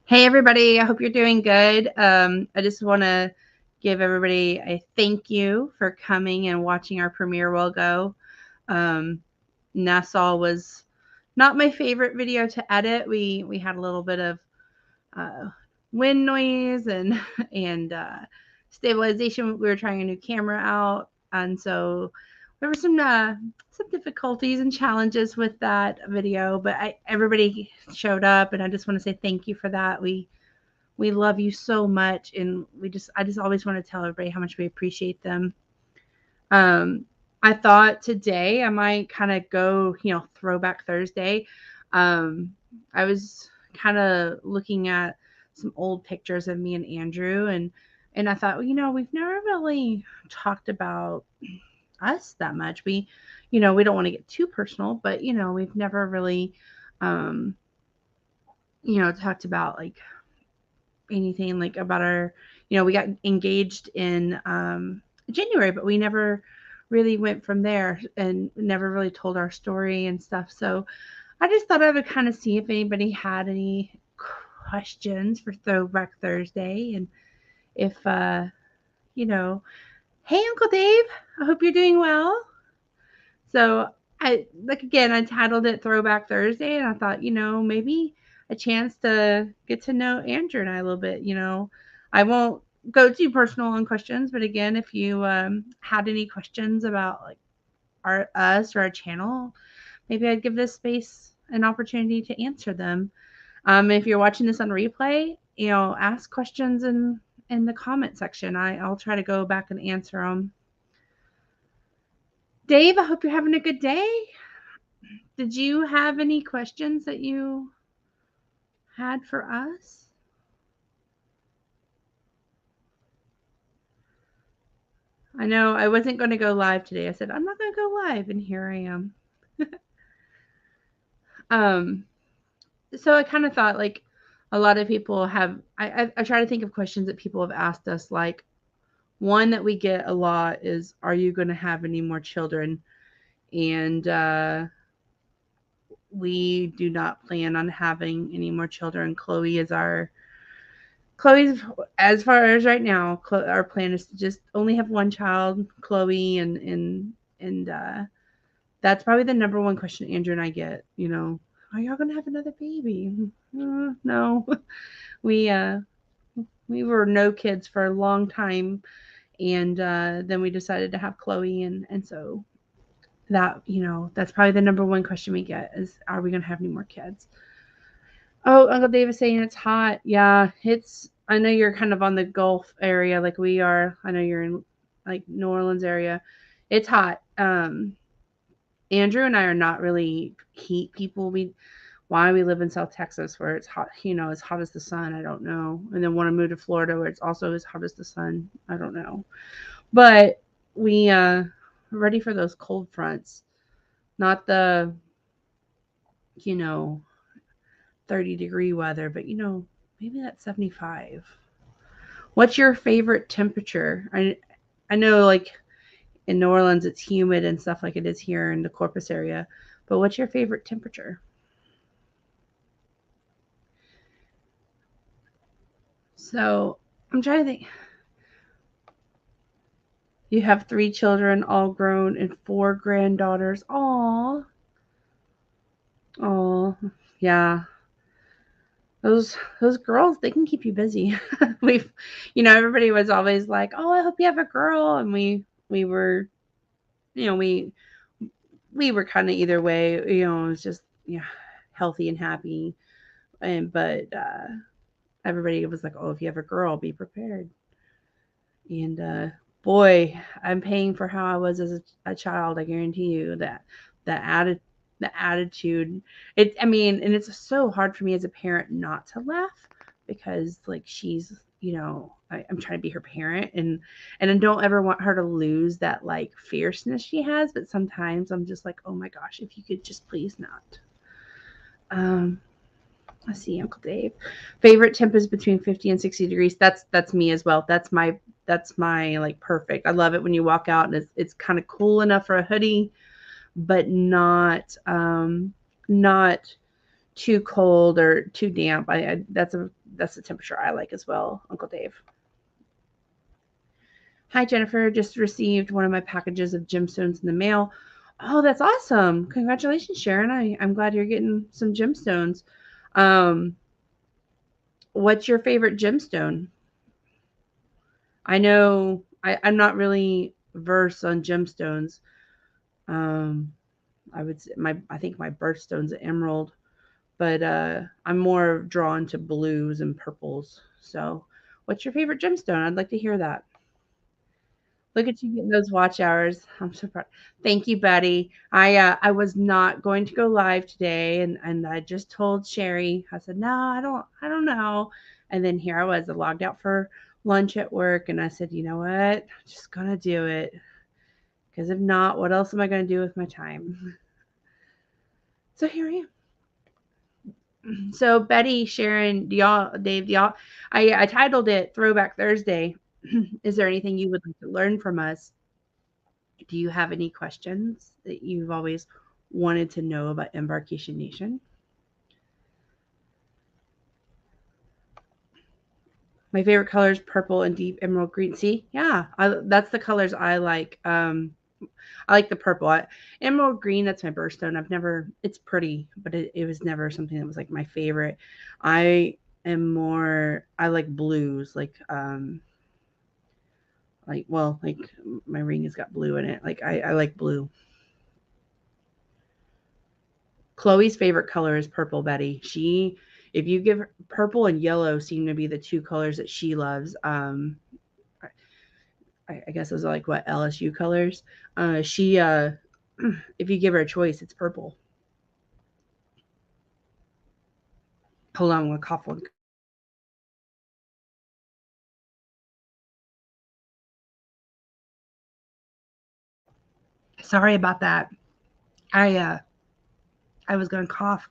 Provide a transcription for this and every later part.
Hey everybody, I hope you're doing good. I just want to give everybody a thank you for coming and watching our premiere will go. Um, Nassau was not my favorite video to edit. We had a little bit of uh, wind noise and and stabilization. We were trying a new camera out, and so there were some difficulties and challenges with that video. But everybody showed up, and I just want to say thank you for that. We love you so much, and I just always want to tell everybody how much we appreciate them. um I thought today I might kind of go, throwback Thursday. um I was kind of looking at some old pictures of me and Andrew, and I thought, well, we've never really talked about us that much. We don't want to get too personal, but we've never really um talked about like anything like about our, we got engaged in January, but we never really went from there and never really told our story and stuff. So I just thought I would kind of see if anybody had any questions for Throwback Thursday, and if you know, hey Uncle Dave, I hope you're doing well. So I titled it Throwback Thursday, and I thought, maybe a chance to get to know Andrew and I a little bit. I won't go too personal on questions, but again, if you had any questions about like us or our channel, maybe I'd give this space an opportunity to answer them. If you're watching this on replay, ask questions in the comment section. I'll try to go back and answer them. Dave, I hope you're having a good day. Did you have any questions that you had for us? I know I wasn't going to go live today. I said, I'm not going to go live, and here I am. um, so I kind of thought like a lot of people have, I try to think of questions that people have asked us. Like, one that we get a lot is, are you going to have any more children? And we do not plan on having any more children. Chloe's, as far as right now, our plan is to just only have one child, Chloe, and that's probably the number one question Andrew and I get. Are y'all gonna have another baby? No, we uh, we were no kids for a long time, and then we decided to have Chloe, and so that's probably the number one question we get is, are we gonna have any more kids? Oh, Uncle David's saying it's hot. Yeah, it's. I know you're kind of on the Gulf area, like we are. I know you're in like New Orleans area. It's hot. Andrew and I are not really heat people. Why we live in South Texas where it's hot, as hot as the sun. I don't know. And then want to move to Florida where it's also as hot as the sun. I don't know. But we ready for those cold fronts, not the you know 30-degree weather, but maybe that's 75. What's your favorite temperature? I know like in New Orleans it's humid and stuff like it is here in the Corpus area, but what's your favorite temperature? So I'm trying to think. You have 3 children, all grown, and 4 granddaughters. Aw. Oh, yeah. Those girls, they can keep you busy. We've, everybody was always like, "Oh, I hope you have a girl," and we were, you know, we were kind of either way. It was just healthy and happy, but everybody was like, "Oh, if you have a girl, be prepared." And boy, I'm paying for how I was as a child. I guarantee you that the atti- the attitude. I mean, and it's so hard for me as a parent not to laugh because like she's, I'm trying to be her parent, and I don't ever want her to lose that like fierceness she has. But sometimes I'm just like, oh my gosh, if you could just please not. Um, let's see, Uncle Dave. Favorite temp is between 50 and 60 degrees. That's me as well. That's my like perfect. I love it when you walk out and it's kind of cool enough for a hoodie, but not too cold or too damp. I that's that's the temperature I like as well, Uncle Dave. Hi, Jennifer. Just received one of my packages of gemstones in the mail. Oh, that's awesome. Congratulations, Sharon. I'm glad you're getting some gemstones. Um, what's your favorite gemstone? I know I'm not really versed on gemstones. Um, I would say I think my birthstone's an emerald, but I'm more drawn to blues and purples. So, what's your favorite gemstone? I'd like to hear that. Look at you getting those watch hours. I'm so proud. Thank you, buddy. I was not going to go live today, and I just told Sherry. I said no, I don't know. And then here I was. I logged out for lunch at work, and I said, you know what? I'm just gonna do it because if not, what else am I gonna do with my time? So here I am. So Betty, Sharon, Dave, I titled it Throwback Thursday. Is there anything you would like to learn from us? Do you have any questions that you've always wanted to know about Embarkation Nation? My favorite color is purple and deep emerald green. See, yeah, that's the colors I like. I like the purple. Emerald green, that's my birthstone. It's pretty, but it was never something that was like my favorite. I I like blues, like my ring has got blue in it. Like I like blue. Chloe's favorite color is purple, Betty. If you give her purple and yellow seem to be the two colors that she loves. I guess those are like what LSU colors. She if you give her a choice, it's purple. Hold on, I'm gonna cough one. Sorry about that. I uh I was gonna cough.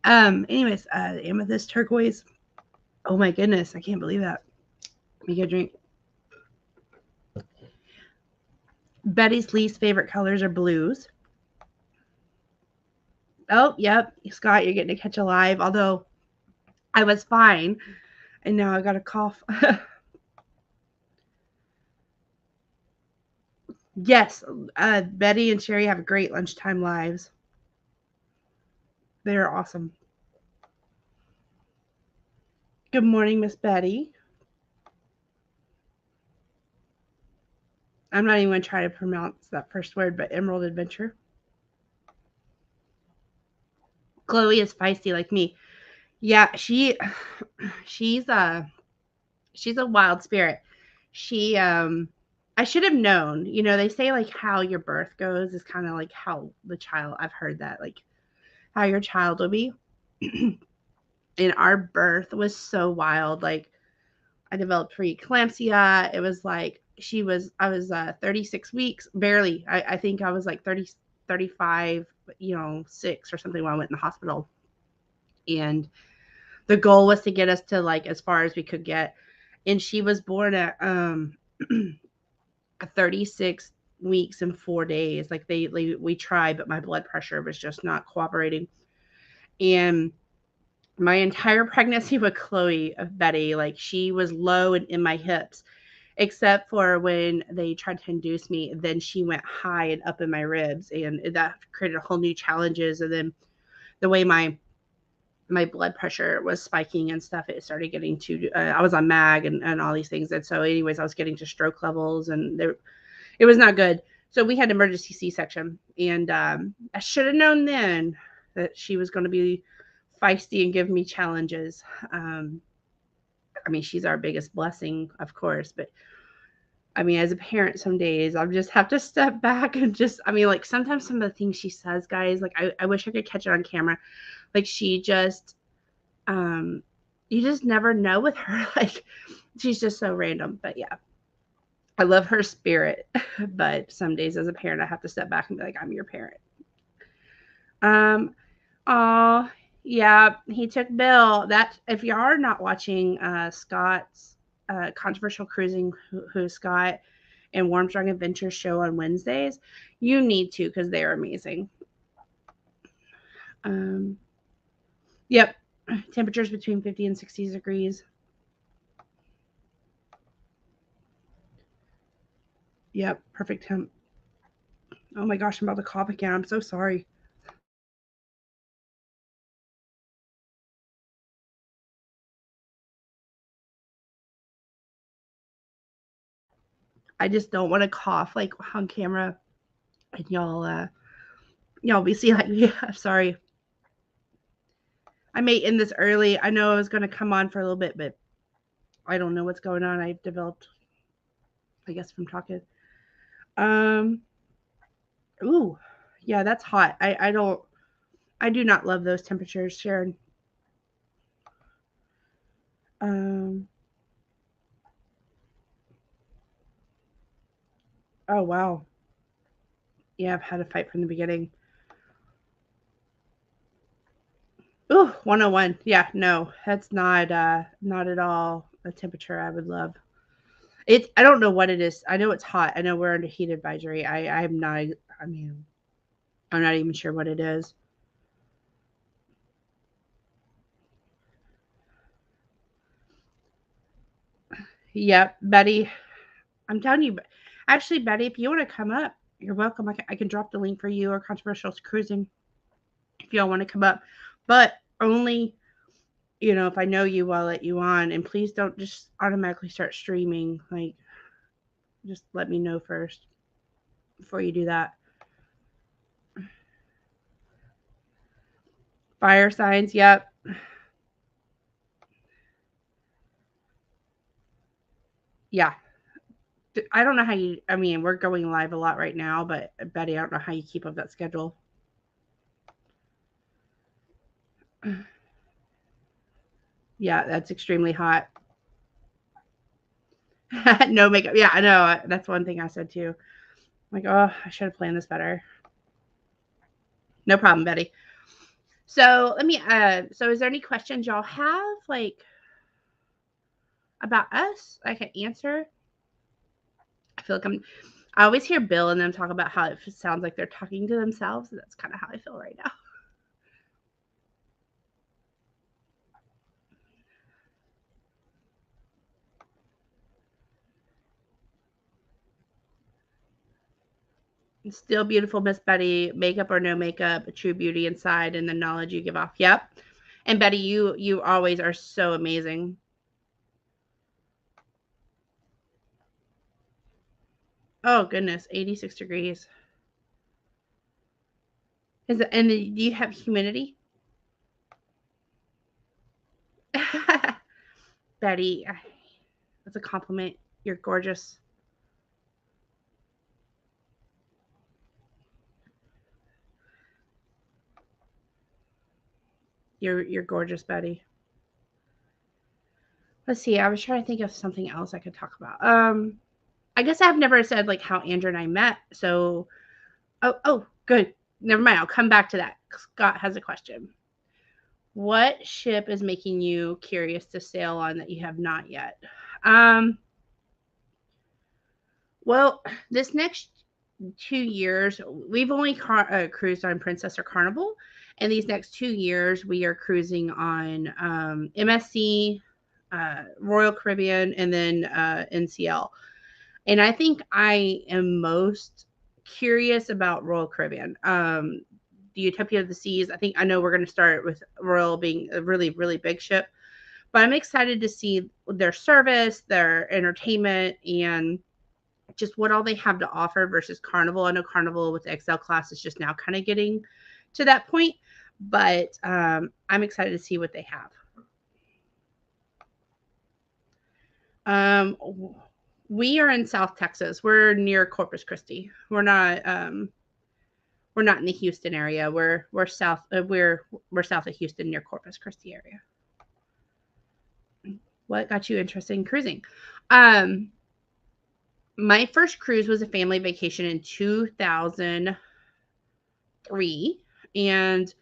Anyways, amethyst turquoise. Oh my goodness, I can't believe that. Let me get a drink. Betty's least favorite colors are blues. Oh, yep. Scott, you're getting to catch a live, although I was fine. And now I got a cough. Yes, Betty and Sherry have great lunchtime lives. They're awesome. Good morning, Miss Betty. I'm not even going to try to pronounce that first word, but Emerald Adventure. Chloe is feisty like me. Yeah, she's she's a wild spirit. She I should have known. You know, they say like how your birth goes is kind of like how the child. I've heard that like how your child will be. And our birth was so wild. Like I developed preeclampsia. It was like I was 36 weeks, barely. I think I was like 30, 35, 6 or something when I went in the hospital. And the goal was to get us to like as far as we could get. And she was born at 36 weeks and 4 days. Like we tried, but my blood pressure was just not cooperating. And my entire pregnancy with Chloe of Betty, like she was low and in my hips, except for when they tried to induce me. Then she went high and up in my ribs, and that created a whole new challenges. And then the way my blood pressure was spiking and stuff, it started getting to I was on mag and all these things. And so anyways, I was getting to stroke levels, and it was not good. So we had emergency C-section, and I should have known then that she was going to be feisty and give me challenges. I mean, she's our biggest blessing, of course, but I mean, as a parent, some days I'll just have to step back and I mean, like sometimes some of the things she says, guys, like I wish I could catch it on camera. Like she just, um, you just never know with her. Like she's just so random. But yeah, I love her spirit. But some days as a parent, I have to step back and be like, I'm your parent. Um, oh, yeah, he took Bill. That if you are not watching Scott's controversial cruising, who's Scott and Warmstrong Adventures show on Wednesdays, you need to because they're amazing. Um, yep. Temperatures between 50 and 60 degrees. Yep, perfect temp. Oh my gosh, I'm about to cough again. I'm so sorry. I just don't want to cough like on camera, and y'all be see like yeah. I'm sorry. I may end this early. I know I was going to come on for a little bit, but I don't know what's going on. I've developed, I guess, from talking. Um. Ooh, yeah, that's hot. I don't. I do not love those temperatures, Sharon. Um. Oh wow. Yeah, I've had a fight from the beginning. Ooh, 101. Yeah, no, that's not at all a temperature I would love. I don't know what it is. I know it's hot. I know we're under heat advisory. I'm not. I mean, I'm not even sure what it is. Yep, Betty. I'm telling you. Actually, Betty, if you want to come up, you're welcome. I can drop the link for you or controversial cruising if y'all want to come up, but only if I know you, I'll let you on. And please don't just automatically start streaming. Like, just let me know first before you do that. Fire signs. Yep. Yeah. I don't know how you. I mean, we're going live a lot right now, but Betty, I don't know how you keep up that schedule. Yeah, that's extremely hot. No makeup. Yeah, I know. That's one thing I said too. I'm like, oh, I should have planned this better. No problem, Betty. So let me. So is there any questions y'all have, like about us? I can answer. I feel like I always hear Bill and them talk about how it sounds like they're talking to themselves. And that's kind of how I feel right now. Still beautiful, Miss Betty. Makeup or no makeup, a true beauty inside, and the knowledge you give off. Yep. And Betty, you always are so amazing. Oh goodness, 86 degrees. Is it? And do you have humidity? Betty, that's a compliment. You're gorgeous. You're gorgeous, Betty. Let's see. I was trying to think of something else I could talk about. I guess I've never said like how Andrew and I met. So, oh, good. Never mind. I'll come back to that. Scott has a question. What ship is making you curious to sail on that you have not yet? Um, well, this next 2 years, we've only cruised on Princess or Carnival, and these next 2 years, we are cruising on MSC, Royal Caribbean, and then NCL. And I think I am most curious about Royal Caribbean. The Utopia of the Seas. I know we're going to start with Royal being a really, really big ship, but I'm excited to see their service, their entertainment, and just what all they have to offer versus Carnival. I know Carnival with the XL class is just now kind of getting to that point, but I'm excited to see what they have. Um, we are in South Texas. We're near Corpus Christi. We're not in the Houston area. We're south. We're south of Houston, near Corpus Christi area. What got you interested in cruising? Um, my first cruise was a family vacation in 2003, and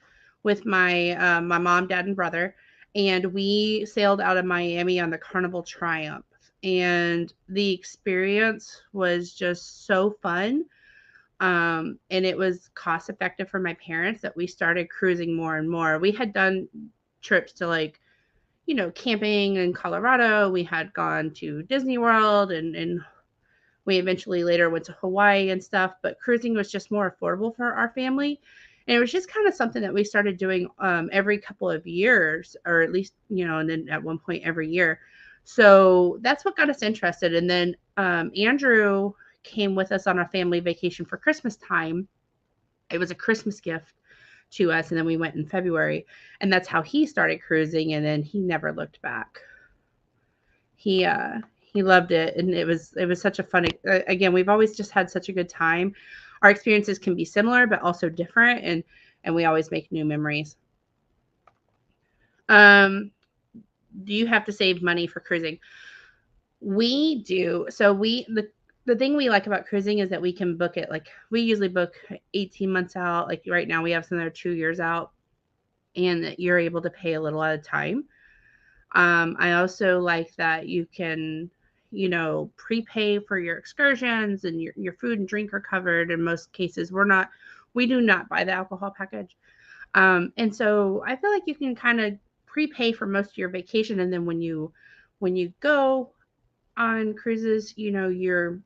with my mom, dad, and brother, and we sailed out of Miami on the Carnival Triumph, and the experience was just so fun. And it was cost effective for my parents that we started cruising more and more. We had done trips to like, camping in Colorado. We had gone to Disney World and we eventually later went to Hawaii and stuff, but cruising was just more affordable for our family. And it was just kind of something that we started doing every couple of years, or at least, and then at one point every year. So that's what got us interested. And then Andrew came with us on a family vacation for Christmas time. It was a Christmas gift to us. And then we went in February. And that's how he started cruising. And then he never looked back. He loved it, and it was such a fun. Again, we've always just had such a good time. Our experiences can be similar, but also different, and we always make new memories. Do you have to save money for cruising? We do. So the thing we like about cruising is that we can book it. Like we usually book 18 months out. Like right now we have some that are 2 years out, and that you're able to pay a little at a time. I also like that you can, prepay for your excursions, and your food and drink are covered. In most cases, we do not buy the alcohol package. And so I feel like you can kind of prepay for most of your vacation. And then when you go on cruises, you're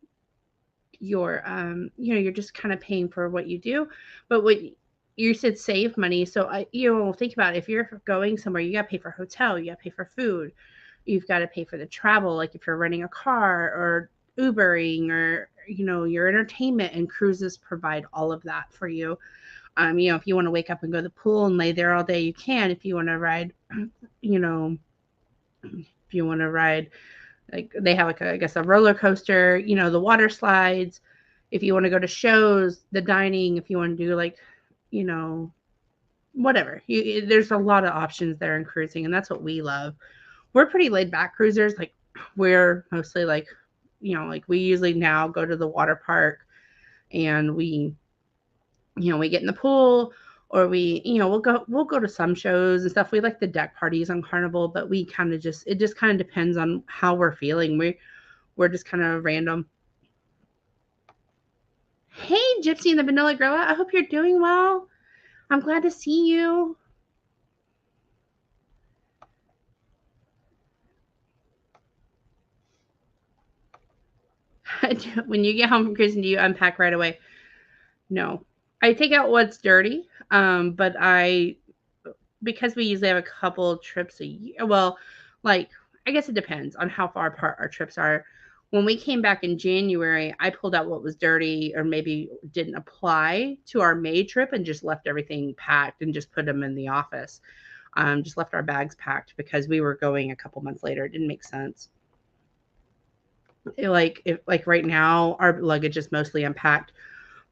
just kind of paying for what you do. But what you said, save money. So think about it. If you're going somewhere, you got to pay for hotel, you got to pay for food, you've got to pay for the travel. Like if you're renting a car or Ubering, or your entertainment, and cruises provide all of that for you. If you want to wake up and go to the pool and lay there all day, you can. If you want to ride, you know, if you want to ride, like they have like I guess a roller coaster, the water slides. If you want to go to shows, the dining, if you want to do like, you know, whatever. There's a lot of options there in cruising, and that's what we love. We're pretty laid back cruisers. Like we're mostly like, like we usually now go to the water park, and we get in the pool, or we'll go to some shows and stuff. We like the deck parties on Carnival, but we kind of it just kind of depends on how we're feeling. We're just kind of random. Hey, Gypsy and the Vanilla Girl, I hope you're doing well. I'm glad to see you. When you get home from cruising, do you unpack right away? No. I take out what's dirty, but because we usually have a couple trips a year. Well, like I guess it depends on how far apart our trips are. When we came back in January, I pulled out what was dirty or maybe didn't apply to our May trip and just left everything packed and just put them in the office. Just left our bags packed because we were going a couple months later. It didn't make sense. Like right now, our luggage is mostly unpacked,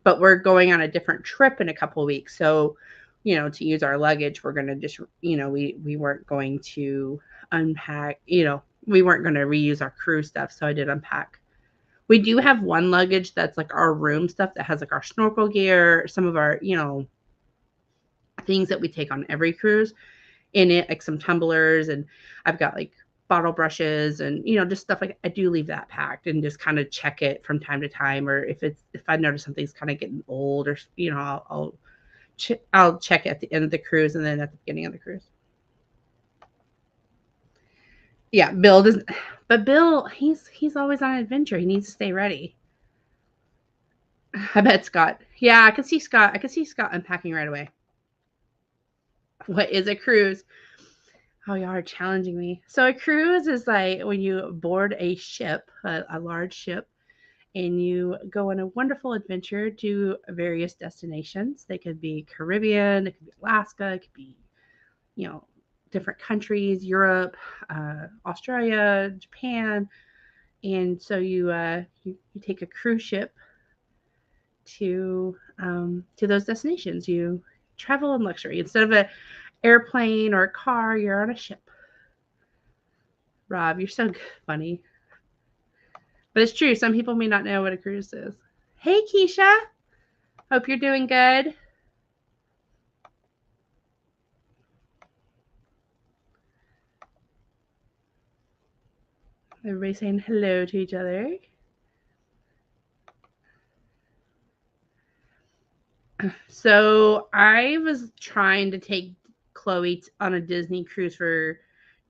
but we're going on a different trip in a couple of weeks. So, to use our luggage, we're going to just, we weren't going to unpack, we weren't going to reuse our cruise stuff. So I did unpack. We do have one luggage that's like our room stuff that has like our snorkel gear, some of our, things that we take on every cruise in it, like some tumblers, and I've got like bottle brushes and just stuff. Like I do leave that packed and just kind of check it from time to time, or if I notice something's kind of getting old, or I'll check at the end of the cruise and then at the beginning of the cruise. Yeah, Bill, he's always on an adventure. He needs to stay ready. I bet Scott. Yeah, I could see Scott. I could see Scott unpacking right away. What is a cruise? Oh, y'all are challenging me. So a cruise is like when you board a ship, a large ship, and you go on a wonderful adventure to various destinations. They could be Caribbean, it could be Alaska, it could be, different countries, Europe, Australia, Japan. And so you take a cruise ship to those destinations. You travel in luxury instead of a airplane or a car. You're on a ship. Rob, you're so funny. But it's true. Some people may not know what a cruise is. Hey, Keisha. Hope you're doing good. Everybody saying hello to each other. So I was trying to take Chloe on a Disney cruise for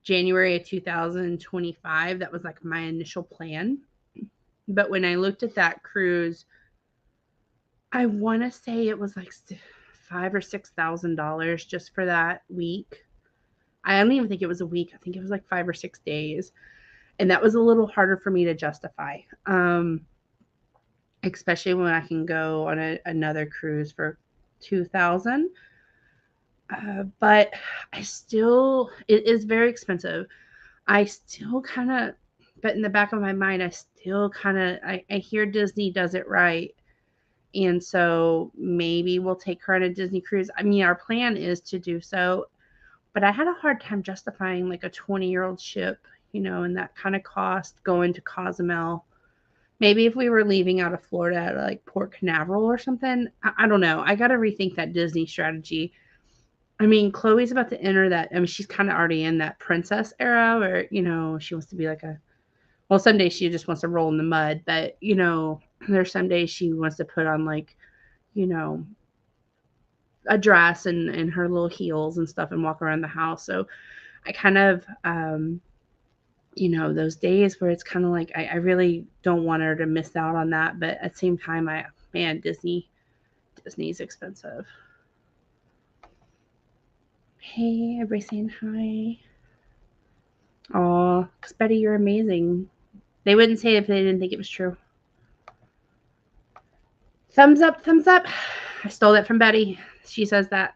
January of 2025. That was like my initial plan. But when I looked at that cruise, I want to say it was like $5,000 or $6,000 just for that week. I don't even think it was a week. I think it was like 5 or 6 days, and that was a little harder for me to justify. Especially when I can go on another cruise for 2,000. But I still, it is very expensive. I still kind of, but in the back of my mind, I still kind of, I hear Disney does it right. And so maybe we'll take her on a Disney cruise. I mean, our plan is to do so, but I had a hard time justifying like a 20-year-old ship, and that kind of cost going to Cozumel. Maybe if we were leaving out of Florida, like Port Canaveral or something. I don't know. I got to rethink that Disney strategy. I mean, Chloe's about to enter that. I mean, she's kind of already in that princess era where, she wants to be like well, some days she just wants to roll in the mud, but, there's some days she wants to put on like, you know, a dress and her little heels and stuff and walk around the house. So I kind of, those days where it's kind of like, I really don't want her to miss out on that. But at the same time, Disney's expensive. Hey, everybody saying hi. Oh, Betty, you're amazing. They wouldn't say it if they didn't think it was true. Thumbs up, thumbs up. I stole that from Betty. She says that.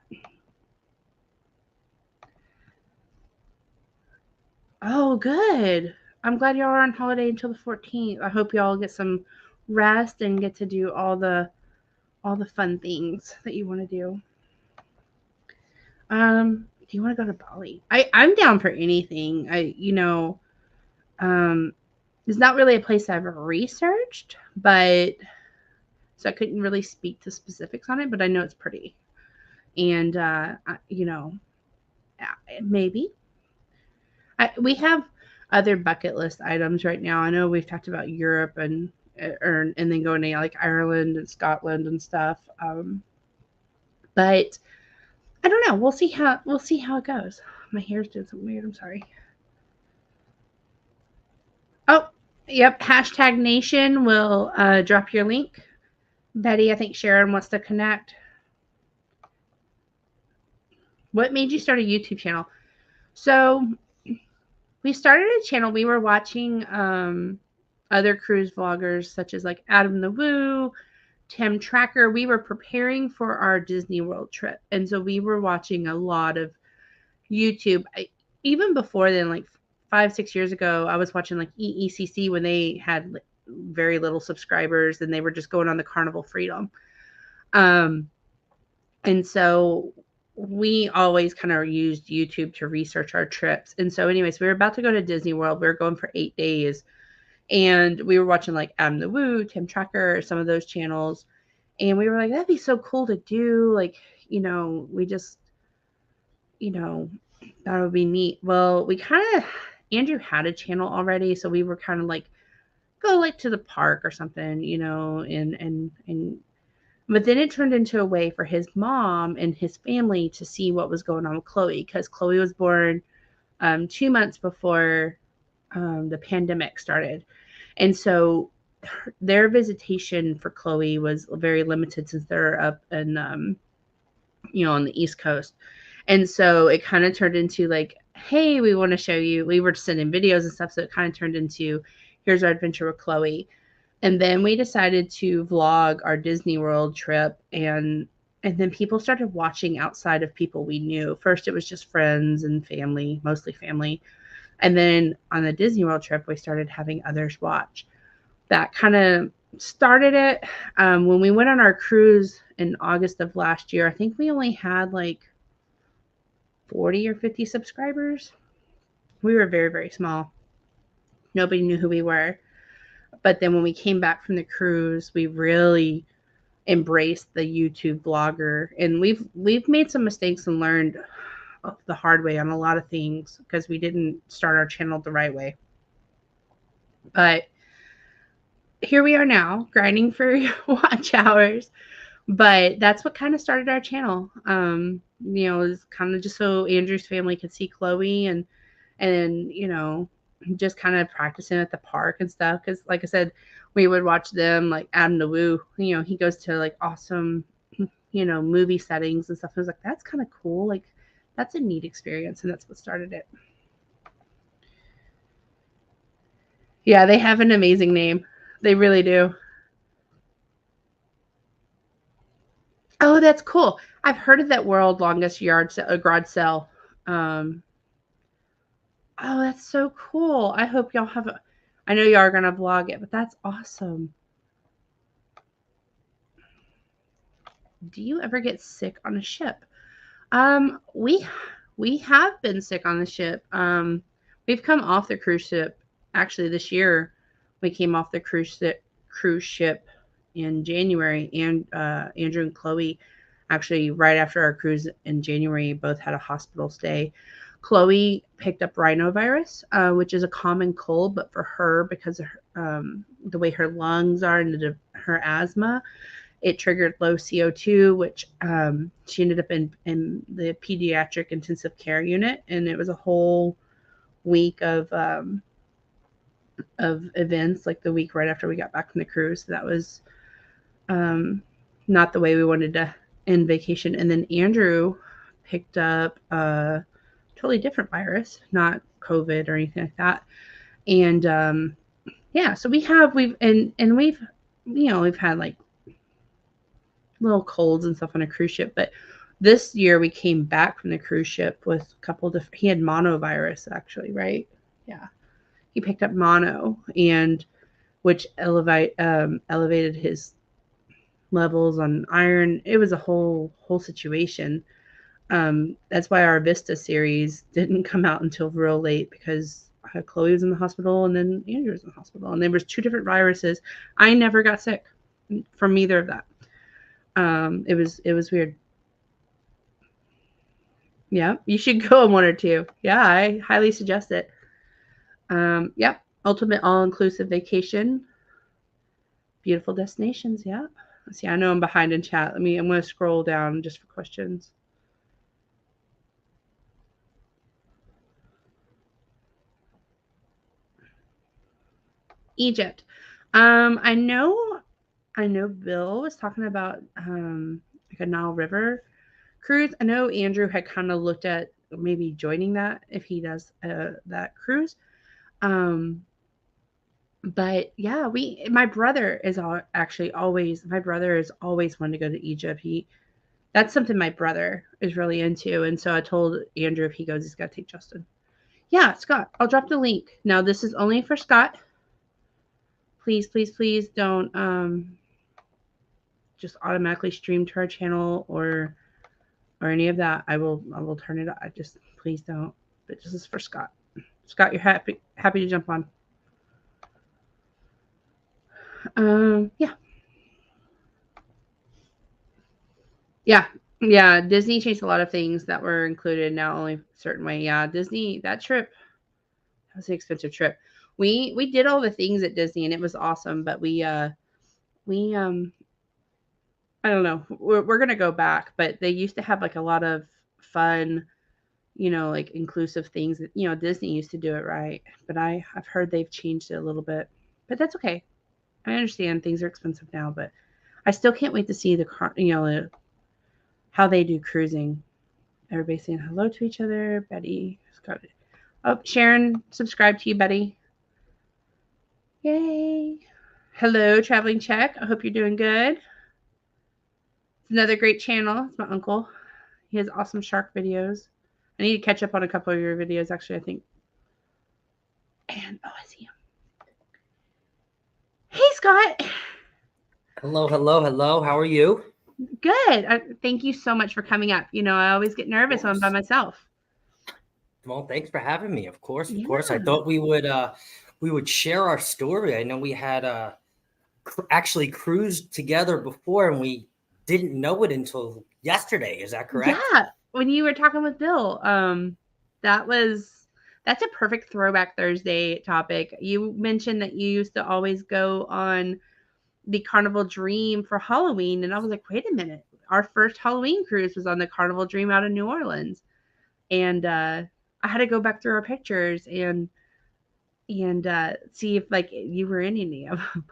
Oh, good. I'm glad y'all are on holiday until the 14th. I hope y'all get some rest and get to do all the fun things that you want to do. Do you want to go to Bali? I'm down for anything. It's not really a place I've researched, but so I couldn't really speak to specifics on it, but I know it's pretty. And maybe we have other bucket list items right now. I know we've talked about Europe and then going to like Ireland and Scotland and stuff. But I don't know. We'll see how it goes. My hair's doing something weird. I'm sorry. Oh, yep. Hashtag Nation will drop your link. Betty, I think Sharon wants to connect. What made you start a YouTube channel? So we started a channel. We were watching other cruise vloggers such as like Adam the Woo, Tim Tracker. We were preparing for our Disney World trip. And so we were watching a lot of YouTube. Even before then, like 5-6 years ago, I was watching like EECC when they had very little subscribers and they were just going on the Carnival Freedom. And so we always kind of used YouTube to research our trips. And so anyways, we were about to go to Disney World. We were going for 8 days. And we were watching like Adam the Woo, Tim Tracker, some of those channels. And we were like, that'd be so cool to do. Like, we just, that would be neat. Well, Andrew had a channel already. So we were kind of like, go like to the park or something, but then it turned into a way for his mom and his family to see what was going on with Chloe, because Chloe was born 2 months before the pandemic started. And so their visitation for Chloe was very limited since they're up in, on the East Coast. And so it kind of turned into like, hey, we want to show you. We were sending videos and stuff. So it kind of turned into, here's our adventure with Chloe. And then we decided to vlog our Disney World trip, and then people started watching outside of people we knew. First, it was just friends and family, mostly family. And then on the Disney World trip, we started having others watch. That kind of started it. When we went on our cruise in August of last year, I think we only had like 40 or 50 subscribers. We were very, very small. Nobody knew who we were. But then when we came back from the cruise, we really embraced the YouTube blogger, and we've made some mistakes and learned the hard way on a lot of things because we didn't start our channel the right way. But here we are now, grinding for watch hours. But that's what kind of started our channel. It's kind of just so Andrew's family could see Chloe and just kind of practicing at the park and stuff. Because, like I said, we would watch them like Adam the Woo. He goes to like awesome, movie settings and stuff. I was like, that's kind of cool. Like, that's a neat experience, and that's what started it. Yeah, they have an amazing name. They really do. Oh, that's cool. I've heard of that world longest garage sale. Um, oh, that's so cool. I hope y'all have. I know y'all are gonna vlog it, but that's awesome. Do you ever get sick on a ship? We have been sick on the ship. We've come off the cruise ship. Actually, this year we came off the cruise ship in January, and Andrew and Chloe actually right after our cruise in January both had a hospital stay. Chloe picked up rhinovirus, which is a common cold, but for her because of the way her lungs are and her asthma, it triggered low CO2, which she ended up in the pediatric intensive care unit, and it was a whole week of events, like the week right after we got back from the cruise. So that was not the way we wanted to end vacation. And then Andrew picked up a totally different virus, not COVID or anything like that. And yeah, so we've had like little colds and stuff on a cruise ship, but this year we came back from the cruise ship with a couple of he had monovirus actually, right? Yeah, he picked up mono, and which elevated his levels on iron. It was a whole situation. That's why our Vista series didn't come out until real late, because Chloe was in the hospital and then Andrew was in the hospital, and there was 2 different viruses. I never got sick from either of that. It was weird. Yeah, you should go on one or two. Yeah, I highly suggest it. Yep, ultimate all-inclusive vacation, beautiful destinations. Yeah. See, I know I'm behind in chat. I'm going to scroll down just for questions. Egypt. I know Bill was talking about like a Nile River cruise. I know Andrew had kind of looked at maybe joining that if he does that cruise. But yeah, my brother is my brother is always wanted to go to Egypt. That's something my brother is really into, and so I told Andrew if he goes, he's got to take Justin. Yeah, Scott, I'll drop the link. Now this is only for Scott. Please, please, please don't just automatically stream to our channel or any of that. I will turn it off. Just please don't. But this is for Scott. Scott, you're happy to jump on. Yeah. Yeah, Disney changed a lot of things that were included now only a certain way. Yeah, Disney, that trip, that was an expensive trip. We did all the things at Disney and it was awesome, but we I don't know. We're gonna go back, but they used to have like a lot of fun, like inclusive things that Disney used to do it right. But I've heard they've changed it a little bit. But that's okay. I understand things are expensive now, but I still can't wait to see how they do cruising. Everybody saying hello to each other. Betty, Scott. Oh, Sharon, subscribe to you, Betty. Yay. Hello, Traveling Check. I hope you're doing good. It's another great channel. It's my uncle. He has awesome shark videos. I need to catch up on a couple of your videos, actually, I think. And, I see him. Hey, Scott. Hello. How are you? Good. Thank you so much for coming up. I always get nervous when I'm by myself. Well, thanks for having me. Of course. I thought we would share our story. I know we had actually cruised together before, and we didn't know it until yesterday. Is that correct? Yeah. When you were talking with Bill, that's a perfect Throwback Thursday topic. You mentioned that you used to always go on the Carnival Dream for Halloween, and I was like, wait a minute, our first Halloween cruise was on the Carnival Dream out of New Orleans, and I had to go back through our pictures and see if like you were in any of them.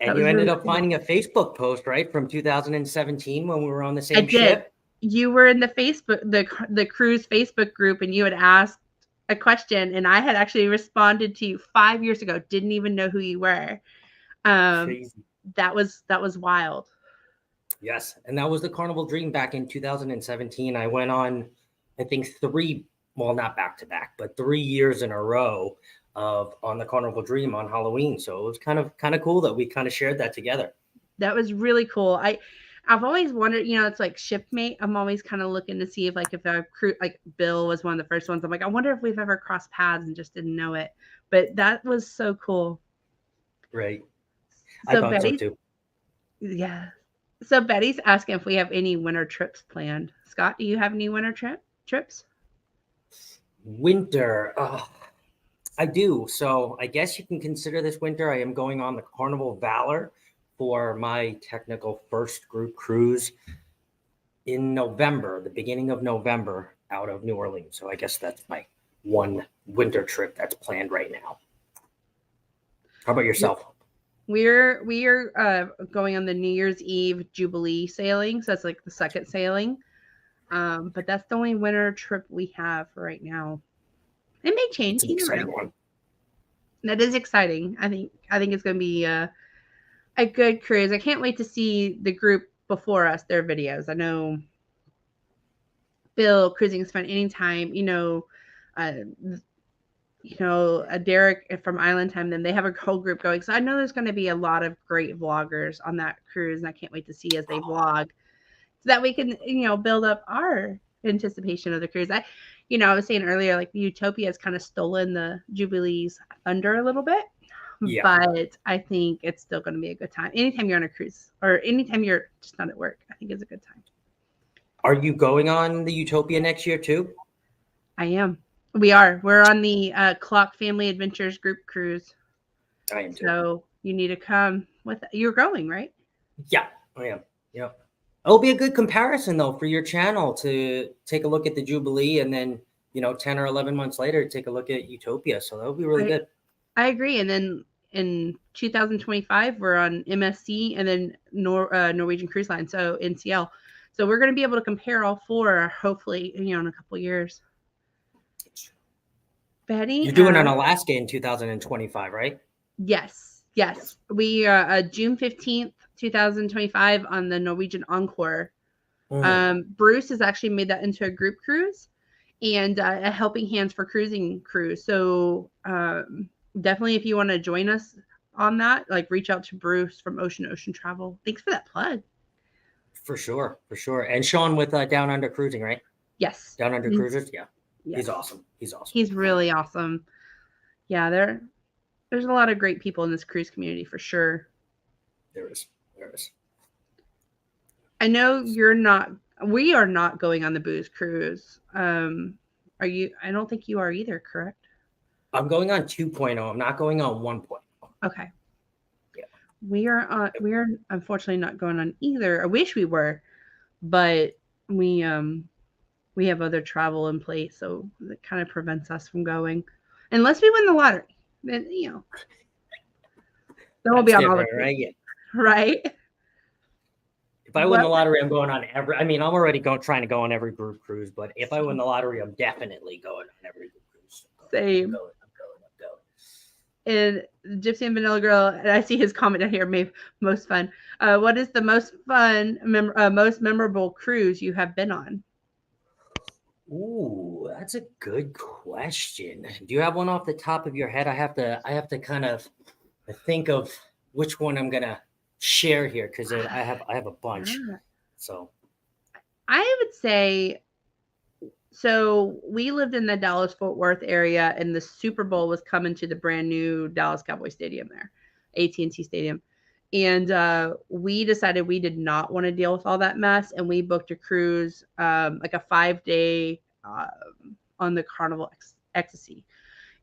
And you ended up finding a Facebook post, right, from 2017 when we were on the same ship. You were in the Facebook, the cruise Facebook group, and you had asked a question, and I had actually responded to you 5 years ago. Didn't even know who you were. Crazy. That was wild. Yes, and that was the Carnival Dream back in 2017. I went on, I think not back to back, but 3 years in a row on the Carnival Dream on Halloween. So it was kind of cool that we kind of shared that together. That was really cool. I've always wondered, it's like shipmate. I'm always kind of looking to see if our crew, like Bill was one of the first ones. I'm like, I wonder if we've ever crossed paths and just didn't know it. But that was so cool. Right. So I thought so too. Yeah. So Betty's asking if we have any winter trips planned. Scott, do you have any winter trips? Winter. I do. So I guess you can consider this winter. I am going on the Carnival Valor for my technical first group cruise in November, the beginning of November, out of New Orleans. So I guess that's my one winter trip that's planned right now. How about yourself? We are going on the New Year's Eve Jubilee sailing. So that's like the second sailing. But that's the only winter trip we have right now. It may change. It's an exciting one. That is exciting. I think it's going to be a good cruise. I can't wait to see the group before us, their videos. I know Bill, Cruising is Fun Anytime, Derek from Island Time, then they have a whole group going. So I know there's going to be a lot of great vloggers on that cruise, and I can't wait to see as they vlog so that we can, build up our anticipation of the cruise. I was saying earlier, like Utopia has kind of stolen the Jubilee's thunder a little bit. Yeah. But I think it's still going to be a good time. Anytime you're on a cruise or anytime you're just not at work, I think it's a good time. Are you going on the Utopia next year too? I am. We are. We're on the Clock Family Adventures group cruise. I am too. So you need to come with. You're going, right? Yeah, I am. Yeah. It'll be a good comparison though for your channel to take a look at the Jubilee and then 10 or 11 months later take a look at Utopia. So that'll be really good. I agree. And then in 2025 we're on MSC and then Norwegian Cruise Line, so NCL. So we're going to be able to compare all four, hopefully, in a couple of years. Betty, you're doing an Alaska in 2025, right? Yes. We are June 15th, 2025 on the Norwegian Encore. Bruce has actually made that into a group cruise and a helping hands for cruising cruise. So definitely, if you want to join us on that, like reach out to Bruce from Ocean Travel. Thanks for that plug. For sure. And Sean with Down Under Cruising, right? Yes. Down Under Cruisers, yeah. Yes. He's awesome. He's really awesome. Yeah, there's a lot of great people in this cruise community for sure. There is. I know we are not going on the booze cruise. Are you? I don't think you are either, correct? I'm going on 2.0. I'm not going on 1.0. Okay. Yeah. We are unfortunately not going on either. I wish we were, but we have other travel in place, so it kind of prevents us from going. Unless we win the lottery. Then then we'll be on all the cruises. Right? If I win the lottery, I'm going on every. I mean, I'm already trying to go on every group cruise, but if I win the lottery, I'm definitely going on every group cruise. Same. I'm going. And Gypsy and Vanilla Girl, and I see his comment down here. Maybe most fun. What is the most most memorable cruise you have been on? Ooh, that's a good question. Do you have one off the top of your head? I have to kind of think of which one I'm gonna share here because I have a bunch. So I would say, so we lived in the Dallas-Fort Worth area, and the Super Bowl was coming to the brand new Dallas Cowboy Stadium there, AT&T Stadium. And we decided we did not want to deal with all that mess, and we booked a cruise, like a 5-day on the Carnival Ecstasy.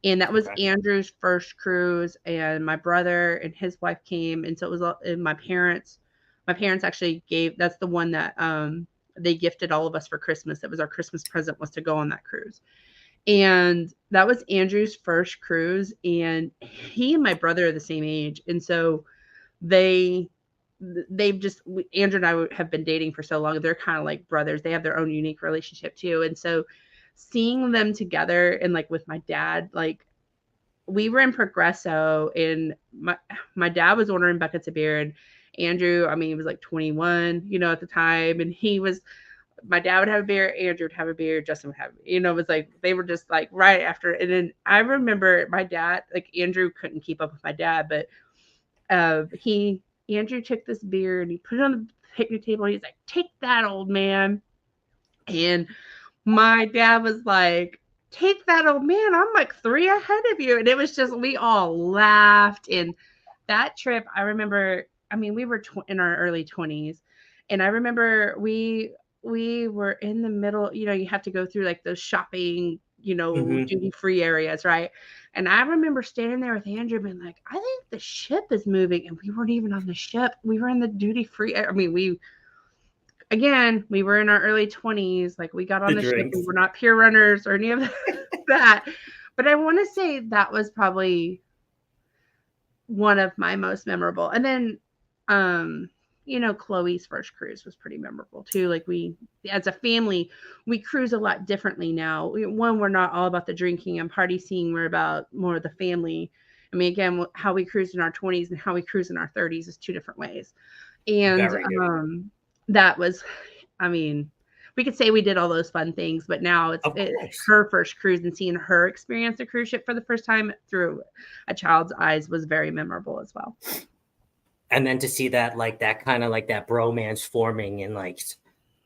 And that was Okay. Andrew's first cruise, and my brother and his wife came, and so it was and my parents. My parents actually gave. That's the one that they gifted all of us for Christmas. That was our Christmas present, was to go on that cruise. And that was Andrew's first cruise, and he and my brother are the same age, and so they they've just Andrew and I have been dating for so long. They're kind of like brothers. They have their own unique relationship too, and so seeing them together and like with my dad, like we were in Progresso, and my dad was ordering buckets of beer, and Andrew, I mean, he was like 21, at the time, and he was my dad would have a beer, Andrew would have a beer, Justin would have, it was like they were just like right after. And then I remember my dad, like Andrew couldn't keep up with my dad, but he Andrew took this beer and he put it on the picnic table. And he's like, "Take that, old man." And my dad was like, "Take that, old man. I'm like 3 ahead of you." And it was just, we all laughed. And that trip, I remember, I mean, we were in our early 20s. And I remember we were in the middle, you have to go through like those shopping, Mm-hmm. duty free areas, right? And I remember standing there with Andrew being like, "I think the ship is moving." And we weren't even on the ship. We were in the duty free. I mean, we were in our early 20s. Like, we got on The the ship. We drinks. were not peer runners or any of that. But I want to say that was probably one of my most memorable. And then, Chloe's first cruise was pretty memorable too. Like, we, as a family, we cruise a lot differently now. We're not all about the drinking and party scene. We're about more of the family. I mean, again, how we cruise in our 20s and how we cruise in our 30s is two different ways. And Very different. that was, I mean, we could say we did all those fun things, but now Of course. her first cruise, and seeing her experience a cruise ship for the first time through a child's eyes was very memorable as well. And then to see that, like that kind of like that bromance forming, and like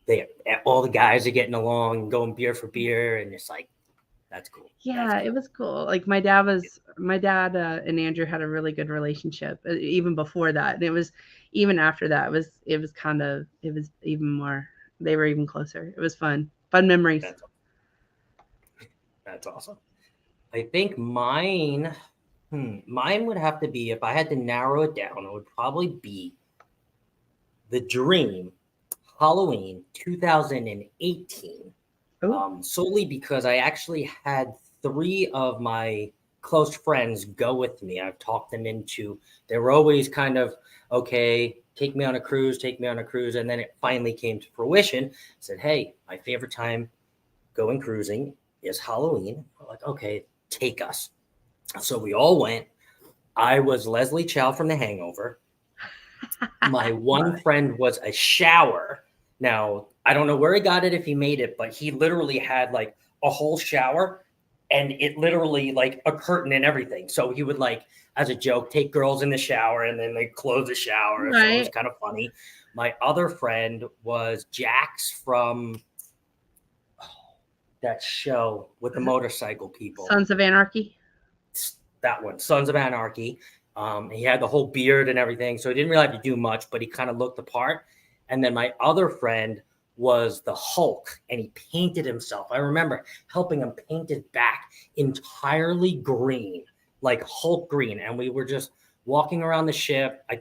they all the guys are getting along and going beer for beer, and it's like that's cool. That's Yeah, it cool. was cool. Like, my dad and Andrew had a really good relationship even before that, and it was even after that. It was even more. They were even closer. It was fun memories. That's that's awesome. I think mine would have to be, if I had to narrow it down, it would probably be the Dream Halloween 2018. Oh, Solely because I actually had 3 of my close friends go with me. I've talked them into, they were always kind of, okay, take me on a cruise, take me on a cruise. And then it finally came to fruition. I said, hey, my favorite time going cruising is Halloween. I'm like, okay, take us. So we all went. I was Leslie Chow from The Hangover. My love one it. friend was a shower. Now, I don't know where he got it, if he made it, but he literally had like a whole shower, and it literally like a curtain and everything. So he would, like, as a joke, take girls in the shower and then they close the shower. So it was Right. kind of funny. My other friend was Jax from that show with the motorcycle people. Sons of Anarchy. That one, Sons of Anarchy. He had the whole beard and everything, so he didn't really have to do much, but he kind of looked the part. And then my other friend was the Hulk, and he painted himself. I remember helping him paint his back entirely green, like Hulk green. And we were just walking around the ship. I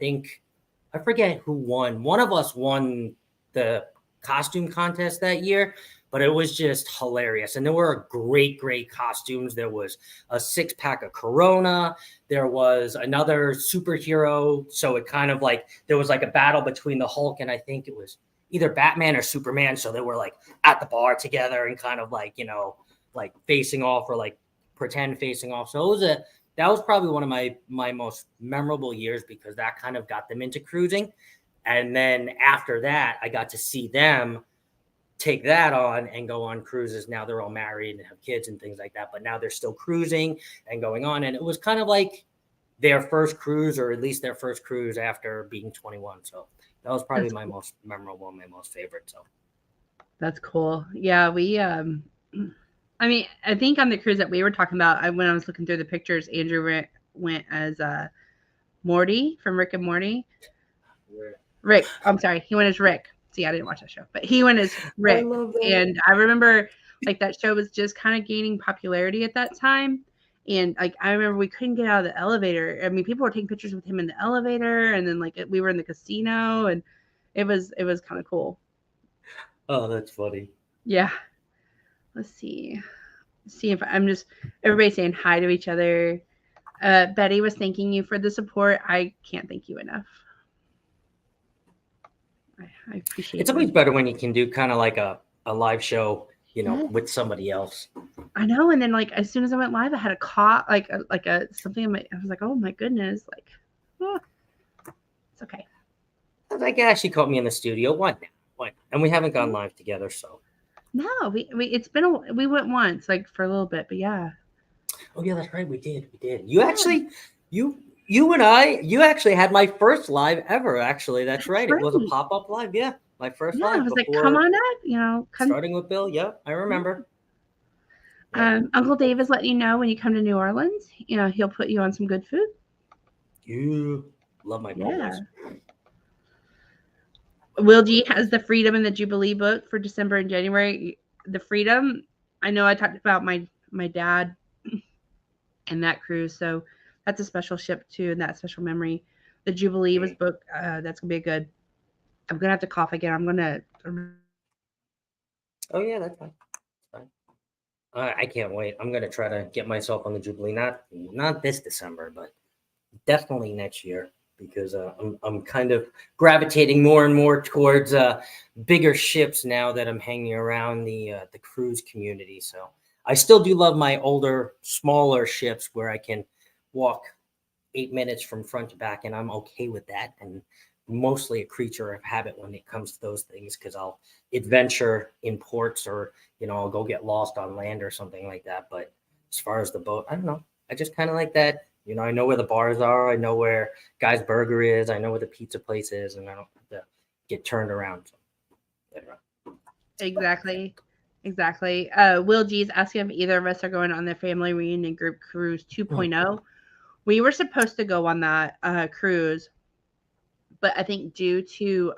forget who won. One of us won the costume contest that year, but it was just hilarious. And there were great costumes. There was a 6-pack of Corona. There was another superhero. So it kind of like, there was like a battle between the Hulk and I think it was either Batman or Superman. So they were like at the bar together and kind of like, like facing off, or like pretend facing off. So that was probably one of my most memorable years, because that kind of got them into cruising. And then after that, I got to see them take that on and go on cruises. Now they're all married and have kids and things like that, but now they're still cruising and going on. And it was kind of like their first cruise, or at least their first cruise after being 21. So that was probably That's my cool. most memorable, my most favorite. So That's cool. Yeah, I mean, I think on the cruise that we were talking about, when I was looking through the pictures, Andrew went as Morty from Rick and Morty. Rick, I'm sorry, he went as Rick. See, I didn't watch that show, but he went as I Rick. love that. And I remember, like, that show was just kind of gaining popularity at that time. And like I remember we couldn't get out of the elevator. I mean, people were taking pictures with him in the elevator, and then like we were in the casino, and it was kind of cool. Oh, that's funny. Yeah. Let's see. See if I'm just everybody saying hi to each other. Betty was thanking you for the support. I can't thank you enough. I appreciate It's you. always better when you can do kind of like a live show, Yes. with somebody else. I know. And then like as soon as I went live, I had a cough, like a something in my. I was like, oh my goodness, like, oh, it's okay. I was like, yeah, she caught me in the studio. What now? What? And we haven't gone live together, so. No, we it's been we went once like for a little bit, but yeah. Oh yeah, that's right. We did. You actually, you and you actually had my first live ever. Actually, that's right. It was a pop-up live. Yeah, my first Yeah, I live was like, before come on up, come. starting with Bill. Yeah, I remember. Uncle Dave is letting you know when you come to New Orleans, he'll put you on some good food. You love my polos. Will G has the Freedom and the Jubilee book for December and January. The Freedom, I know I talked about my dad and that cruise, so that's a special ship too, and that special memory. The Jubilee was booked. That's gonna be good. I'm gonna have to cough again. I'm gonna. Oh yeah, that's fine. I can't wait. I'm gonna try to get myself on the Jubilee. Not this December, but definitely next year, because I'm kind of gravitating more and more towards bigger ships now that I'm hanging around the cruise community. So I still do love my older, smaller ships where I can walk 8 minutes from front to back, and I'm okay with that. And mostly a creature of habit when it comes to those things, because I'll adventure in ports, or I'll go get lost on land or something like that. But as far as the boat, I don't know. I just kind of like that. I know where the bars are. I know where Guy's Burger is. I know where the pizza place is, and I don't have to get turned around. So, Exactly. Will G's asking if either of us are going on the family reunion group cruise 2.0. We were supposed to go on that cruise, but I think due to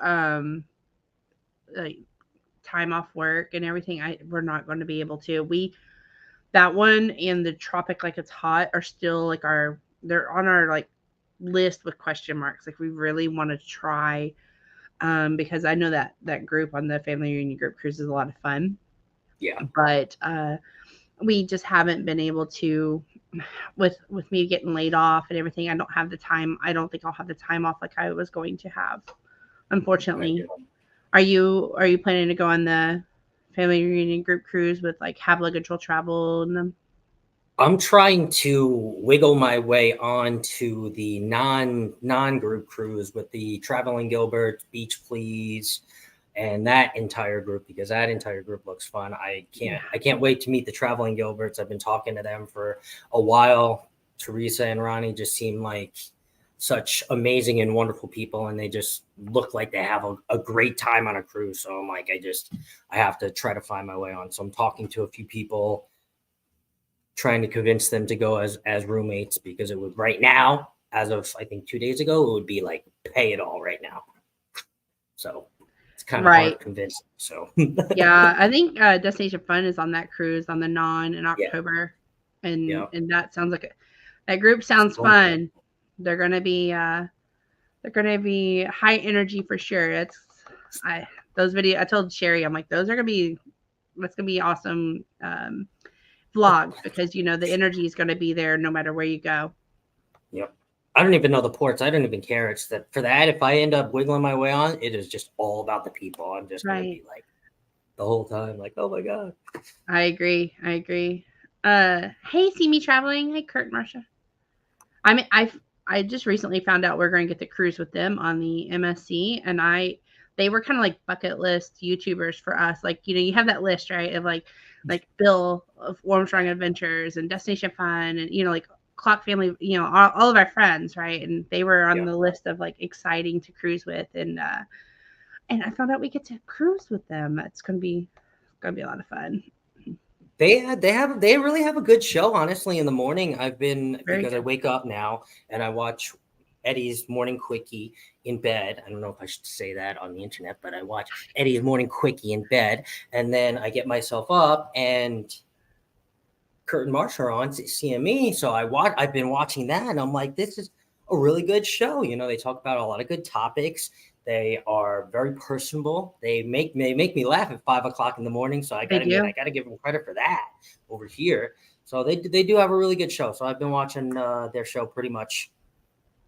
like time off work and everything, we're not going to be able to. That one and the Tropic Like It's Hot are still like they're on our like list with question marks. Like we really want to try, because I know that group on the family reunion group cruise is a lot of fun. Yeah, but we just haven't been able to, with me getting laid off and everything. I don't have the time. I don't think I'll have the time off like I was going to have, unfortunately. Are you planning to go on the family reunion group cruise with like have luggage will travel and them? I'm trying to wiggle my way onto the non group cruise with the Traveling Gilbert, Beach Please, and that entire group, because that entire group looks fun. I can't wait to meet the Traveling Gilberts. I've been talking to them for a while. Teresa and Ronnie just seem like such amazing and wonderful people, and they just look like they have a great time on a cruise. So I'm like, I have to try to find my way on. So I'm talking to a few people, trying to convince them to go as roommates, because it would, right now, as of I think 2 days ago, it would be like pay it all right now. So it's kind of hard to convince them. So yeah, I think Destination Fun is on that cruise on the non in October, and that sounds like that group sounds fun. They're gonna be high energy for sure. Those videos I told Sherry, I'm like, that's gonna be awesome vlogs, because the energy is gonna be there no matter where you go. Yep. I don't even know the ports. I don't even care. It's that for that, if I end up wiggling my way on, it is just all about the people. I'm just gonna be like the whole time, like, oh my God. I agree. Hey, see me traveling. Hey, Kurt and Marsha. I mean, I just recently found out we're going to get the cruise with them on the MSC, and they were kind of like bucket list YouTubers for us. Like, you have that list, right, of like Bill of Armstrong Adventures and Destination Fun, and like Clock Family, all of our friends, right? And they were on the list of like exciting to cruise with, and I found out we get to cruise with them. It's gonna be a lot of fun. They really have a good show, honestly. In the morning, because I wake up now and I watch Eddie's Morning Quickie in bed. I don't know if I should say that on the internet, but I watch Eddie's Morning Quickie in bed, and then I get myself up, and Kurt and Marsha are on CME, so I've been watching that, and I'm like, this is a really good show. You know, they talk about a lot of good topics. They are very personable. They make me laugh at 5 o'clock in the morning. So I gotta give them credit for that over here. So they do have a really good show. So I've been watching their show pretty much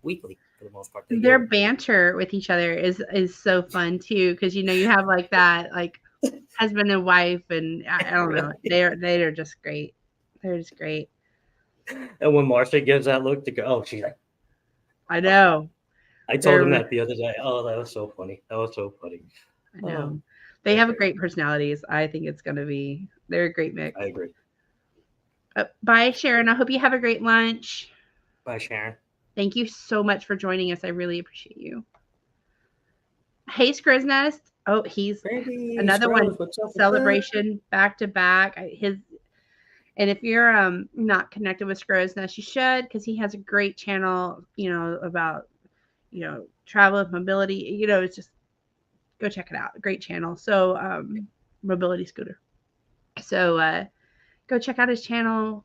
weekly for the most part. Their banter with each other is so fun too, because you know you have like that like husband and wife, and I don't know, they're just great. They're just great. And when Marsha gives that look to go, oh, she's like, I know. I told him that the other day. Oh, that was so funny. That was so funny. I know. They have great personalities. I think they're a great mix. I agree. Bye, Sharon. I hope you have a great lunch. Bye, Sharon. Thank you so much for joining us. I really appreciate you. Hey, Screw's Nest. Oh, he's another one. Celebration back to back. And if you're not connected with Screw's Nest, you should, because he has a great channel, you know, about, you know, travel and mobility. You know, it's just go check it out. Great channel. So mobility scooter. So go check out his channel.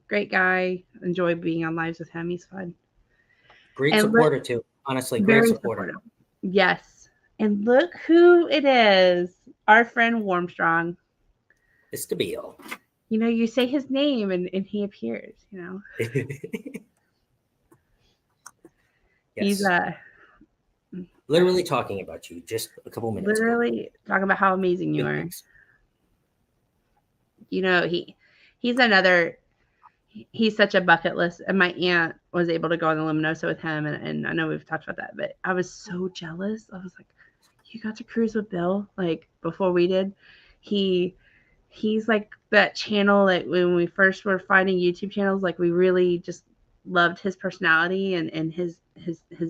Great guy. Enjoy being on lives with him. He's fun. Great supporter too. Honestly, great supporter. Yes. And look who it is. Our friend Warmstrong. It's the Beal. You know, you say his name and he appears, you know. Yes. He's literally talking about you just a couple minutes ago. Talking about how amazing you are. You know, he's such a bucket list, and my aunt was able to go on the Luminoso with him, and I know we've talked about that, but I was so jealous. I was like, you got to cruise with Bill like before we did. He's like that channel that when we first were finding YouTube channels, like we really just loved his personality and his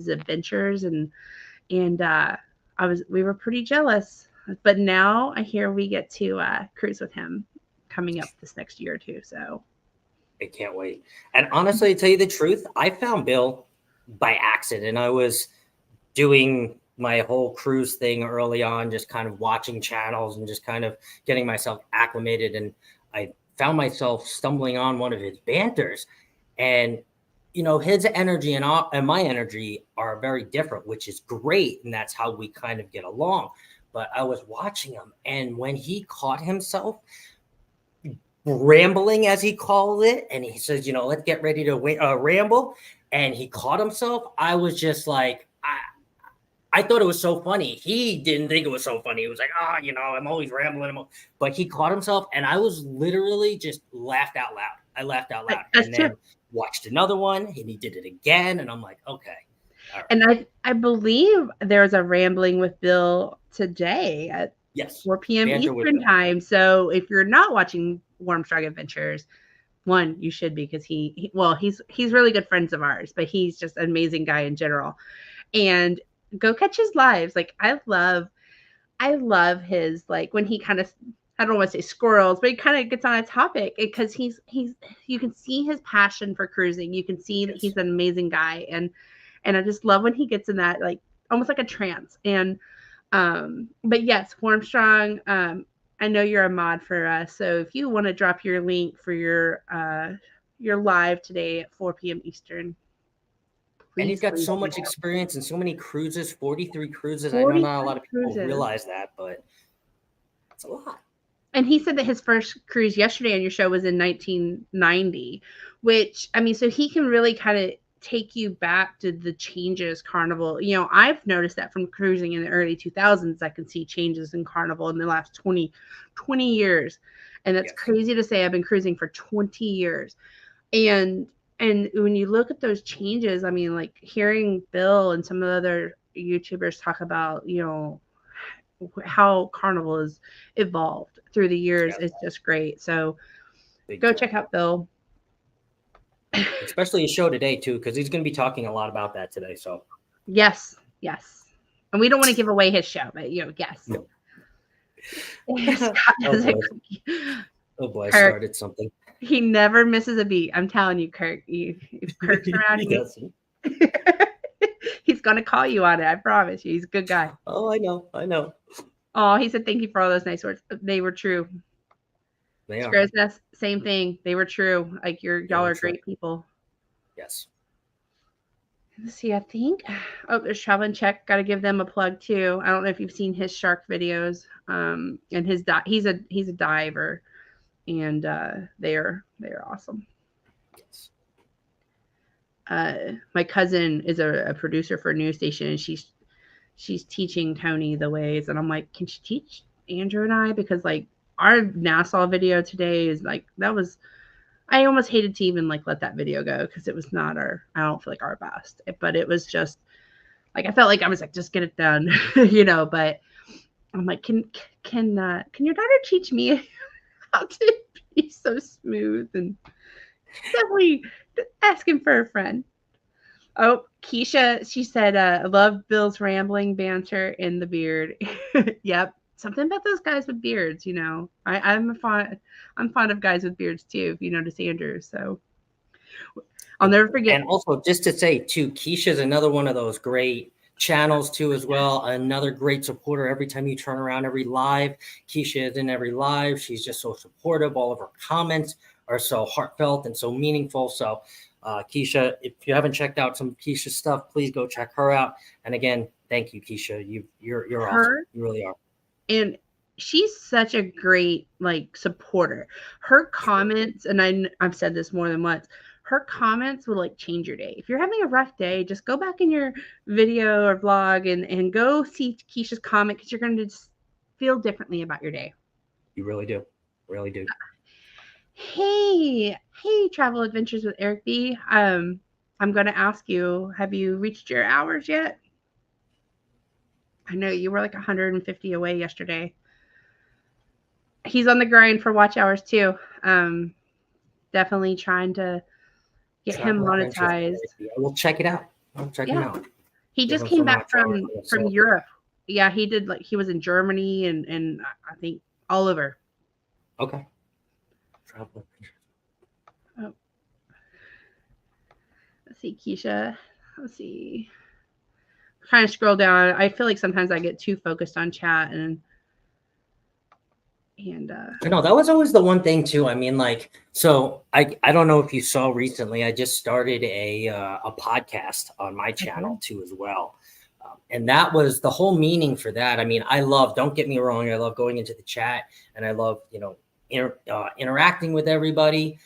adventures, and we were pretty jealous. But now I hear we get to cruise with him coming up this next year or two. So I can't wait. And honestly, to tell you the truth, I found Bill by accident. I was doing my whole cruise thing early on, just kind of watching channels and just kind of getting myself acclimated. And I found myself stumbling on one of his banters. And, you know, his energy and my energy are very different, which is great. And that's how we kind of get along. But I was watching him, and when he caught himself rambling, as he called it, and he says, you know, let's get ready to ramble, and he caught himself, I was just like, I thought it was so funny. He didn't think it was so funny. He was like, you know, I'm always rambling. But he caught himself, and I was literally just laughed out loud. I laughed out loud. And then watched another one, and he did it again, and I'm like, okay. Right. And I believe there's a rambling with Bill today at 4 p.m. Eastern time. So if you're not watching Warmstrong Adventures, one, you should be, because he's really good friends of ours, but he's just an amazing guy in general. And go catch his lives. Like I love his, like when he kind of, I don't want to say squirrels, but he kind of gets on a topic, because he's you can see his passion for cruising. You can see that he's an amazing guy, and I just love when he gets in that, like almost like a trance. And but yes, Warmstrong, I know you're a mod for us, so if you want to drop your link for your live today at 4 p.m. Eastern. And he's got so much experience and so many cruises, 43 cruises. I know not a lot of people realize that, but it's a lot. And he said that his first cruise yesterday on your show was in 1990, which, I mean, so he can really kind of take you back to the changes Carnival. You know, I've noticed that from cruising in the early 2000s, I can see changes in Carnival in the last 20 years. And that's crazy to say. I've been cruising for 20 years. And when you look at those changes, I mean, like hearing Bill and some of the other YouTubers talk about, you know, how Carnival has evolved through the years is just great. So go check out Bill. Especially his show today too, because he's going to be talking a lot about that today. So yes, and we don't want to give away his show, but you know, yes. No. Oh boy, I started something. He never misses a beat. I'm telling you, Kirk. If Kirk's around you, he's gonna call you on it. I promise you. He's a good guy. Oh, I know. Oh, he said thank you for all those nice words. They were true. They are. Same thing. They were true. Like y'all are great people. Yes. Let's see, I think. Oh, there's Traveling Check. Got to give them a plug too. I don't know if you've seen his shark videos. And he's a diver, and they are awesome. Yes. My cousin is a producer for a news station, and she's teaching Tony the ways, and I'm like, can she teach Andrew and I? Because like our Nassau video today is like that was. I almost hated to even like let that video go because it was not our. I don't feel like our best, but it was just like I felt like I was like just get it done, But I'm like, can your daughter teach me how to be so smooth and definitely asking for a friend. Oh, Keisha, she said, I love Bill's rambling banter in the beard. Yep. Something about those guys with beards, I'm fond of guys with beards too, if you notice Andrew. So I'll never forget. And also just to say too, Keisha's another one of those great channels too as well. Another great supporter. Every time you turn around, every live, Keisha is in every live. She's just so supportive. All of her comments are so heartfelt and so meaningful. So Keisha, if you haven't checked out some Keisha stuff, please go check her out. And again, thank you, Keisha. You're awesome. You really are. And she's such a great like supporter. Her comments, and I've said this more than once, her comments will like change your day. If you're having a rough day, just go back in your video or vlog and go see Keisha's comment, because you're going to just feel differently about your day. You really do. Really do. Hey, Travel Adventures with Eric B. I'm going to ask you, have you reached your hours yet? I know you were like 150 away yesterday. He's on the grind for watch hours too. Definitely trying to get him monetized. We'll check it out. I'll check him out. He just came back from Europe. Yeah, he did. Like he was in Germany and I think all over. Okay. Oh. Let's see, Keisha. Let's see. Kind of scroll down. I feel like sometimes I get too focused on chat and I know that was always the one thing too. I mean, like, so I don't know if you saw recently, I just started a podcast on my channel too as well. And that was the whole meaning for that. I mean, don't get me wrong, I love going into the chat and I love, interacting with everybody.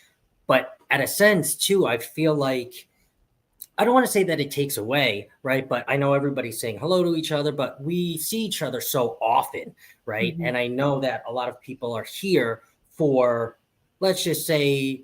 But at a sense too, I feel like, I don't want to say that it takes away, right? But I know everybody's saying hello to each other, but we see each other so often, right? Mm-hmm. And I know that a lot of people are here for, let's just say,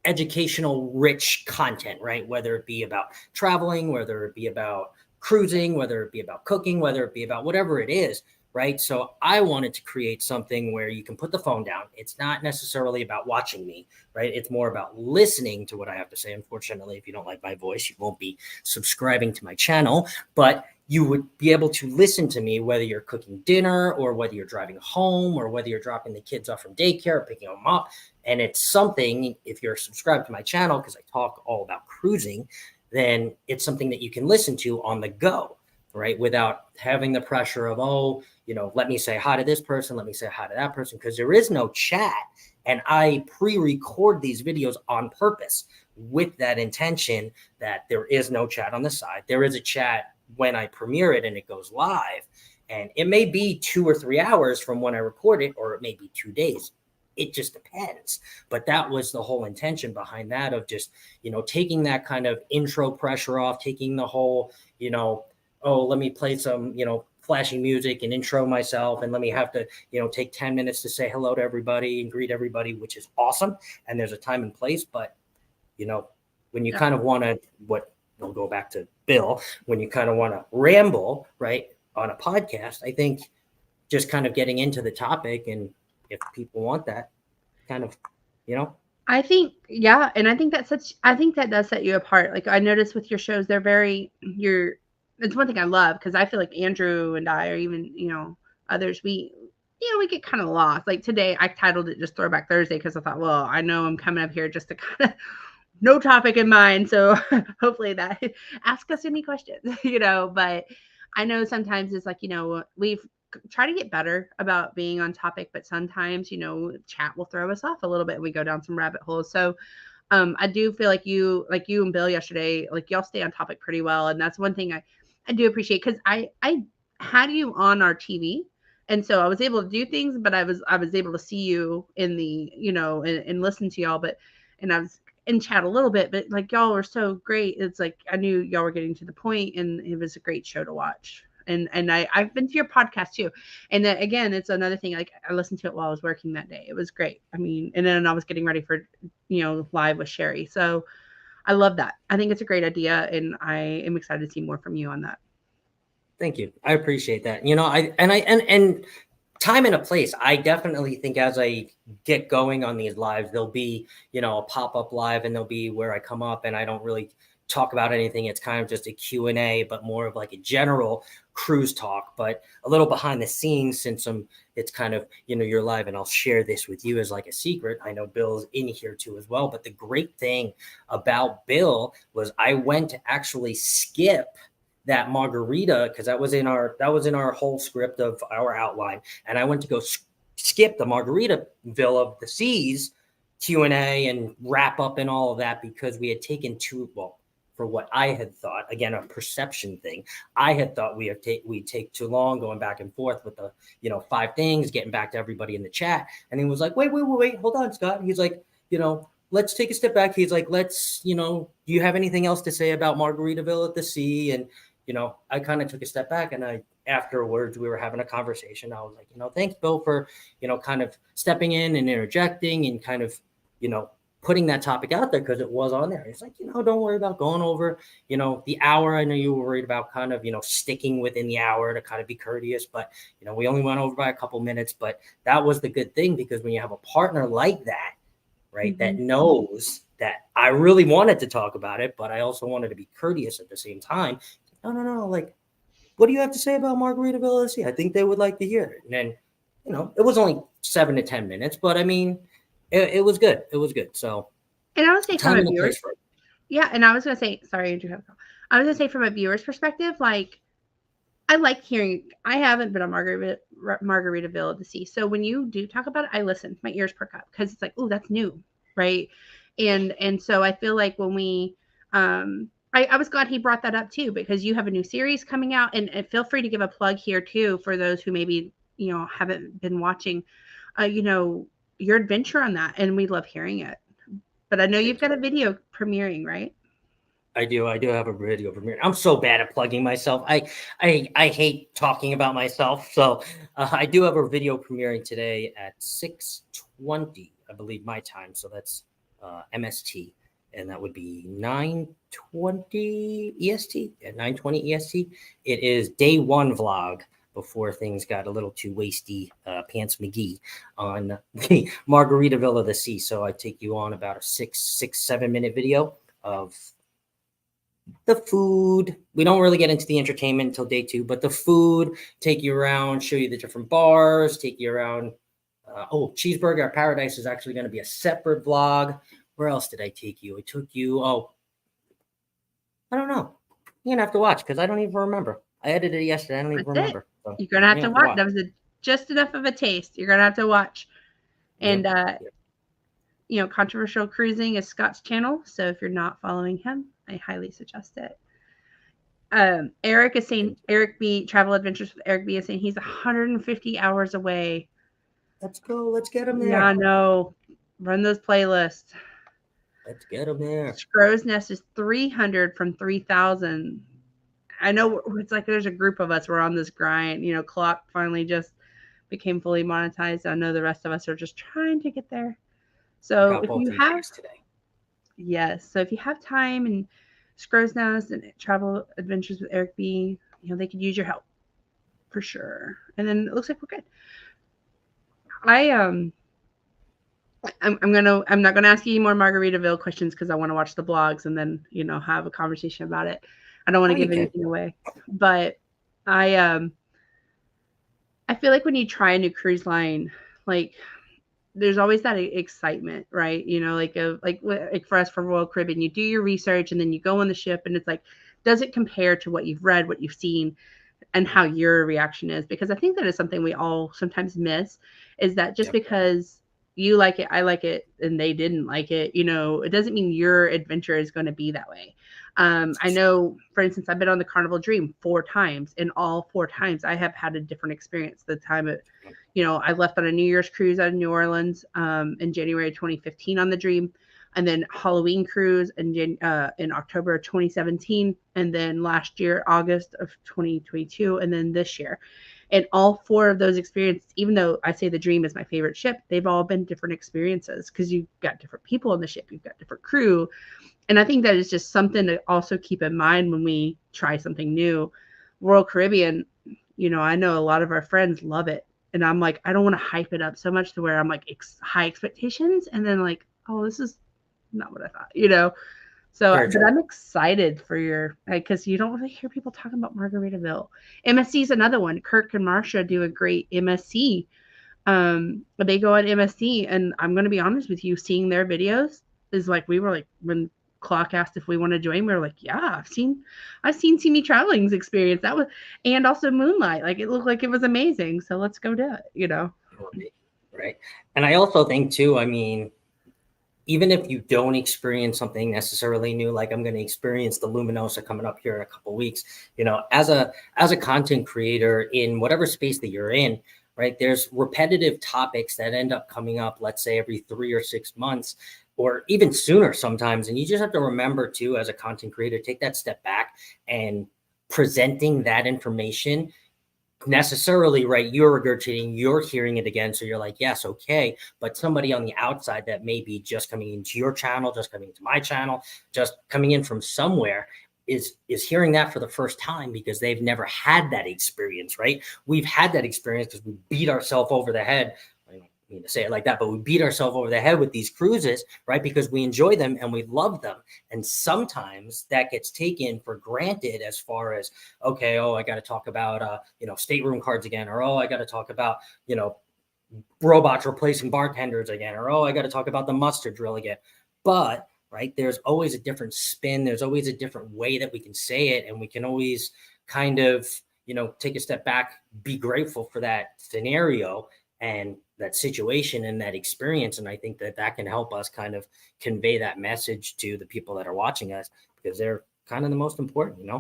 educational rich content, right? Whether it be about traveling, whether it be about cruising, whether it be about cooking, whether it be about whatever it is, right? So I wanted to create something where you can put the phone down. It's not necessarily about watching me, right? It's more about listening to what I have to say. Unfortunately, if you don't like my voice, you won't be subscribing to my channel, but you would be able to listen to me, whether you're cooking dinner or whether you're driving home or whether you're dropping the kids off from daycare or picking them up. And it's something, if you're subscribed to my channel, because I talk all about cruising, then it's something that you can listen to on the go, right? Without having the pressure of, let me say hi to this person, let me say hi to that person, because there is no chat. And I pre-record these videos on purpose with that intention that there is no chat on the side. There is a chat when I premiere it and it goes live. And it may be 2 or 3 hours from when I record it, or it may be 2 days. It just depends. But that was the whole intention behind that, of just, taking that kind of intro pressure off, taking the whole, let me play some, flashy music and intro myself, and let me have to, take 10 minutes to say hello to everybody and greet everybody, which is awesome. And there's a time and place, but, when you kind of want to, we'll go back to Bill, when you kind of want to ramble, right, on a podcast, I think just kind of getting into the topic, and if people want that kind of, I think, yeah. And I think that does set you apart. Like I noticed with your shows, it's one thing I love, because I feel like Andrew and I, or even, others, we get kind of lost. Like today I titled it just Throwback Thursday, because I thought, well, I know I'm coming up here just to kind of no topic in mind. So hopefully that ask us any questions, but I know sometimes it's like, we've try to get better about being on topic, but sometimes, you know, chat will throw us off a little bit and we go down some rabbit holes. So I do feel like you and Bill yesterday, like y'all stay on topic pretty well. And that's one thing I do appreciate, because I had you on our TV. And so I was able to do things, but I was able to see you in the, you know, and listen to y'all, but, and I was in chat a little bit, but like y'all were so great. It's like, I knew y'all were getting to the point and it was a great show to watch. And I've been to your podcast too. And then, again, it's another thing. Like, I listened to it while I was working that day. It was great. I mean, and then I was getting ready for, you know, live with Sherry. So I love that. I think it's a great idea, and I am excited to see more from you on that. Thank you. I appreciate that. You know, and time and a place. I definitely think as I get going on these lives, there'll be, you know, a pop-up live, and there'll be where I come up and I don't really talk about anything. It's kind of just a Q&A, but more of like a general cruise talk, but a little behind the scenes, since it's kind of, you know, you're live, and I'll share this with you as like a secret. I know Bill's in here too as well, but the great thing about Bill was I went to actually skip that margarita, because that was in our whole script of our outline, and I went to go skip the Margaritaville of the Seas Q&A and wrap up and all of that, because we had taken for what I had thought, again, a perception thing, I had thought we'd take too long going back and forth with the, you know, 5 things, getting back to everybody in the chat. And he was like, wait, hold on, Scott. He's like, you know, let's take a step back. He's like, let's, you know, do you have anything else to say about Margaritaville at the Sea? And, you know, I kind of took a step back, and afterwards we were having a conversation. I was like, you know, thanks, Bill, for, you know, kind of stepping in and interjecting and kind of, you know, putting that topic out there, because it was on there. He's like, you know, don't worry about going over, you know, the hour. I know you were worried about kind of, you know, sticking within the hour to kind of be courteous, but, you know, we only went over by a couple minutes. But that was the good thing, because when you have a partner like that, right, mm-hmm. that knows that I really wanted to talk about it, but I also wanted to be courteous at the same time. No, like, what do you have to say about Margaritaville? I think they would like to hear it. And then, you know, it was only 7 to 10 minutes, but I mean, it was good. It was good. So, and I would say from a viewer's, yeah, and I was gonna say, sorry, Andrew. I was gonna say, from a viewer's perspective, like, I like hearing. I haven't been on Margaritaville at the Sea, so when you do talk about it, I listen. My ears perk up, because it's like, oh, that's new, right? And so I feel like when we, I was glad he brought that up too, because you have a new series coming out, and feel free to give a plug here too for those who maybe, you know, haven't been watching, you know, your adventure on that, and we love hearing it. But I know you've got a video premiering, right? I do have a video premiere. I'm so bad at plugging myself. I hate talking about myself. So I do have a video premiering today at 6:20, I believe, my time. So that's MST, and that would be 9:20 EST. At 9:20 EST, it is day 1 vlog, before things got a little too wasty, Pants McGee, on the Margaritaville of the Sea. So I take you on about a 7 minute video of the food. We don't really get into the entertainment until day 2, but the food, take you around, show you the different bars, take you around. Cheeseburger Paradise is actually going to be a separate vlog. Where else did I take you? I took you, I don't know. You're going to have to watch, because I don't even remember. I edited it yesterday. I don't even remember. So you're going to have to watch. That was just enough of a taste. You're going to have to watch. And, you know, Controversial Cruising is Scott's channel. So if you're not following him, I highly suggest it. Eric is saying, Eric B, Travel Adventures with Eric B is saying he's 150 hours away. Let's go. Let's get him there. Yeah, no. Run those playlists. Let's get him there. Crow's Nest is 300 from 3,000. I know it's like there's a group of us. We're on this grind. You know, Clock finally just became fully monetized. I know the rest of us are just trying to get there. So if you have today. Yes. So if you have time, and Crow's Nest and Travel Adventures with Eric B, you know, they could use your help for sure. And then it looks like we're good. I'm not gonna ask you any more Margaritaville questions, because I want to watch the blogs and then, you know, have a conversation about it. I don't want to give anything away, but I feel like when you try a new cruise line, like, there's always that excitement, right? You know, like for us, for Royal Caribbean, you do your research and then you go on the ship, and it's like, does it compare to what you've read, what you've seen? and how your reaction is, because I think that is something we all sometimes miss, is that just because you like it, I like it, and they didn't like it, it doesn't mean your adventure is going to be that way. I know, for instance, I've been on the Carnival Dream 4 times, and all 4 times I have had a different experience. The time I left on a New Year's cruise out of New Orleans in January 2015 on the Dream, and then Halloween cruise in October of 2017, and then last year August of 2022, and then this year. And all 4 of those experiences, even though I say the Dream is my favorite ship, they've all been different experiences, because you've got different people on the ship, you've got different crew. And I think that is just something to also keep in mind when we try something new. Royal Caribbean, I know a lot of our friends love it. And I'm like, I don't want to hype it up so much to where I'm like high expectations. And then like, oh, this is not what I thought. So, but I'm excited for your, because you don't really hear people talking about Margaritaville. MSC is another one. Kirk and Marcia do a great MSC. They go on MSC, and I'm going to be honest with you, seeing their videos is like, we were like, when Clock asked if we want to join, we were like, yeah, I've seen See Me Traveling's experience. That was, and also Moonlight. Like, it looked like it was amazing. So let's go do it, Right. And I also think too, I mean, even if you don't experience something necessarily new, like I'm going to experience the Luminosa coming up here in a couple of weeks, as a content creator in whatever space that you're in, right? There's repetitive topics that end up coming up, let's say every 3 or 6 months, or even sooner sometimes. And you just have to remember too, as a content creator, take that step back and presenting that information necessarily, right? You're regurgitating, you're hearing it again. So you're like, yes, okay. But somebody on the outside that may be just coming into your channel, just coming into my channel, just coming in from somewhere is hearing that for the first time, because they've never had that experience, right? We've had that experience because we beat ourselves over the head. I don't mean to say it like that, but we beat ourselves over the head with these cruises, right? Because we enjoy them and we love them. And sometimes that gets taken for granted, as far as, okay, oh, I got to talk about, stateroom cards again, or, oh, I got to talk about, robots replacing bartenders again, or, oh, I got to talk about the mustard drill again. But, right, there's always a different spin. There's always a different way that we can say it. And we can always kind of, take a step back, be grateful for that scenario and that situation and that experience. And I think that can help us kind of convey that message to the people that are watching us, because they're kind of the most important,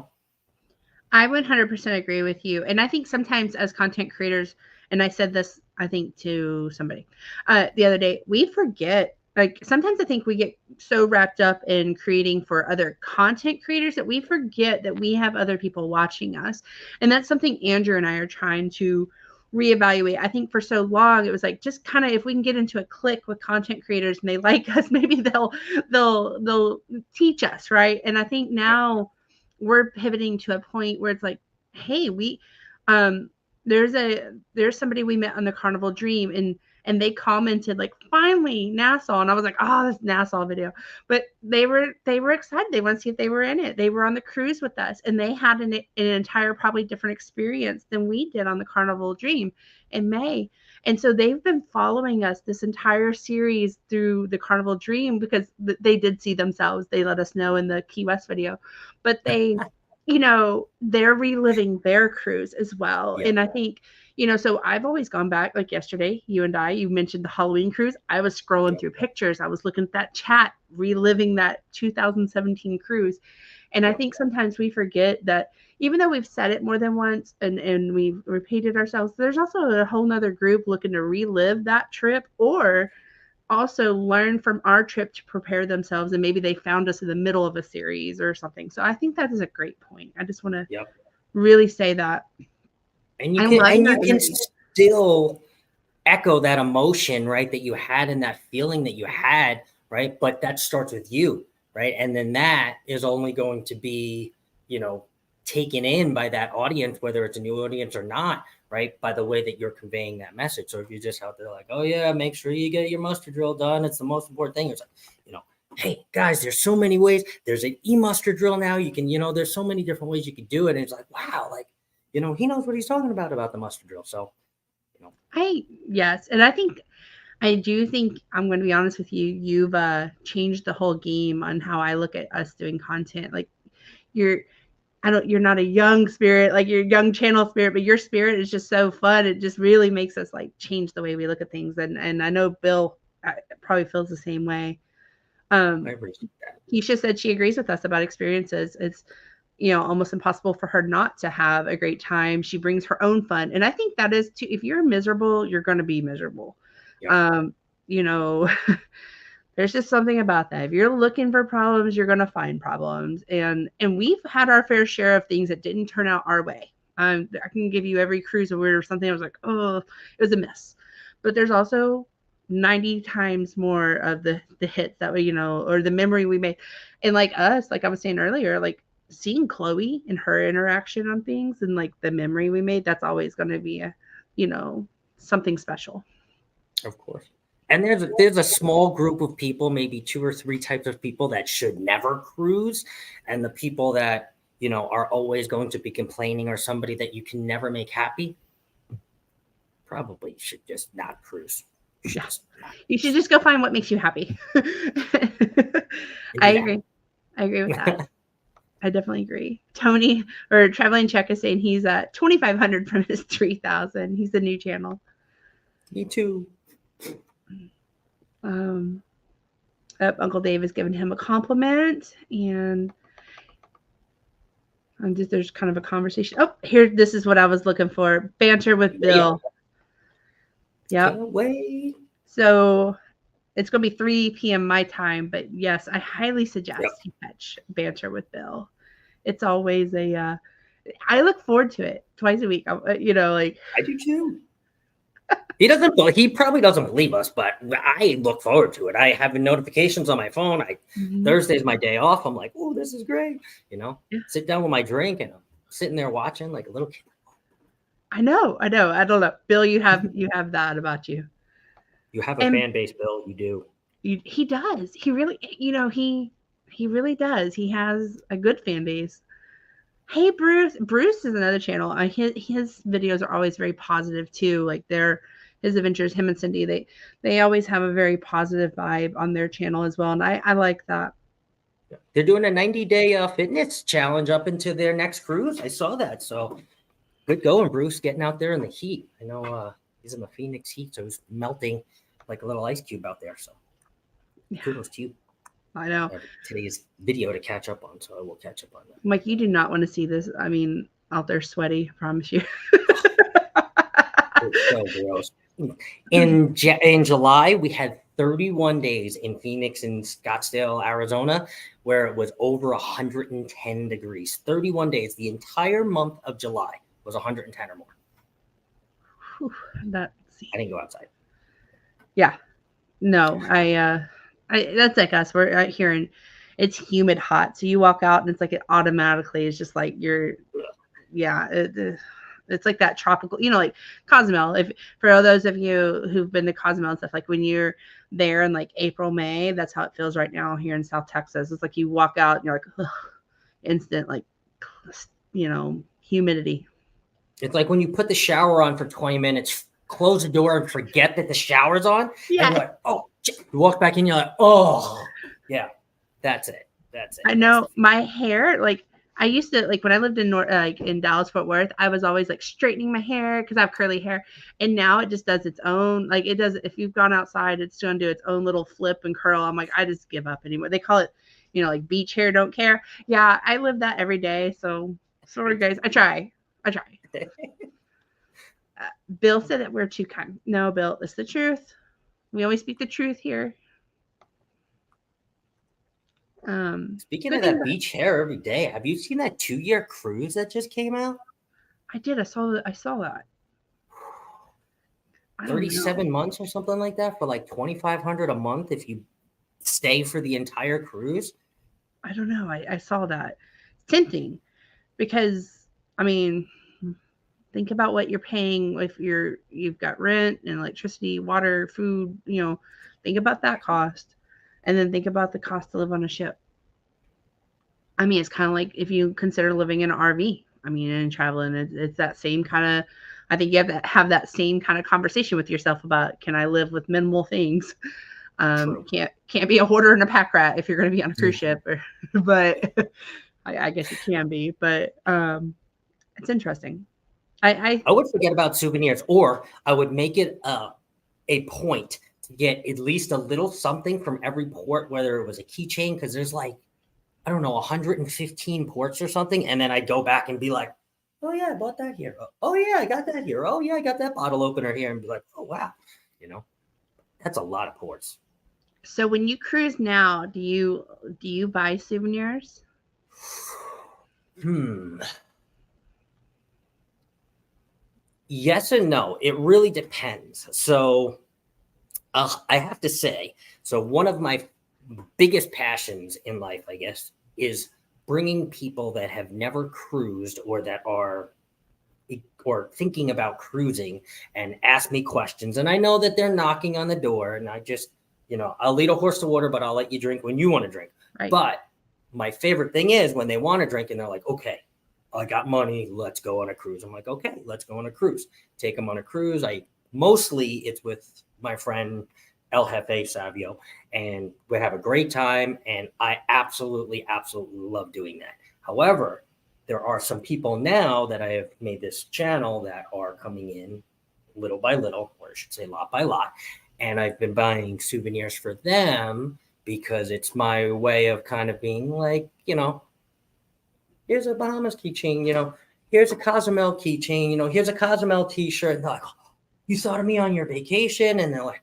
I 100% agree with you. And I think sometimes as content creators, and I said this, I think, to somebody the other day, we forget, like, sometimes I think we get so wrapped up in creating for other content creators that we forget that we have other people watching us. And that's something Andrew and I are trying to reevaluate. I think for so long it was like, just kind of, if we can get into a clique with content creators and they like us, maybe they'll teach us, right? And I think now we're pivoting to a point where it's like, hey, we there's somebody we met on the Carnival Dream, and they commented like, finally Nassau, and I was like, oh, this Nassau video. But they were excited, they want to see if they were in it. They were on the cruise with us, and they had an entire, probably different experience than we did on the Carnival Dream in May. And so they've been following us this entire series through the Carnival Dream, because they did see themselves. They let us know in the Key West video, but they're reliving their cruise as well. Yeah. And I think, so I've always gone back, like yesterday, you mentioned the Halloween cruise. I was scrolling through pictures. I was looking at that chat, reliving that 2017 cruise. And I think sometimes we forget that, even though we've said it more than once and we've repeated ourselves, there's also a whole nother group looking to relive that trip, or also learn from our trip to prepare themselves, and maybe they found us in the middle of a series or something. So I think that is a great point. I just want to really say that. And you can still echo that emotion, right, that you had, and that feeling that you had, right? But that starts with you, right? And then that is only going to be, taken in by that audience, whether it's a new audience or not, right? By the way that you're conveying that message. So if you're just out there like, oh yeah, make sure you get your mustard drill done, it's the most important thing. It's like, hey guys, there's so many ways. There's an e-mustard drill now. You can, there's so many different ways you can do it. And it's like, wow, like, he knows what he's talking about the mustard drill. So, yes. And I do think, I'm going to be honest with you, you've changed the whole game on how I look at us doing content. Like, you're not a young spirit, like your young channel spirit, but your spirit is just so fun. It just really makes us like change the way we look at things. And I know Bill probably feels the same way. Keisha said she agrees with us about experiences. It's, almost impossible for her not to have a great time. She brings her own fun. And I think that is too, if you're miserable, you're going to be miserable. Yeah. There's just something about that. If you're looking for problems, you're going to find problems. And we've had our fair share of things that didn't turn out our way. I can give you every cruise where something I was like, oh, it was a miss. But there's also 90 times more of the hits that we, or the memory we made. And like us, like I was saying earlier, like seeing Chloe and her interaction on things and like the memory we made, that's always going to be a, something special. Of course. And there's a small group of people, maybe 2 or 3 types of people that should never cruise. And the people that, are always going to be complaining, or somebody that you can never make happy, probably should just not cruise. You should just go find what makes you happy. I agree with that. I definitely agree. Tony, or Traveling Czech, is saying he's at 2,500 from his 3,000. He's the new channel. Me too. Uncle Dave has given him a compliment, and there's kind of a conversation. Oh, here, this is what I was looking for. Banter with Bill. Yeah. Can't wait. So it's going to be 3 p.m. my time, but yes, I highly suggest you catch Banter with Bill. It's always I look forward to it twice a week. I do too. He probably doesn't believe us, but I look forward to it. I have notifications on my phone. Thursday's my day off. I'm like, oh, this is great. Sit down with my drink and I'm sitting there watching like a little kid. I know. I don't know. Bill, you have that about you. You have a fan base, Bill. You do. He does. He really, he really does. He has a good fan base. Hey, Bruce. Bruce is another channel. His videos are always very positive too. Like his adventures, him and Cindy, they always have a very positive vibe on their channel as well. And I like that. They're doing a 90-day fitness challenge up into their next cruise. I saw that. So good going, Bruce, getting out there in the heat. I know he's in the Phoenix heat, so he's melting like a little ice cube out there. So kudos to you. I know. Today's video to catch up on, so I will catch up on that. Mike, you do not want to see this. I mean, out there sweaty, I promise you. It's so gross. In July, we had 31 days in Phoenix and Scottsdale, Arizona, where it was over 110 degrees. 31 days. The entire month of July was 110 or more. Whew, I didn't go outside. Yeah. No, I that's like us. We're out here and it's humid hot. So you walk out and it's like it automatically is just like it's like that tropical, like Cozumel. If for those of you who've been to Cozumel and stuff, like when you're there in like April, May, that's how it feels right now here in South Texas. It's like you walk out and you're like, ugh, instant, like, humidity. It's like when you put the shower on for 20 minutes, close the door and forget that the shower's on. Yeah. And you're like, oh, you walk back in, you're like, oh, yeah, that's it. I know my hair, like I used to, like when I lived in in Dallas, Fort Worth, I was always like straightening my hair because I have curly hair. And now it just does its own, like it does, if you've gone outside, it's going to do its own little flip and curl. I'm like, I just give up anymore. They call it, like beach hair, don't care. Yeah, I live that every day. So sorry, guys. I try. Bill said that we're too kind. No, Bill, it's the truth. We always speak the truth here. Speaking of that beach hair every day, have you seen that 2-year cruise that just came out? I did. I saw that. 37 months or something like that for like $2,500 a month if you stay for the entire cruise. I don't know. I saw that. It's tempting because think about what you're paying if you've got rent and electricity, water, food, think about that cost. And then think about the cost to live on a ship. It's kind of like if you consider living in an RV, and traveling, it's that same kind of, I think you have to have that same kind of conversation with yourself about, can I live with minimal things? Can't be a hoarder and a pack rat if you're going to be on a cruise ship, but I guess you can be, but it's interesting. I would forget about souvenirs, or I would make it a point to get at least a little something from every port, whether it was a keychain, because there's like, I don't know, 115 ports or something. And then I go back and be like, oh yeah, I bought that here. Oh yeah, I got that here. Oh yeah, I got that bottle opener here. And be like, oh wow, you know, that's a lot of ports. So when you cruise now, do you buy souvenirs? Hmm. Yes and no. It really depends. So I have to say, so one of my biggest passions in life, I guess, is bringing people that have never cruised or thinking about cruising and ask me questions. And I know that they're knocking on the door, and I just, I'll lead a horse to water, but I'll let you drink when you want to drink. Right. But my favorite thing is when they want to drink and they're like, okay, I got money, let's go on a cruise. I'm like, okay, let's go on a cruise. Take them on a cruise. Mostly it's with my friend El Jefe Savio, and we have a great time. And I absolutely, absolutely love doing that. However, there are some people now that I have made this channel that are coming in little by little, or I should say lot by lot. And I've been buying souvenirs for them because it's my way of kind of being like, here's a Bahamas keychain, here's a Cozumel keychain, here's a Cozumel t-shirt. And they're like, oh, you thought of me on your vacation? And they're like,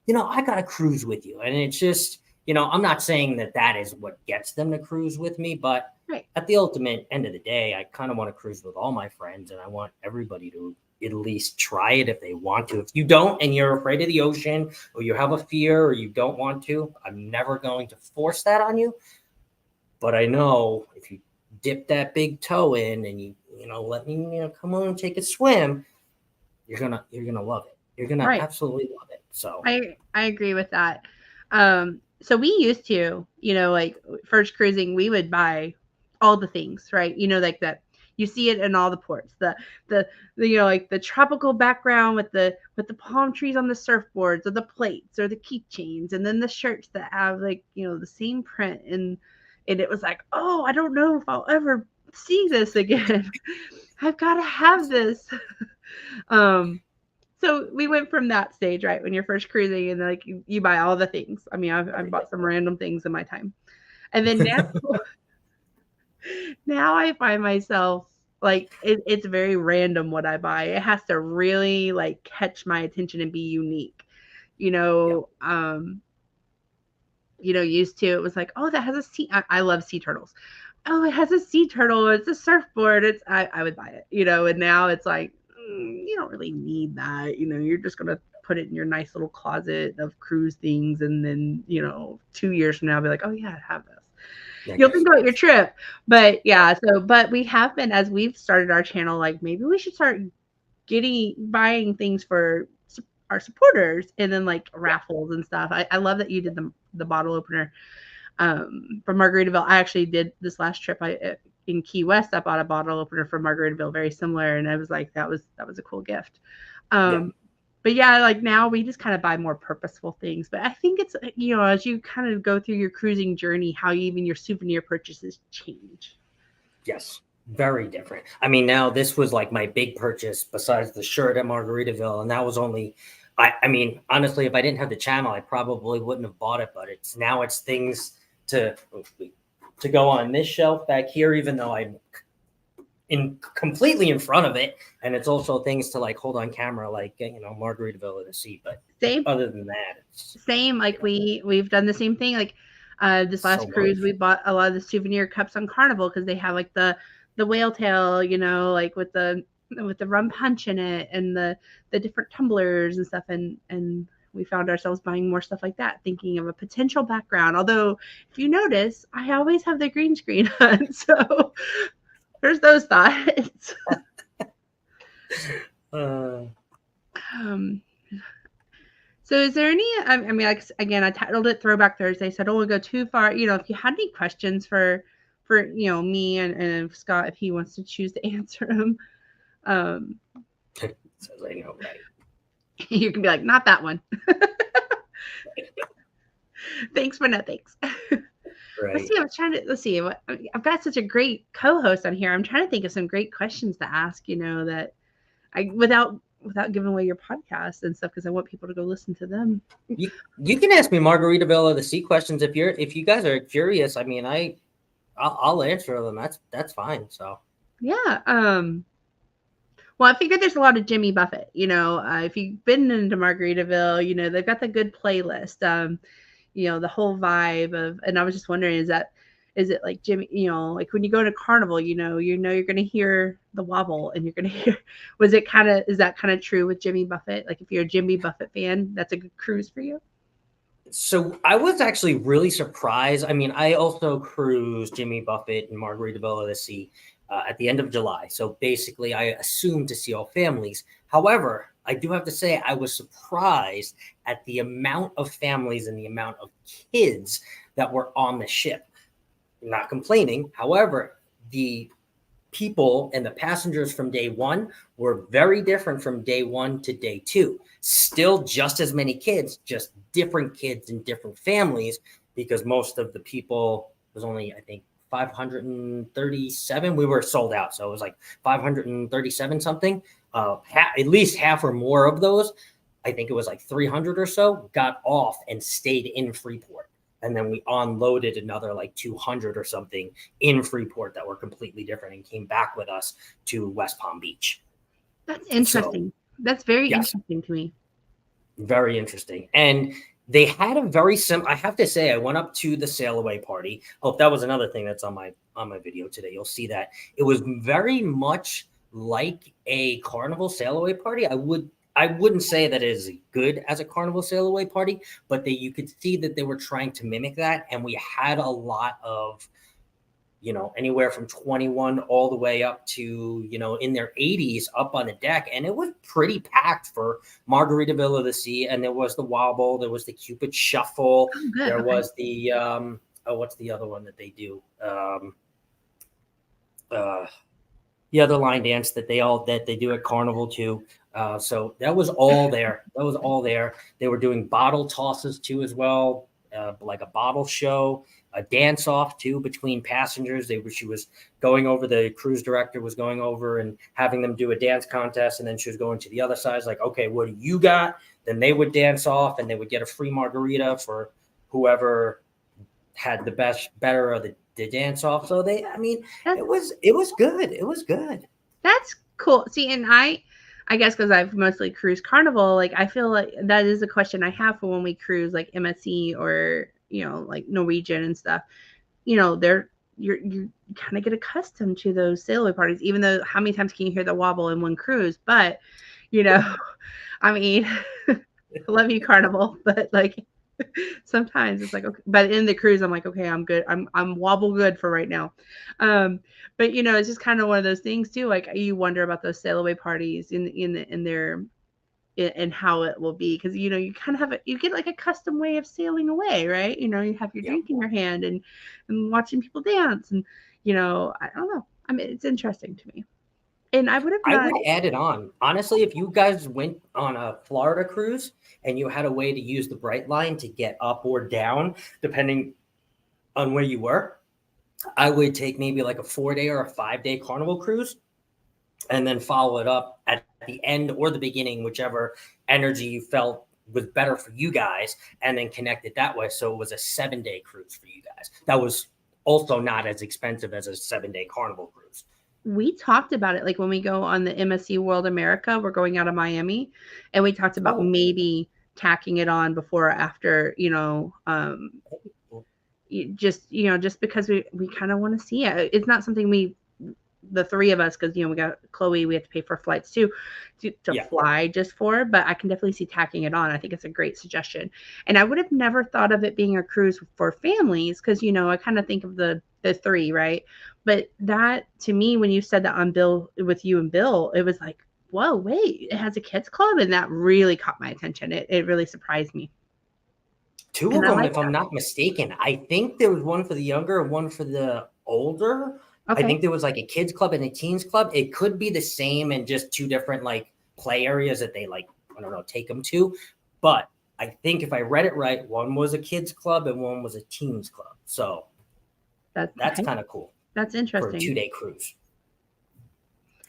I got to cruise with you. And it's just, I'm not saying that is what gets them to cruise with me, but Right. At the ultimate end of the day, I kind of want to cruise with all my friends, and I want everybody to at least try it if they want to. If you don't and you're afraid of the ocean, or you have a fear, or you don't want to, I'm never going to force that on you. But I know if you dip that big toe in and you let me come on and take a swim, you're gonna love it. You're gonna Right. absolutely love it. So I agree with that. So we used to, like first cruising, we would buy all the things, right? Like that you see it in all the ports. The like the tropical background with the palm trees on the surfboards, or the plates, or the keychains, and then the shirts that have like, the same print, and it was like, oh, I don't know if I'll ever see this again. I've got to have this. um so we went from that stage, right? When you're first cruising and like you buy all the things. I mean, I've bought some random things in my time. And then now I find myself like it's very random what I buy. It has to really like catch my attention and be unique. You yeah. know, um, used to it was like, oh, that has a sea. I love sea turtles. Oh, it has a sea turtle. It's a surfboard. I would buy it. And now it's like, you don't really need that. You're just gonna put it in your nice little closet of cruise things, and then 2 years from now, I'll be like, oh yeah, I have this. You'll think about your trip. But yeah, but we have been, as we've started our channel, like maybe we should start buying things for our supporters, and then like raffles and stuff. I love that you did the bottle opener from Margaritaville. I actually did this last trip. In Key West, I bought a bottle opener from Margaritaville, very similar, and I was like, that was a cool gift. But yeah, like now we just kind of buy more purposeful things. But I think it's as you kind of go through your cruising journey, how even your souvenir purchases change. Yes, very different. I mean, now this was like my big purchase besides the shirt at Margaritaville, and that was only. I mean, honestly, if I didn't have the channel, I probably wouldn't have bought it. But it's things to go on this shelf back here, even though I'm completely in front of it, and it's also things to like hold on camera, like Margaritaville at a seat. But Same. other than that, it's Same. Like we've done the same thing. Like this last cruise, we bought a lot of the souvenir cups on Carnival because they have like the whale tail, like with the rum punch in it, and the different tumblers and stuff, and we found ourselves buying more stuff like that, thinking of a potential background. Although, if you notice, I always have the green screen on, so there's those thoughts. So is there any, I mean, like, again, I titled it Throwback Thursday, so I don't want to go too far. If you had any questions for me and Scott, if he wants to choose to answer them, Says I know, right? You can be like, not that one. Thanks, but no thanks. Let's Right. see. I'm trying to. Let's see. I've got such a great co-host on here. I'm trying to think of some great questions to ask. That I without giving away your podcast and stuff because I want people to go listen to them. You can ask me Margaritaville of the Sea questions if you guys are curious. I mean, I'll answer them. That's fine. So Yeah. Well, I figured there's a lot of Jimmy Buffett. If you've been into Margaritaville, they've got the good playlist. The whole vibe of, and I was just wondering, is it like Jimmy, like when you go to Carnival, you're going to hear the wobble and you're going to hear, is that kind of true with Jimmy Buffett? Like if you're a Jimmy Buffett fan, that's a good cruise for you? So I was actually really surprised. I mean, I also cruised Jimmy Buffett and Margaritaville of the Sea at the end of July. So basically, I assumed to see all families. However, I do have to say I was surprised at the amount of families and the amount of kids that were on the ship. Not complaining. However, the people and the passengers from day one were very different from day one to day two. Still just as many kids, just different kids in different families, because most of the people was only, I think, 537. We were sold out. So it was like 537 something. At least half or more of those, I think it was like 300 or so, got off and stayed in Freeport. And then we unloaded another like 200 or something in Freeport that were completely different and came back with us to West Palm Beach. That's So, interesting. That's very yes, interesting to me. very interesting. And they had a very I have to say, I went up to the sail away party. Oh, that was another thing that's on my video today. You'll see that it was very much like a carnival sail away party. I wouldn't say that it is good as a carnival sail away party, but you could see that they were trying to mimic that. And we had a lot of, anywhere from 21 all the way up to, in their 80s up on the deck. And it was pretty packed for Margaritaville of the Sea. And there was the wobble, there was the Cupid Shuffle, Oh, good. there Okay. was the, what's the other one that they do? The other line dance that they do at Carnival too. So that was all there. That was all there. They were doing bottle tosses too as well, like a bottle show, a dance off too between passengers. She was going over. The cruise director was going over and having them do a dance contest, and then she was going to the other side. It's like, okay, what do you got? Then they would dance off, and they would get a free margarita for whoever had the better of the dance off. So That's it was good. It was good. That's cool. See, and I guess because I've mostly cruised Carnival, like I feel like that is a question I have for when we cruise like MSC or like Norwegian and stuff. You kind of get accustomed to those sailaway parties, even though how many times can you hear the wobble in one cruise? But you know, I mean, I love you Carnival, but like sometimes it's like okay, but in the cruise I'm like okay, I'm good, I'm wobble good for right now. um but it's just kind of one of those things too, like you wonder about those sail away parties in their and how it will be, because you kind of have you get like a custom way of sailing away, right? You have your Yeah. drink in your hand and watching people dance, and I don't know, I mean it's interesting to me, and I would have I not. would add it on. Honestly, if you guys went on a Florida cruise and you had a way to use the Bright Line to get up or down, depending on where you were, I would take maybe like a 4-day or a 5-day Carnival cruise and then follow it up at the end or the beginning, whichever energy you felt was better for you guys, and then connect it that way. So it was a 7-day cruise for you guys. That was also not as expensive as a 7-day Carnival cruise. We talked about it, like when we go on the MSC World America, we're going out of Miami, and we talked about Oh, maybe tacking it on before or after, just because we kind of want to see it. It's not something the three of us, because we got Chloe, we have to pay for flights too to yeah. fly just for, but I can definitely see tacking it on. I think it's a great suggestion, and I would have never thought of it being a cruise for families, because I kind of think of the three, right? But that, to me, when you said that on Bill, with you and Bill, it was like, whoa, wait, it has a kids club, and that really caught my attention. It really surprised me, Two and of I them, like if I'm not mistaken. I think there was one for the younger and one for the older. that. I Okay. think there was like a kids club and a teens club. It could be the same and just two different like play areas that they like, I don't know, take them to. But I think if I read it right, one was a kids club and one was a teens club. So That's Okay. kind of cool That's for a interesting. 2-day cruise.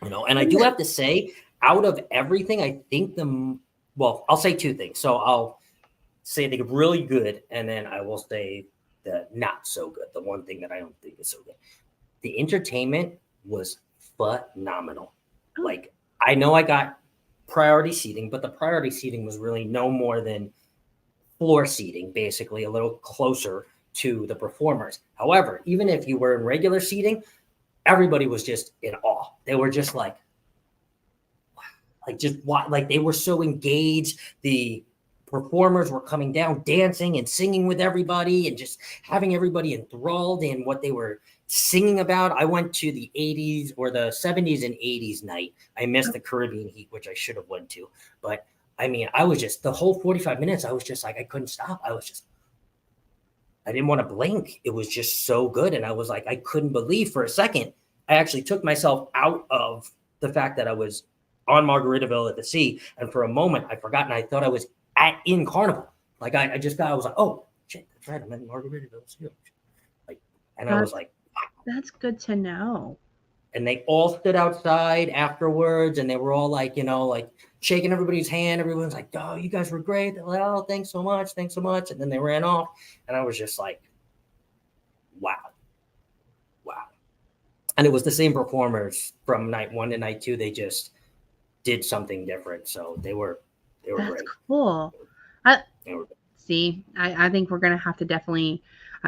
And I It do is. have to say, out of everything, I think I'll say two things. So I'll say the really good, and then I will say the not so good. The one thing that I don't think is so good. The entertainment was phenomenal. Oh, Like, I know I got priority seating, but the priority seating was really no more than floor seating, basically a little closer to the performers. However, even if you were in regular seating, everybody was just in awe. They were just like they were so engaged. The performers were coming down, dancing and singing with everybody, and just having everybody enthralled in what they were singing about. I went to the 80s or the 70s and 80s night. I missed the Caribbean heat, which I should have went to, but I mean, I was just the whole 45 minutes. I was just like, I couldn't stop. I didn't want to blink. It was just so good. And I was like, I couldn't believe for a second. I actually took myself out of the fact that I was on Margaritaville at the sea. And for a moment, I forgot and I thought I was in Carnival. Like I was like, oh shit, that's right. I'm in Margaritaville too. Like, and I was that's like, that's good to know. and they all stood outside afterwards and they were all like, like shaking everybody's hand. Everyone's like, oh, you guys were great. Like, oh, thanks so much. Thanks so much. And then they ran off. And I was just like, wow. Wow. And it was the same performers from night one to night two. They just did something different. So they were That's great. cool. I They were, see. I think we're gonna have to definitely,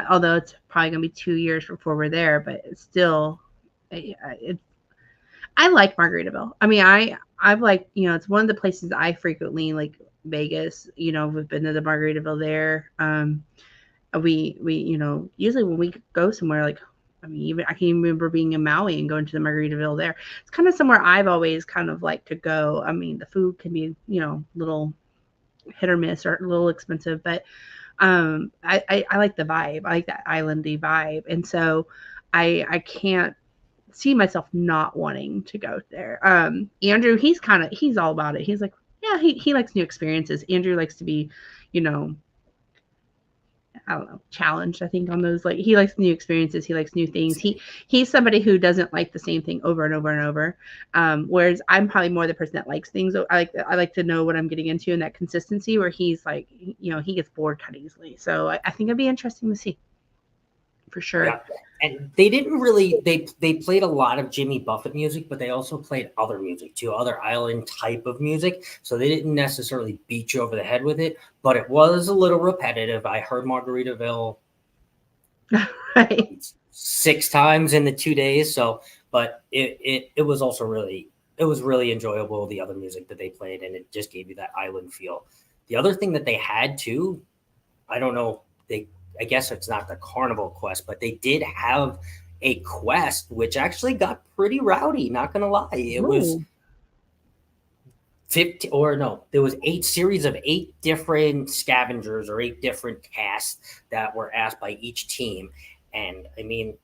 although it's probably gonna be 2 years before we're there, but it's still, it, I like Margaritaville. I mean, I've like, it's one of the places I frequently like. Vegas, we've been to the Margaritaville there. We usually when we go somewhere, like, I mean, even I can even remember being in Maui and going to the Margaritaville there. It's kind of somewhere I've always kind of liked to go. I mean, the food can be, little hit or miss or a little expensive, but I like the vibe. I like that islandy vibe, and so I can't see myself not wanting to go there. Andrew, he's all about it. He's like, yeah, he likes new experiences. Andrew likes to be, you know, I don't know, challenged. I think on those, like, he likes new experiences. He likes new things. He's somebody who doesn't like the same thing over and over and over. Whereas I'm probably more the person that likes things. I like to know what I'm getting into and that consistency. Where he's like, he gets bored kind of easily. So I think it'd be interesting to see for sure. yeah. And they didn't really they played a lot of Jimmy Buffett music, but they also played other music too, other island type of music. So they didn't necessarily beat you over the head with it, but it was a little repetitive. I heard Margaritaville Right. 6 times in the 2 days. So, but it was also really enjoyable, the other music that they played, and it just gave you that island feel. The other thing that they had too, I don't know, I guess it's not the carnival quest, but they did have a quest which actually got pretty rowdy, not gonna lie. It was Ooh. 50, or no, there was 8 series of 8 different scavengers or 8 different tasks that were asked by each team. And I mean,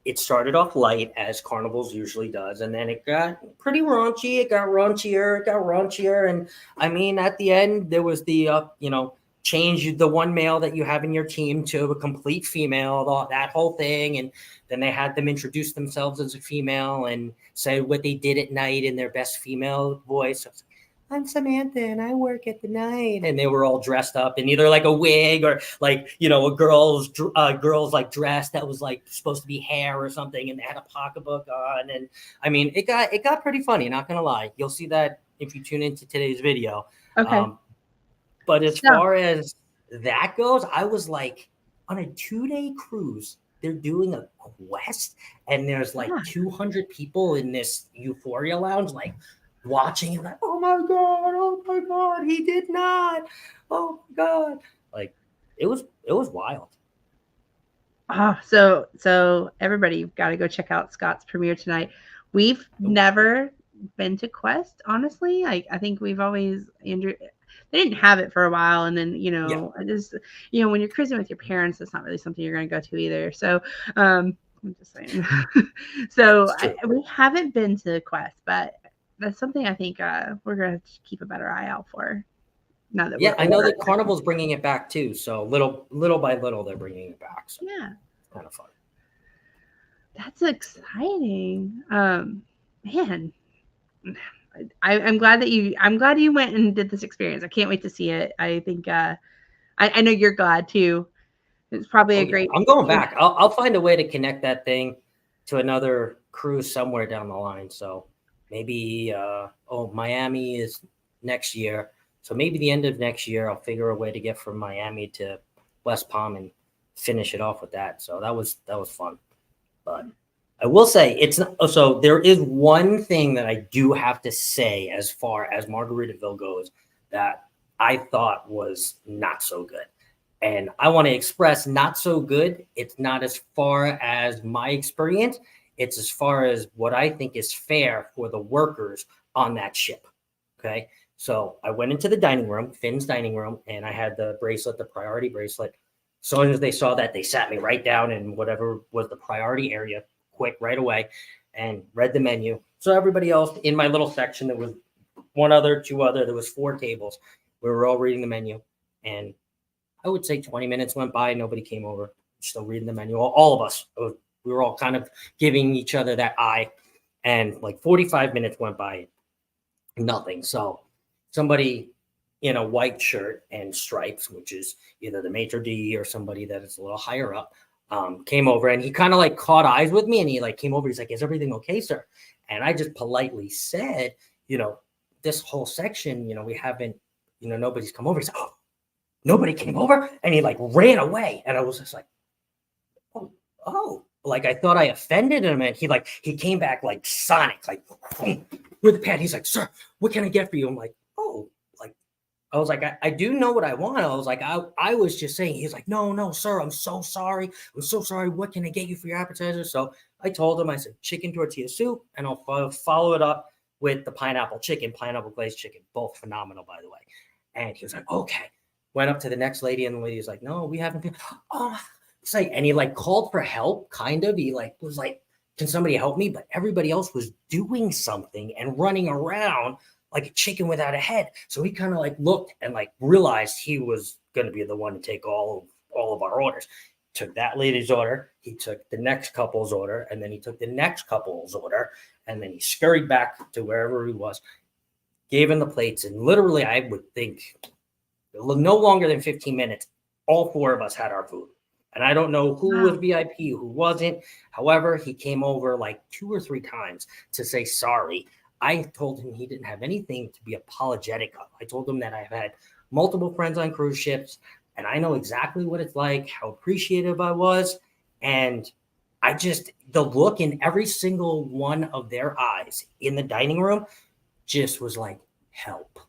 it started off light as carnivals usually does, and then it got pretty raunchy. It got raunchier, and I mean, at the end there was the change the one male that you have in your team to a complete female, that whole thing. And then they had them introduce themselves as a female and say what they did at night in their best female voice. So I'm Samantha and I work at the night. And they were all dressed up in either like a wig or like, a girl's like dress that was like supposed to be hair or something. And they had a pocketbook on. And I mean, it got pretty funny, not going to lie. You'll see that if you tune into today's video. Okay. But as So far as that goes, I was like, on a 2-day cruise, they're doing a quest, and there's like yeah. 200 people in this Euphoria lounge, like watching and like, oh my god, he did not, oh my god, like it was wild. So everybody, you've got to go check out Scott's premiere tonight. We've never been to Quest, honestly. I think we've always Andrew. They didn't have it for a while, and then Yeah, I just when you're cruising with your parents, it's not really something you're going to go to either. So I'm just saying. So it's true. we haven't been to Quest, but that's something I think we're going to keep a better eye out for now that we're Yeah, I know older. that Carnival's bringing it back too. So little by little, they're bringing it back. So Yeah. it's kind of fun. That's exciting. Man, I'm glad that I'm glad you went and did this experience. I can't wait to see it. I think I know you're glad too. It's probably Oh a yeah, great I'm going back. I'll find a way to connect that thing to another cruise somewhere down the line. So maybe Miami is next year. So maybe the end of next year I'll figure a way to get from Miami to West Palm and finish it off with that. So that was fun. But I will say it's not, so there is one thing that I do have to say as far as Margaritaville goes that I thought was not so good. And I want to express not so good. It's not as far as my experience. It's as far as what I think is fair for the workers on that ship. Okay. So I went into the dining room, Finn's dining room, and I had the bracelet, the priority bracelet. As soon as they saw that, they sat me right down in whatever was the priority area, quick, right away, and read the menu. So everybody else in my little section, there was one other, two other, there was 4 tables. We were all reading the menu, and I would say 20 minutes went by. Nobody came over. Still reading the menu. All of us, we were all kind of giving each other that eye. And like 45 minutes went by, nothing. So somebody in a white shirt and stripes, which is either the maitre d' or somebody that is a little higher up, came over, and he kind of like caught eyes with me, and he like came over. He's like, "Is everything okay, sir?" And I just politely said, this whole section, we haven't, nobody's come over. He's like, "Oh, nobody came over," and he like ran away. And I was just like, oh, like I thought I offended him. And he came back like Sonic, like with the pad. He's like, "Sir, what can I get for you?" I'm like, oh, like I was like, I do know what I want. I was like, I was just saying. He's like, no, sir, I'm so sorry. I'm so sorry. What can I get you for your appetizer? So I told him, I said, chicken tortilla soup, and I'll follow it up with the pineapple glazed chicken, both phenomenal, by the way. And he was like, okay. Went up to the next lady, and the lady was like, "No, we haven't been." Oh, it's like, and he like called for help, kind of. He like was like, "Can somebody help me?" But everybody else was doing something and running around like a chicken without a head. So he kind of like looked and like realized he was going to be the one to take all of our orders. Took that lady's order. He took the next couple's order, and then he took the next couple's order, and then he scurried back to wherever he was, gave him the plates, and literally, I would think no longer than 15 minutes, all 4 of us had our food. And I don't know who was VIP, who wasn't. However, he came over like 2 or 3 times to say sorry. I told him he didn't have anything to be apologetic of. I told him that I've had multiple friends on cruise ships, and I know exactly what it's like, how appreciative I was. And the look in every single one of their eyes in the dining room just was like, help.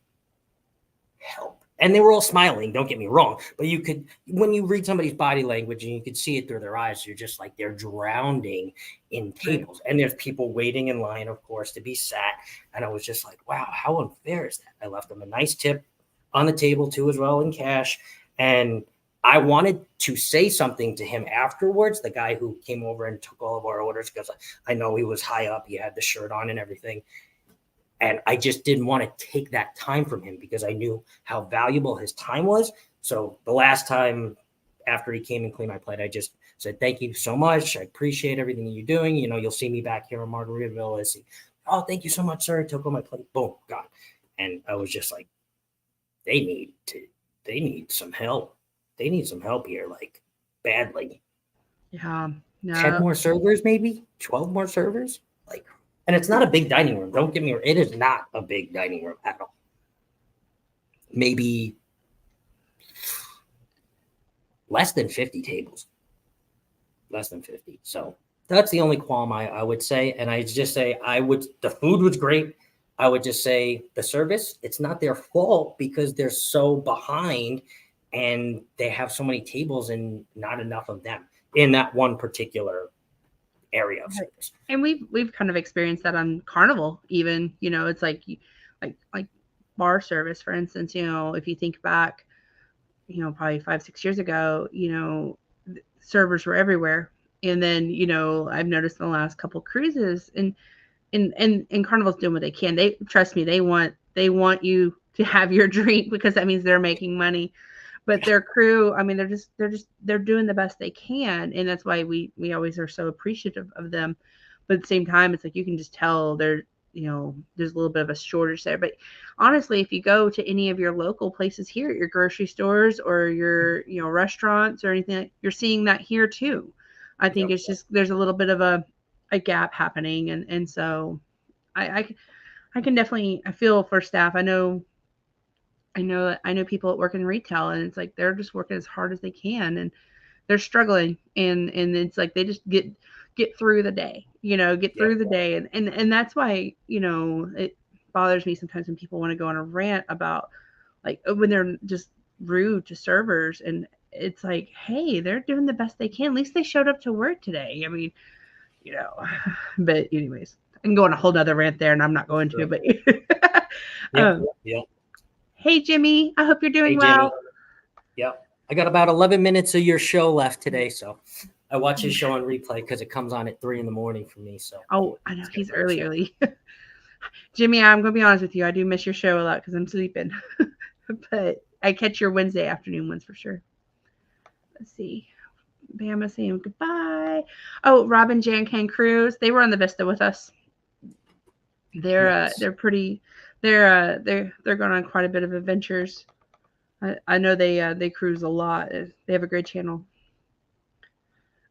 And they were all smiling, don't get me wrong, but you could, when you read somebody's body language and you could see it through their eyes, you're just like, they're drowning in tables. Right. And there's people waiting in line, of course, to be sat. And I was just like, wow, how unfair is that? I left them a nice tip on the table too, as well, in cash. And I wanted to say something to him afterwards, the guy who came over and took all of our orders, because I know he was high up. He had the shirt on and everything. And I just didn't want to take that time from him because I knew how valuable his time was. So the last time after he came and cleaned my plate, I just said, "Thank you so much. I appreciate everything you're doing. You'll see me back here in Margaritaville." I see, "Oh, thank you so much, sir." I took on my plate. Boom, gone. And I was just like, they need some help. They need some help here, like badly. Yeah. No. 10 more servers, maybe 12 more servers. And it's not a big dining room. Don't get me wrong. It is not a big dining room at all. Maybe less than 50 tables. Less than 50. So that's the only qualm I would say. And I just say the food was great. I would just say the service, it's not their fault because they're so behind and they have so many tables and not enough of them in that one particular area of service. And we've kind of experienced that on Carnival even. It's like bar service, for instance. If you think back, probably 5-6 years ago, servers were everywhere. And then I've noticed in the last couple cruises, and Carnival's doing what they can. They trust me, they want you to have your drink because that means they're making money. but their crew, I mean, they're doing the best they can, and that's why we always are so appreciative of them. But at the same time, it's like you can just tell they're, there's a little bit of a shortage there. But honestly, if you go to any of your local places here, your grocery stores or your restaurants or anything, you're seeing that here too. I think it's just there's a little bit of a gap happening, and so I can definitely, I feel for staff. I know people that work in retail, and it's like they're just working as hard as they can, and they're struggling, and it's like they just get through the day, get through the day, and that's why it bothers me sometimes when people want to go on a rant about like when they're just rude to servers, and it's like, hey, they're doing the best they can. At least they showed up to work today. I mean, you know, but anyways, I can go on a whole nother rant there, and I'm not going to, but yeah. Hey, Jimmy, I hope you're doing well. Yeah. I got about 11 minutes of your show left today, so I watch his show on replay because it comes on at 3 in the morning for me. So I know he's early. Jimmy, I'm gonna be honest with you. I do miss your show a lot because I'm sleeping, but I catch your Wednesday afternoon ones for sure. Let's see. Bama saying goodbye. Oh, Robin, Jan, Ken Cruz. They were on the Vista with us. They're pretty. They're going on quite a bit of adventures. I know they cruise a lot. They have a great channel.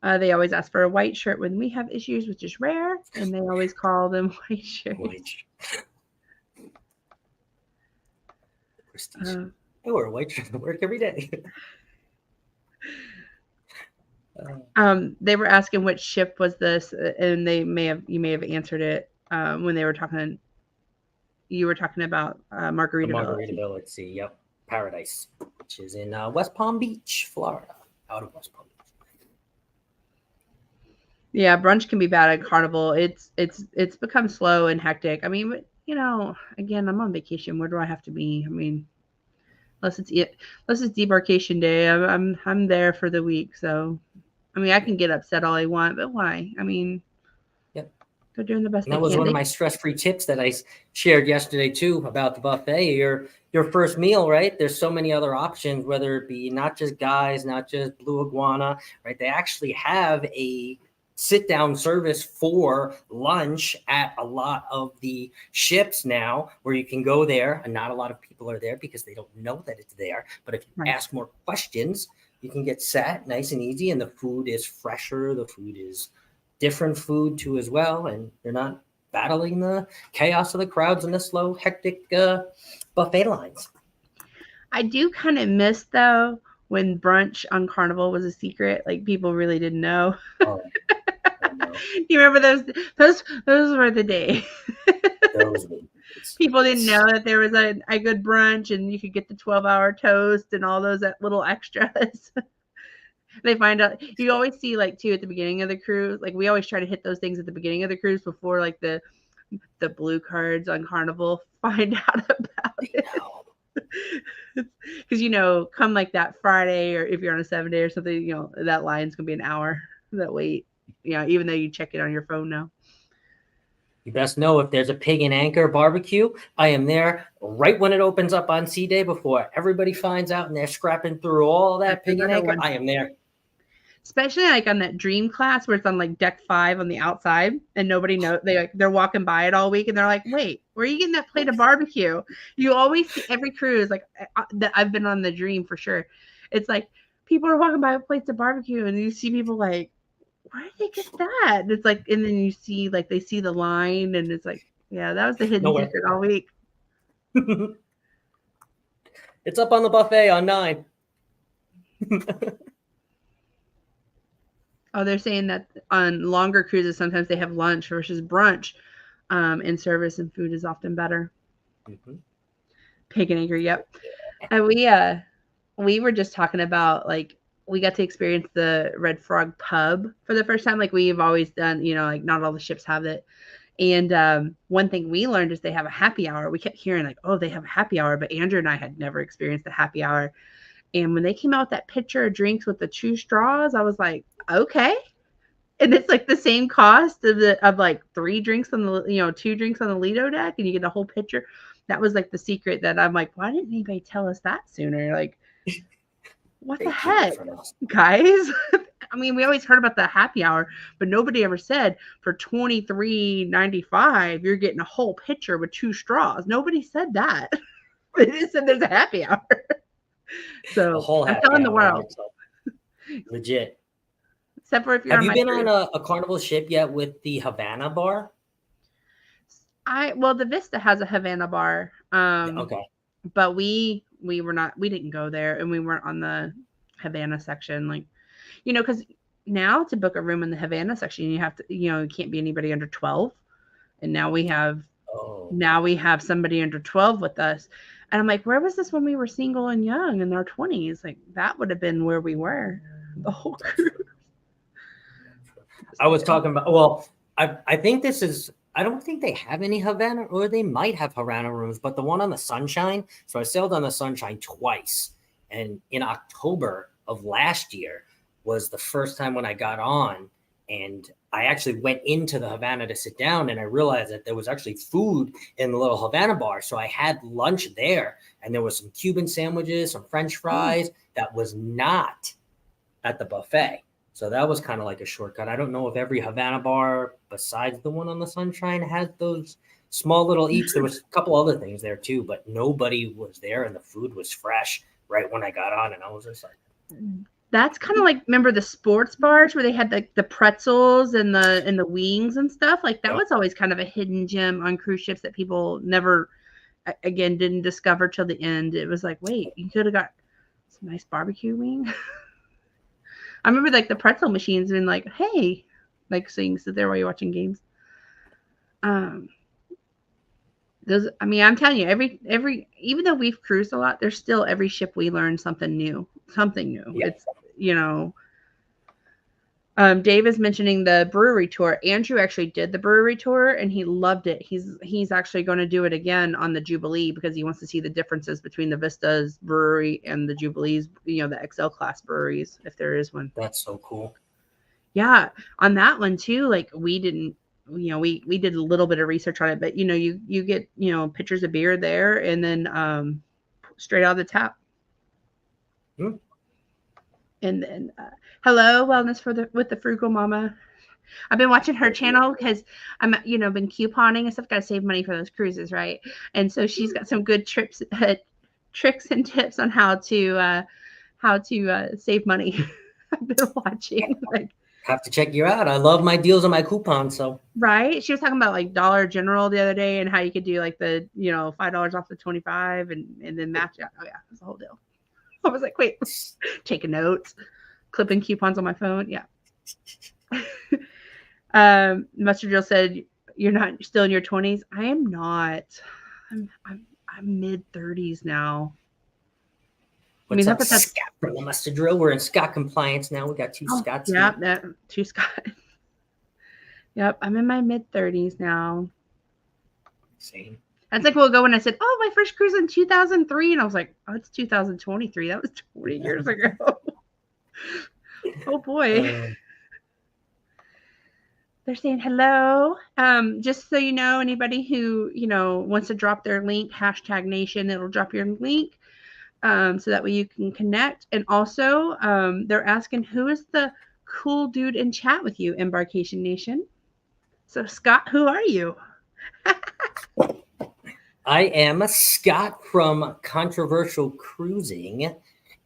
They always ask for a white shirt when we have issues, which is rare, and they always call them white shirts. I wear a white shirt to work every day. They were asking which ship was this, and you may have answered it when they were talking. You were talking about Margaritaville at Sea. Yep, Paradise, which is in West Palm Beach, Florida, out of West Palm Beach. Yeah, brunch can be bad at Carnival. It's become slow and hectic. I mean, again, I'm on vacation. Where do I have to be? I mean, unless it's debarkation day, I'm there for the week. So, I mean, I can get upset all I want, but why? I mean, they're doing the best. And that was one of my stress-free tips that I shared yesterday too about the buffet. Your first meal, right? There's so many other options, whether it be not just guys, not just Blue Iguana, right? They actually have a sit-down service for lunch at a lot of the ships now, where you can go there, and not a lot of people are there because they don't know that it's there. But if you ask more questions, you can get sat nice and easy, and the food is fresher. The food is different food too as well, and you're not battling the chaos of the crowds and the slow, hectic buffet lines. I do kind of miss though when brunch on Carnival was a secret, like people really didn't know. Oh, you remember those were the days. People didn't know that there was a good brunch, and you could get the 12-hour toast and all those little extras. They find out, you always see like too at the beginning of the cruise, like we always try to hit those things at the beginning of the cruise before like the blue cards on Carnival find out about it. Because come like that Friday, or if you're on a 7-day or something, that line's gonna be an hour, that wait, even though you check it on your phone now. You best know if there's a Pig and Anchor barbecue, I am there right when it opens up on Sea Day before everybody finds out and they're scrapping through all that Pig and Anchor. I am there. Especially like on that Dream class where it's on like deck 5 on the outside, and nobody knows. They're walking by it all week, and they're like, "Wait, where are you getting that plate of barbecue?" You always see every cruise like that. I've been on the Dream for sure. It's like people are walking by with plates of barbecue, and you see people like, "Where did they get that?" And it's like, and then you see like they see the line, and it's like, yeah, that was the hidden secret all week. It's up on the buffet on 9. Oh, they're saying that on longer cruises, sometimes they have lunch versus brunch in service, and food is often better. Mm-hmm. Pig and Anchor, yep. And we were just talking about, like, we got to experience the Red Frog pub for the first time. Like we've always done, like not all the ships have it. And one thing we learned is they have a happy hour. We kept hearing like, oh, they have a happy hour, but Andrew and I had never experienced a happy hour. And when they came out with that pitcher of drinks with the 2 straws, I was like, okay. And it's like the same cost of like 3 drinks on the, 2 drinks on the Lido deck, and you get a whole pitcher. That was like the secret that I'm like, why didn't anybody tell us that sooner? Like, what They the keep it heck, from us. guys? I mean, we always heard about the happy hour, but nobody ever said for $23.95 you're getting a whole pitcher with 2 straws. Nobody said that. They just said there's a happy hour. A So whole I'm happy telling the hour. world, Legit. except for if you're Have on you my been cruise. on a Carnival ship yet with the Havana bar? Well, the Vista has a Havana bar, Okay. but we didn't go there, and we weren't on the Havana section, like, because now to book a room in the Havana section, you have to, it can't be anybody under 12, and now we have Oh. somebody under 12 with us, and I'm like, where was this when we were single and young in our 20s? Like, that would have been where we were the whole cruise. I was talking about, well, I think this is, I don't think they have any Havana, or they might have Havana rooms, but the one on the Sunshine. So I sailed on the Sunshine twice. And in October of last year was the first time when I got on. And I actually went into the Havana to sit down, and I realized that there was actually food in the little Havana bar. So I had lunch there, and there was some Cuban sandwiches, some French fries that was not at the buffet. So that was kind of like a shortcut. I don't know if every Havana bar besides the one on the Sunshine has those small little eats. There was a couple other things there too, but nobody was there, and the food was fresh right when I got on, and I was just like, that's kind of like, remember the sports bars where they had the pretzels and the wings and stuff? Like, that was always kind of a hidden gem on cruise ships that people never, again, didn't discover till the end. It was like, wait, you could have got some nice barbecue wing. I remember like the pretzel machines and like, hey, like, so you can sit there while you're watching games. Those, I mean, I'm telling you, every even though we've cruised a lot, there's still every ship we learn something new. yeah. It's, Dave is mentioning the brewery tour. Andrew actually did the brewery tour and he loved it. He's actually going to do it again on the Jubilee because he wants to see the differences between the Vista's brewery and the Jubilee's, the XL class breweries, if there is one. That's so cool. Yeah, on that one too, like, we didn't, we did a little bit of research on it, but you get, pitchers of beer there, and then straight out of the tap. And then hello, wellness with the frugal mama. I've been watching her channel because I'm, been couponing and stuff. Got to save money for those cruises, right? And so she's got some good tricks and tips on how to save money. I've been watching, like, have to check you out. I love my deals on my coupons. So right, she was talking about like Dollar General the other day and how you could do like the $5 off the 25 and then match it. Oh yeah, that's the whole deal. I was like, wait, taking notes, clipping coupons on my phone. Yeah. Mustard Drill said, "You're not still in your 20s." I am not. I'm mid 30s now. What's up, Scott from the Mustard Drill? We're in Scott compliance now. We got 2 Scotts. Yeah, 2 Scott. Yep, I'm in my mid 30s now. Same. That's like we'll go when I said, "Oh, my first cruise in 2003," and I was like, "Oh, it's 2023. That was 20 years ago." Oh boy. They're saying hello. Just so you know, anybody who wants to drop their link, #Nation, it'll drop your link, so that way you can connect. And also, they're asking, who is the cool dude in chat with you, Embarkation Nation? So Scott, who are you? I am Scott from Controversial Cruising,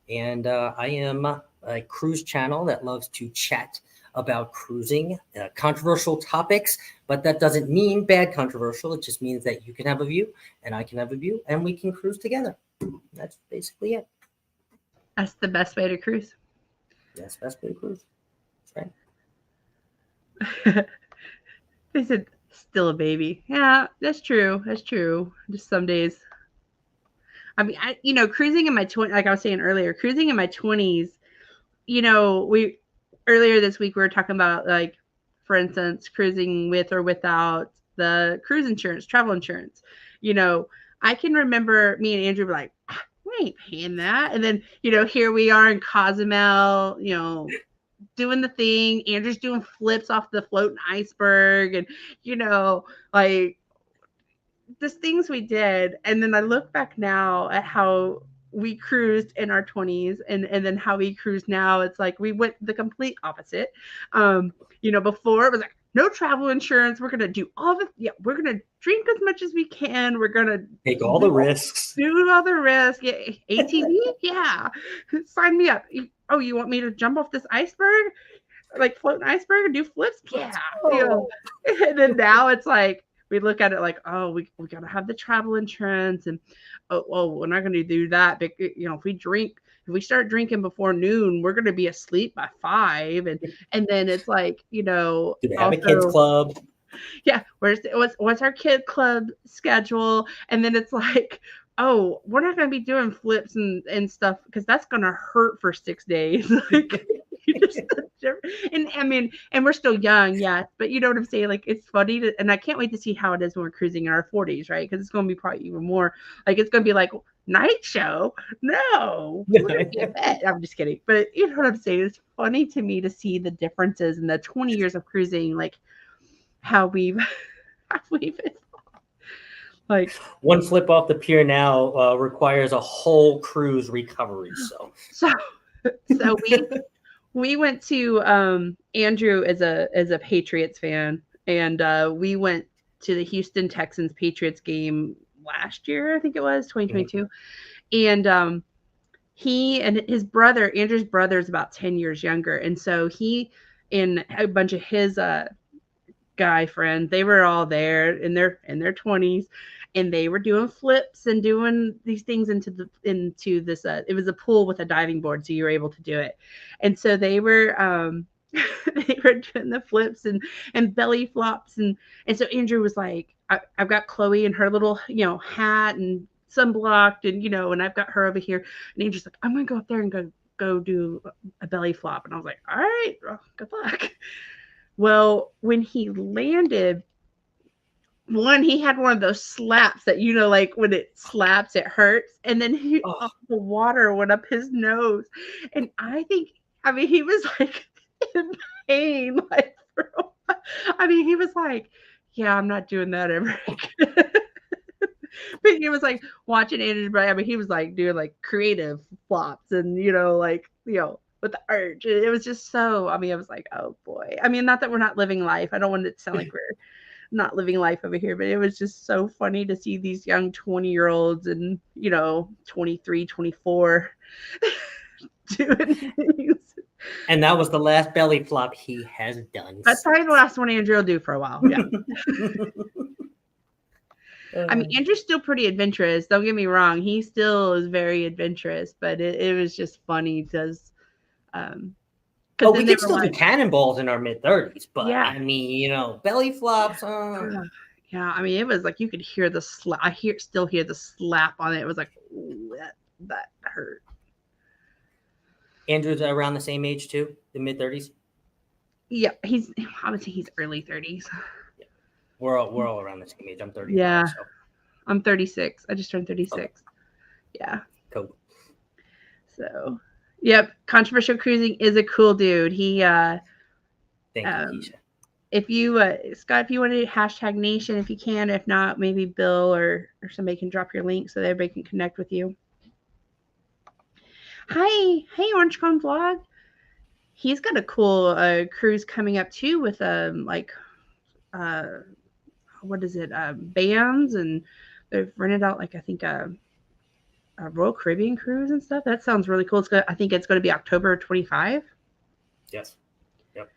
and I am a cruise channel that loves to chat about cruising, controversial topics, but that doesn't mean bad controversial. It just means that you can have a view and I can have a view and we can cruise together. That's basically it. That's the best way to cruise. That's the best way to cruise. That's right. They said, still a baby. Yeah, that's true. That's true. Just some days. I mean, cruising in my 20s, like I was saying earlier, cruising in my 20s, earlier this week we were talking about, like, for instance, cruising with or without the cruise insurance, travel insurance. I can remember me and Andrew were like, we ain't paying that. And then, here we are in Cozumel, doing the thing. Andrew's doing flips off the floating iceberg and, like, just things we did. And then I look back now at how we cruised in our 20s, and then how we cruise now, it's like we went the complete opposite. Before it was like no travel insurance. We're gonna do all the we're gonna drink as much as we can. We're gonna take all the risks. Do all the risks. Yeah, ATV, yeah. Sign me up. Oh, you want me to jump off this iceberg? Like float an iceberg and do flips? Yeah. And then now it's like we look at it like, oh, we gotta have the travel insurance, and we're not gonna do that. But if we start drinking before noon, we're gonna be asleep by 5, and then it's like, do they have a kids club? Yeah, what's our kid club schedule? And then it's like, oh, we're not gonna be doing flips and stuff because that's gonna hurt for 6 days. Like, and we're still young, yes, but you know what I'm saying? Like, it's funny and I can't wait to see how it is when we're cruising in our 40s, right? Because it's gonna be probably even more like it's gonna be like night show. No, I'm just kidding. But you know what I'm saying? It's funny to me to see the differences in the 20 years of cruising, like how we've like one flip off the pier now requires a whole cruise recovery. So we went to Andrew is a Patriots fan, and we went to the Houston Texans Patriots game last year. I think it was 2022, and he and his brother, Andrew's brother, is about 10 years younger, and so he and a bunch of his guy friend, they were all there in their 20s, and they were doing flips and doing these things into this it was a pool with a diving board, so you were able to do it. And so they were they were doing the flips and belly flops, and so Andrew was like, I've got Chloe in her little hat and sunblocked, and I've got her over here, and Andrew's like, I'm gonna go up there and go do a belly flop. And I was like, all right, well, good luck. Well, when he landed, he had one of those slaps that, like when it slaps, it hurts. And then the water went up his nose. And he was like in pain. Like, he was like, yeah, I'm not doing that ever again. But he was like watching Andrew, but he was like doing like creative flops and, with the urge. It was just so, I was like, oh boy. Not that we're not living life. I don't want it to sound like we're not living life over here, but it was just so funny to see these young 20-year-olds and, 23, 24 doing things. And that was the last belly flop he has done. That's probably the last one Andrew will do for a while. Yeah. Andrew's still pretty adventurous. Don't get me wrong. He still is very adventurous, but it was just funny because we can still do cannonballs in our mid-30s, but yeah. Belly flops. Yeah, it was like you could hear the slap. Still hear the slap on it. It was like, ooh, that hurt. Andrew's around the same age too, the mid-30s. Yeah, I would say he's early 30s. Yeah. We're all around the same age. I'm 30. Yeah, so. I'm 36. I just turned 36. Okay. Yeah. Cool. So. Yep, Controversial Cruising is a cool dude. He thank you, Keisha. If you Scott, if you want to hashtag Nation, if you can. If not, maybe Bill or somebody can drop your link so that everybody can connect with you. Hey, Orange Cone Vlog. He's got a cool cruise coming up too with what is it? Bands, and they've rented out I think a Royal Caribbean cruise and stuff. That sounds really cool. I think it's going to be October 25. Yes. Yep.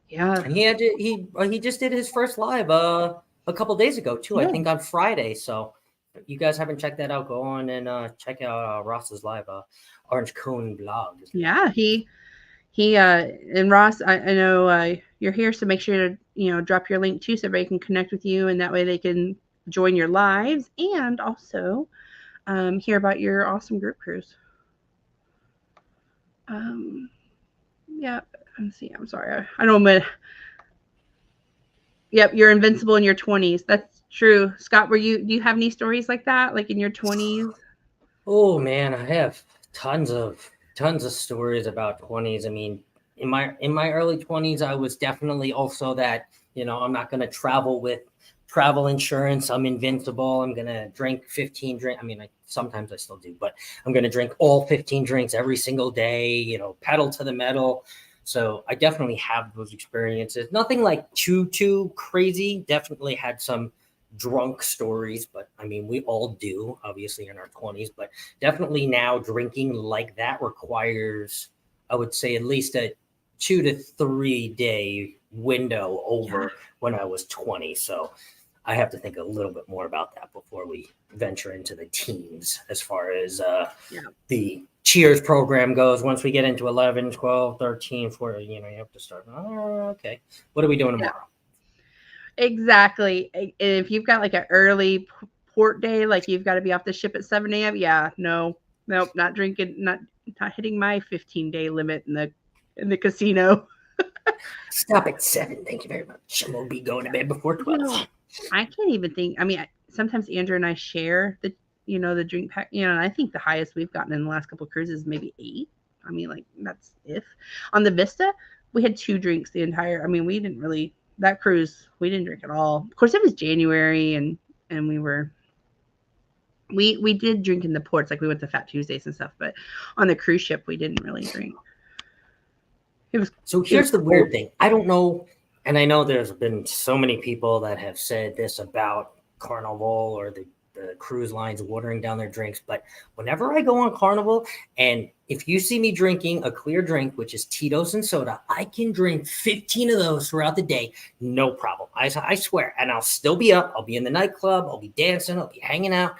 Yeah. And he just did his first live a couple days ago too. Yeah. I think on Friday. So if you guys haven't checked that out, go on and check out Ross's live Orange Cone Vlog. Yeah, he and Ross, I know you're here, so make sure to drop your link too so everybody can connect with you, and that way they can join your lives and also hear about your awesome group cruise. Yeah, let's see. I'm sorry. I don't know. Yep, you're invincible in your 20s. That's true. Scott, do you have any stories like that, like in your 20s? Oh man, I have tons of stories about 20s. In my early 20s, I was definitely also that, I'm not going to travel with travel insurance. I'm invincible. I'm going to drink 15 drinks. I mean, sometimes I still do, but I'm going to drink all 15 drinks every single day, you know, pedal to the metal. So I definitely have those experiences. Nothing like too crazy. Definitely had some drunk stories, but I mean, we all do, obviously, in our 20s. But definitely now drinking like that requires, I would say, at least a 2 to 3 day window over when I was 20. So I have to think a little bit more about that before we venture into the teens as far as the Cheers program goes. Once we get into 11, 12, 13, 14, you know, you have to start. Oh, okay. What are we doing tomorrow? Exactly. And if you've got like an early port day, like you've got to be off the ship at 7 a.m. Yeah, nope, not drinking, not hitting my 15-day limit in the casino. Stop at 7. Thank you very much. And we'll be going to bed before 12. You know, I can't even think. I mean, sometimes Andrew and I share the drink pack, and I think the highest we've gotten in the last couple of cruises is maybe 8. I mean, like that's if on the Vista, we had 2 drinks the entire. I mean, we didn't really that cruise. We didn't drink at all. Of course, it was January, and we did drink in the ports, like we went to Fat Tuesdays and stuff. But on the cruise ship, we didn't really drink. So here's the weird thing. I don't know, and I know there's been so many people that have said this about Carnival or the cruise lines watering down their drinks, but whenever I go on Carnival, and if you see me drinking a clear drink, which is Tito's and soda, I can drink 15 of those throughout the day, no problem. I swear, and I'll still be up. I'll be in the nightclub. I'll be dancing. I'll be hanging out.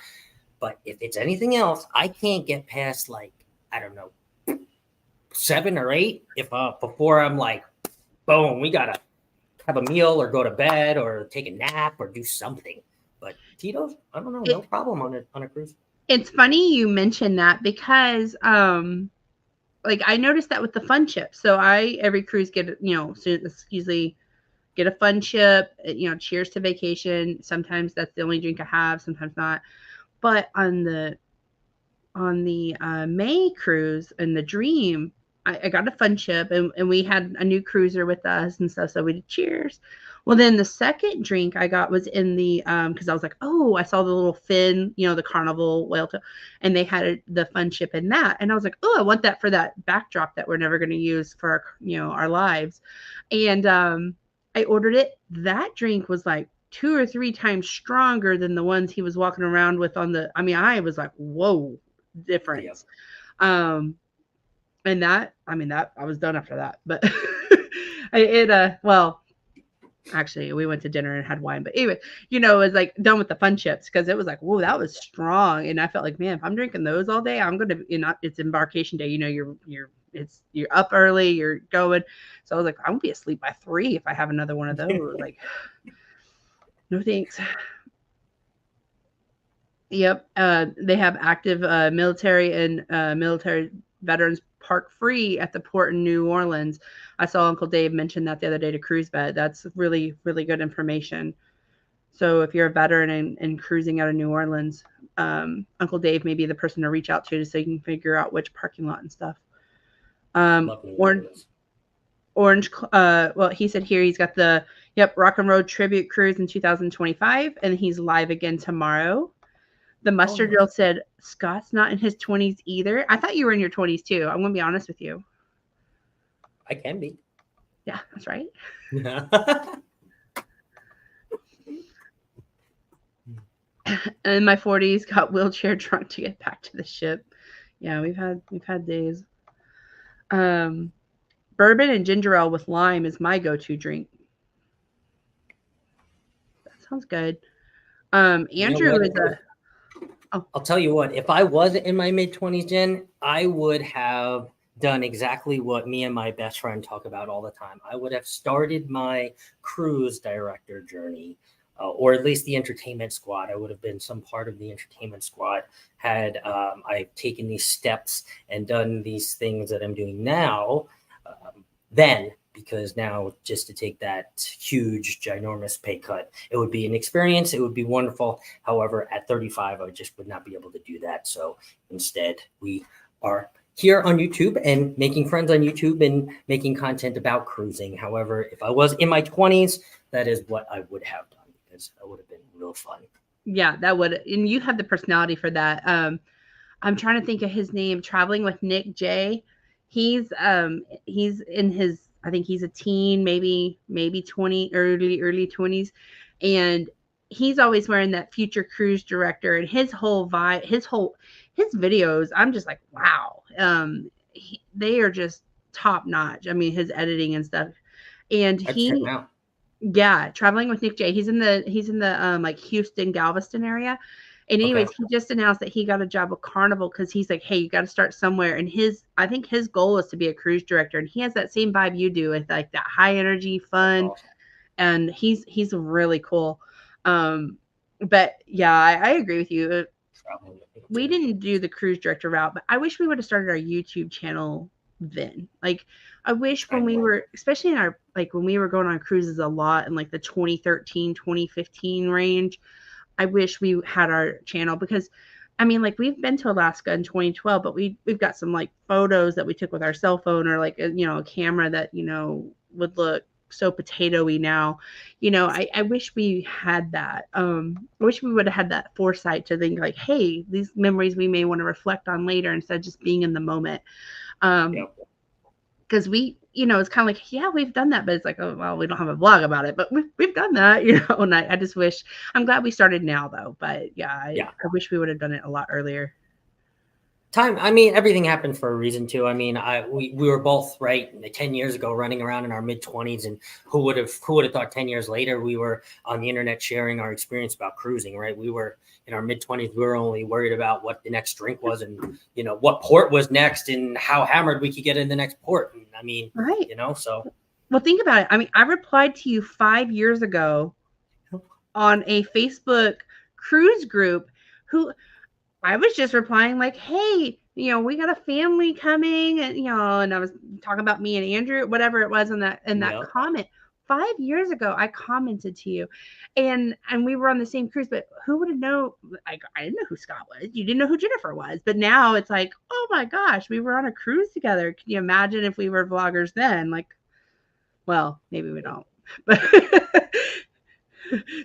But if it's anything else, I can't get past, like, I don't know, 7 or 8 if before I'm like, boom, we gotta have a meal or go to bed or take a nap or do something. But Tito's, I don't know, no problem on a cruise. It's funny you mentioned that because like I noticed that with the fun chip. So every cruise get usually get a fun chip, cheers to vacation. Sometimes that's the only drink I have, sometimes not. But on the May cruise and the Dream, I got a fun chip, and we had a new cruiser with us and stuff, so we did cheers. Well, then the second drink I got was in the because I was like, oh, I saw the little fin, the Carnival whale tail, and they had the fun chip in that, and I was like, oh, I want that for that backdrop that we're never going to use for our lives, and I ordered it. That drink was like 2 or 3 times stronger than the ones he was walking around with on the. I mean, I was like, whoa, difference. Yeah. And that I was done after that, but well, actually we went to dinner and had wine, but anyway, it was like done with the fun chips because it was like, whoa, that was strong. And I felt like, man, if I'm drinking those all day, I'm gonna, it's embarkation day, you're up early, you're going. So I was like, I'm gonna be asleep by 3 if I have another one of those. Like, no thanks. Yep. They have active military and military veterans park free at the port in New Orleans. I saw Uncle Dave mention that the other day to CruiseBet. That's really, really good information. So if you're a veteran and cruising out of New Orleans, Uncle Dave may be the person to reach out to so you can figure out which parking lot and stuff. Orange. Well, he said here he's got the Rock and Roll Tribute Cruise in 2025, and he's live again tomorrow. The Mustard Girl said, Scott's not in his 20s either. I thought you were in your 20s too. I'm going to be honest with you. I can be. Yeah, that's right. In my 40s, got wheelchair drunk to get back to the ship. Yeah, we've had days. Bourbon and ginger ale with lime is my go-to drink. That sounds good. Andrew is a... Oh. I'll tell you what, if I was in my mid-20s, Jen, I would have done exactly what me and my best friend talk about all the time. I would have started my cruise director journey, or at least the entertainment squad. I would have been some part of the entertainment squad had I've taken these steps and done these things that I'm doing now then. Because now just to take that huge, ginormous pay cut, it would be an experience. It would be wonderful. However, at 35, I just would not be able to do that. So instead, we are here on YouTube and making friends on YouTube and making content about cruising. However, if I was in my 20s, that is what I would have done because that would have been real fun. Yeah, that would, and you have the personality for that. I'm trying to think of his name. Traveling with Nick J. He's in his, I think he's a teen, maybe 20, early 20s, and he's always wearing that future cruise director, and his whole vibe, his videos. I'm just like, wow. They are just top notch. I mean, his editing and stuff, and I'd check him out. yeah, Traveling with Nick J. He's in the like Houston, Galveston area. And anyways, Okay. he just announced that he got a job with Carnival because he's like, hey, you got to start somewhere. And I think his goal is to be a cruise director, and he has that same vibe you do, with like that high energy, That's fun, awesome. and he's really cool. But yeah, I agree with you. Traveling with Nick We J. didn't do the cruise director route, but I wish we would have started our YouTube channel then. Like, I wish I when we know. were, especially in our, like when we were going on cruises a lot in like the 2013, 2015 range, I wish we had our channel because I mean, like we've been to Alaska in 2012, but we've got some like photos that we took with our cell phone or like a camera that would look so potatoy now. I wish we had that. I wish we would have had that foresight to think like, hey, these memories we may want to reflect on later instead of just being in the moment. Um, Yep. because it's kind of like, yeah, we've done that, but it's like, oh, well, we don't have a vlog about it, but we've done that, and I just wish, I'm glad we started now though, but yeah, Yeah. I wish we would have done it a lot earlier. I mean, everything happened for a reason too. I mean, we were both right 10 years ago running around in our mid-20s, and who would have thought 10 years later we were on the internet sharing our experience about cruising, right? We were in our mid-20s, we were only worried about what the next drink was and what port was next and how hammered we could get in the next port. And I mean, Right. so Well, think about it. I mean, I replied to you 5 years ago on a Facebook cruise group who I was just replying like, hey, we got a family coming, and I was talking about me and Andrew, whatever it was in that yeah, comment. 5 years ago, I commented to you, and we were on the same cruise. But who would have known? Like, I didn't know who Scott was. You didn't know who Jennifer was. But now it's like, oh my gosh, we were on a cruise together. Can you imagine if we were vloggers then? Like, well, maybe we don't, but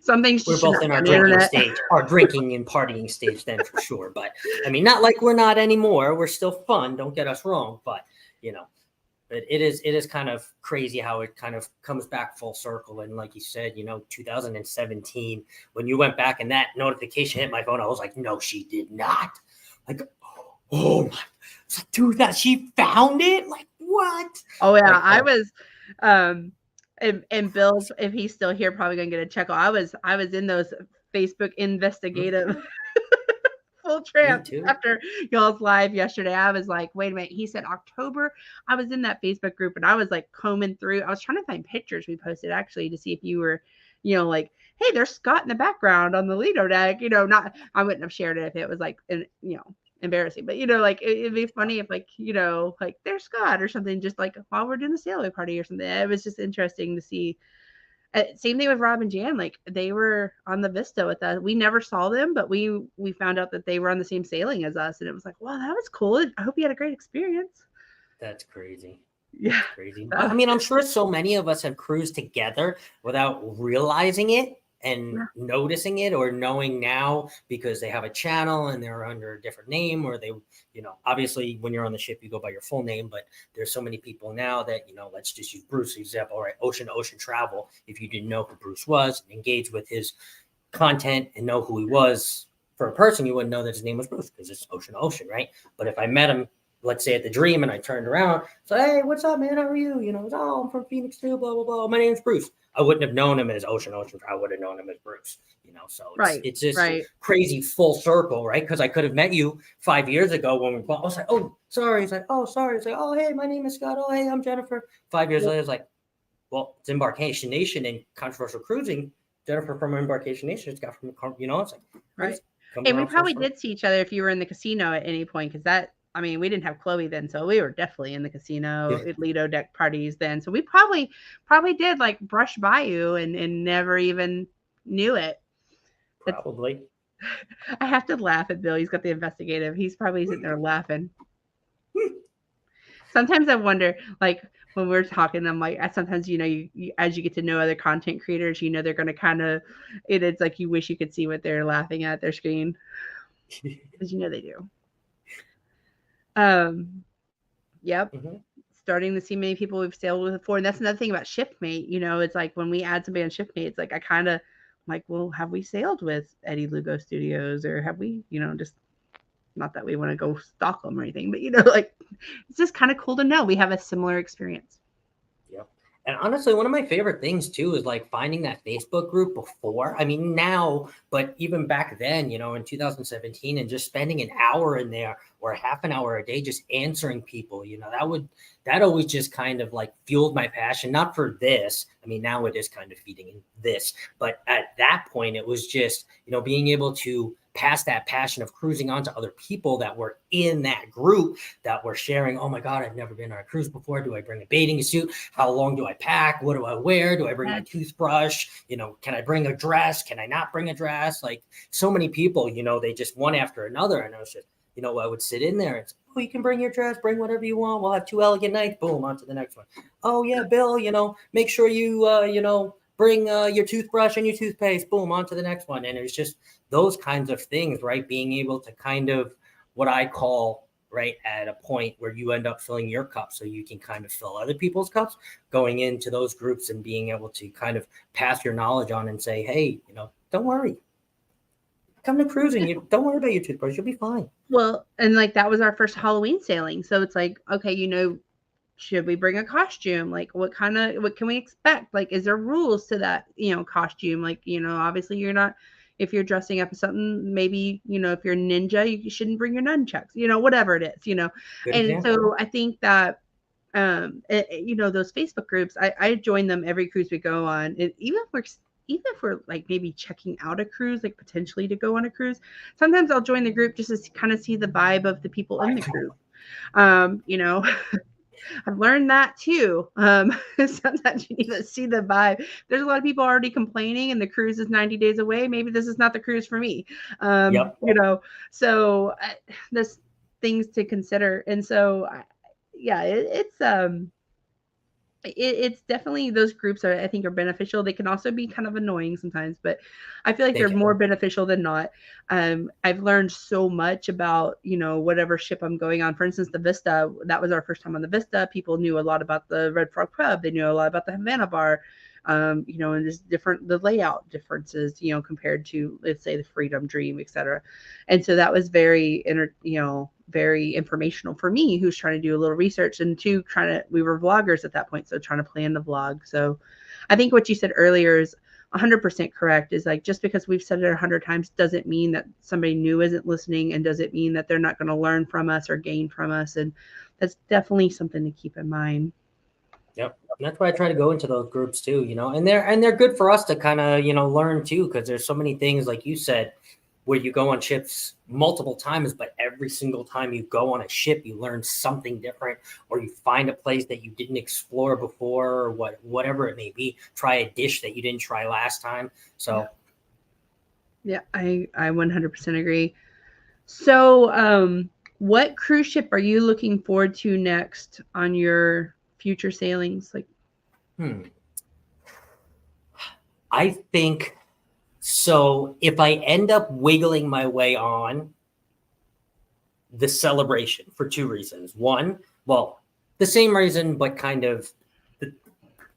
some things we're just should both not in be our on the drinking internet. stage, our drinking and partying stage then for sure. But I mean, not like we're not anymore. We're still fun. Don't get us wrong. But but it is kind of crazy how it kind of comes back full circle. And like you said, 2017, when you went back and that notification hit my phone, I was like, no, she did not. Like, oh my, like, dude, that she found it. Like, what? Oh yeah, Like, I oh, was, and Bill's, if he's still here, probably gonna get a chuckle. I was in those Facebook investigative full me trance too. after y'all's live yesterday. I was like, wait a minute. He said October. I was in that Facebook group and I was like combing through. I was trying to find pictures we posted actually to see if you were, like, hey, there's Scott in the background on the Lido deck. Not, I wouldn't have shared it if it was like, embarrassing, but like it'd be funny if like, like there's Scott or something, just like while we're doing the sailing party or something. It was just interesting to see. Same thing with Rob and Jan. Like they were on the Vista with us. We never saw them, but we found out that they were on the same sailing as us, and it was like, wow, that was cool. I hope you had a great experience. That's crazy. Yeah. That's crazy. I mean, I'm sure so many of us have cruised together without realizing it and noticing it or knowing now because they have a channel and they're under a different name or they, obviously when you're on the ship, you go by your full name, but there's so many people now that, let's just use Bruce's example, right? Ocean to Ocean Travel. If you didn't know who Bruce was, engage with his content and know who he was for a person, you wouldn't know that his name was Bruce because it's Ocean to Ocean, right? But if I met him, let's say at the Dream, and I turned around, so hey, what's up, man? How are you? Oh, I'm from Phoenix too, blah blah blah. My name's Bruce. I wouldn't have known him as Ocean. I would have known him as Bruce. So it's just Right. crazy full circle, right? Because I could have met you 5 years ago when I was like, oh, sorry. It's like, oh, sorry. It's like, oh, hey, my name is Scott. Oh, hey, I'm Jennifer. 5 years later, it's like, well, it's Embarkation Nation and Controversial Cruising. Jennifer from Embarkation Nation. It's got from it's like Right. And we probably did see each other if you were in the casino at any point, because that, I mean, we didn't have Chloe then, so we were definitely in the casino at Lido deck parties then. So we probably did like brush by you and never even knew it. Probably. I have to laugh at Bill. He's got the investigative. He's probably sitting there laughing. Sometimes I wonder, like, when we're talking, I'm like, sometimes, you as you get to know other content creators, they're going to kind of, it's like you wish you could see what they're laughing at their screen, because they do. Yep. Mm-hmm. Starting to see many people we've sailed with before. And that's another thing about Shipmate. It's like when we add somebody on Shipmate, it's like I kind of like, well, have we sailed with Eddie Lugo Studios, or have we, just not that we want to go stalk them or anything, but like it's just kind of cool to know we have a similar experience. Yep. And honestly, one of my favorite things too is like finding that Facebook group before. I mean, now, but even back then, in 2017, and just spending an hour in there or half an hour a day just answering people, that always just kind of like fueled my passion. Not for this. I mean, now it is kind of feeding in this, but at that point, it was just, being able to pass that passion of cruising on to other people that were in that group that were sharing, oh my God, I've never been on a cruise before. Do I bring a bathing suit? How long do I pack? What do I wear? Do I bring my toothbrush? Can I bring a dress? Can I not bring a dress? Like so many people, they just one after another. And I was just, I would sit in there and say, oh, you can bring your dress, bring whatever you want. We'll have 2 elegant nights. Boom, on to the next one. Oh yeah, Bill, make sure you, bring your toothbrush and your toothpaste. Boom, on to the next one. And it's just those kinds of things, right? Being able to kind of what I call, right, at a point where you end up filling your cup so you can kind of fill other people's cups, going into those groups and being able to kind of pass your knowledge on and say, hey, don't worry. Come to cruising. You don't worry about your toothbrush. You'll be fine. Well, and like that was our first Halloween sailing. So it's like, okay, should we bring a costume? Like what can we expect? Like, is there rules to that, costume? Like, obviously if you're dressing up as something, maybe, if you're a ninja, you shouldn't bring your nunchucks, whatever it is, Good and example. so I think that, those Facebook groups, I join them every cruise we go on. And even if we're like maybe checking out a cruise, like potentially to go on a cruise, sometimes I'll join the group just to kind of see the vibe of the people in the group. I've learned that too. Sometimes you need to see the vibe. There's a lot of people already complaining and the cruise is 90 days away. Maybe this is not the cruise for me. Yep. So there's things to consider. And so, yeah, it's definitely, those groups I think are beneficial. They can also be kind of annoying sometimes, but I feel like they're more beneficial than not. I've learned so much about, whatever ship I'm going on. For instance, the Vista, that was our first time on the Vista. People knew a lot about the Red Frog Pub. They knew a lot about the Havana Bar, and just the layout differences, compared to, let's say, the Freedom Dream, etc. And so that was very, very informational for me, who's trying to do a little research, and we were vloggers at that point, so trying to plan the vlog. So I think what you said earlier is 100% correct, is like, just because we've said it 100 times doesn't mean that somebody new isn't listening, and doesn't mean that they're not going to learn from us or gain from us. And that's definitely something to keep in mind. Yep. And that's why I try to go into those groups too, and they're good for us to kind of, learn too, because there's so many things, like you said, where you go on ships multiple times, but every single time you go on a ship, you learn something different, or you find a place that you didn't explore before, or whatever it may be. Try a dish that you didn't try last time. So, yeah, I 100% agree. So, what cruise ship are you looking forward to next on your future sailings? Like, I think. So if I end up wiggling my way on the Celebration for 2 reasons. One, well, the same reason, but kind of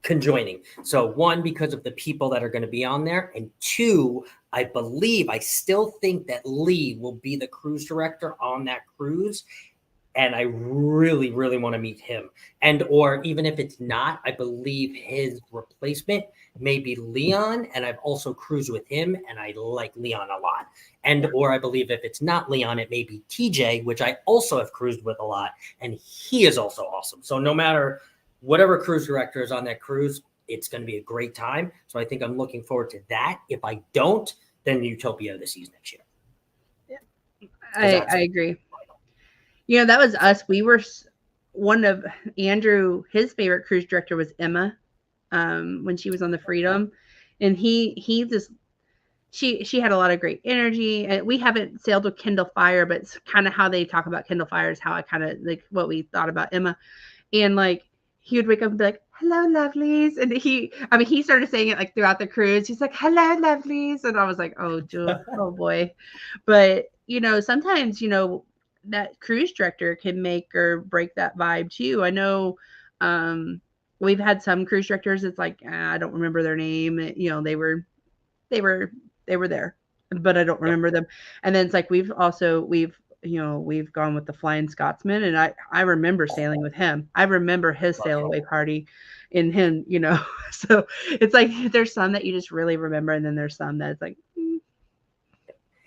conjoining. So 1, because of the people that are going to be on there. And 2, I still think that Lee will be the cruise director on that cruise. And I really, really want to meet him. And, or even if it's not, I believe his replacement may be Leon. And I've also cruised with him, and I like Leon a lot. And, or I believe if it's not Leon, it may be TJ, which I also have cruised with a lot. And he is also awesome. So no matter whatever cruise director is on that cruise, it's going to be a great time. So I think I'm looking forward to that. If I don't, then Utopia this season next year. Yeah, I agree. That was us. We were one of Andrew, his favorite cruise director was Emma, when she was on the Freedom. And she had a lot of great energy. And we haven't sailed with Kindle Fire, but it's kind of how they talk about Kindle Fire is how I kind of like what we thought about Emma. And like, he would wake up and be like, "Hello, lovelies," and he started saying it like throughout the cruise. He's like, "Hello, lovelies," and I was like, oh boy, but sometimes that cruise director can make or break that vibe too. I know, um, we've had some cruise directors. It's like, I don't remember their name. They were they were there, but I don't Yep. remember them. And then it's like we've gone with the Flying Scotsman, and I remember sailing with him. I remember his sail away party in him, so it's like there's some that you just really remember, and then there's some that's like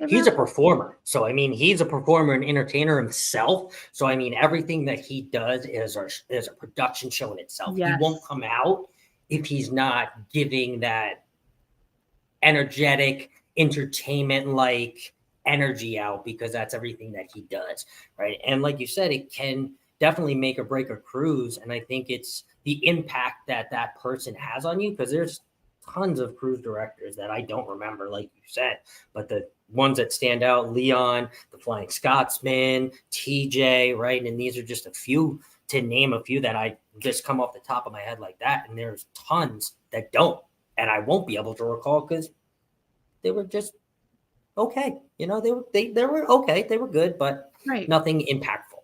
he's a performer. So, I mean, he's a performer and entertainer himself. So, I mean, everything that he does is a production show in itself. Yes. He won't come out if he's not giving that energetic, entertainment-like energy out, because that's everything that he does, right? And like you said, it can definitely make or break a cruise. And I think it's the impact that that person has on you, because there's tons of cruise directors that I don't remember, like you said, but the ones that stand out, Leon, the Flying Scotsman, TJ, right? And these are just a few, to name a few that I just come off the top of my head like that. And there's tons that don't, and I won't be able to recall because they were just okay. They were okay. They were good, but nothing impactful.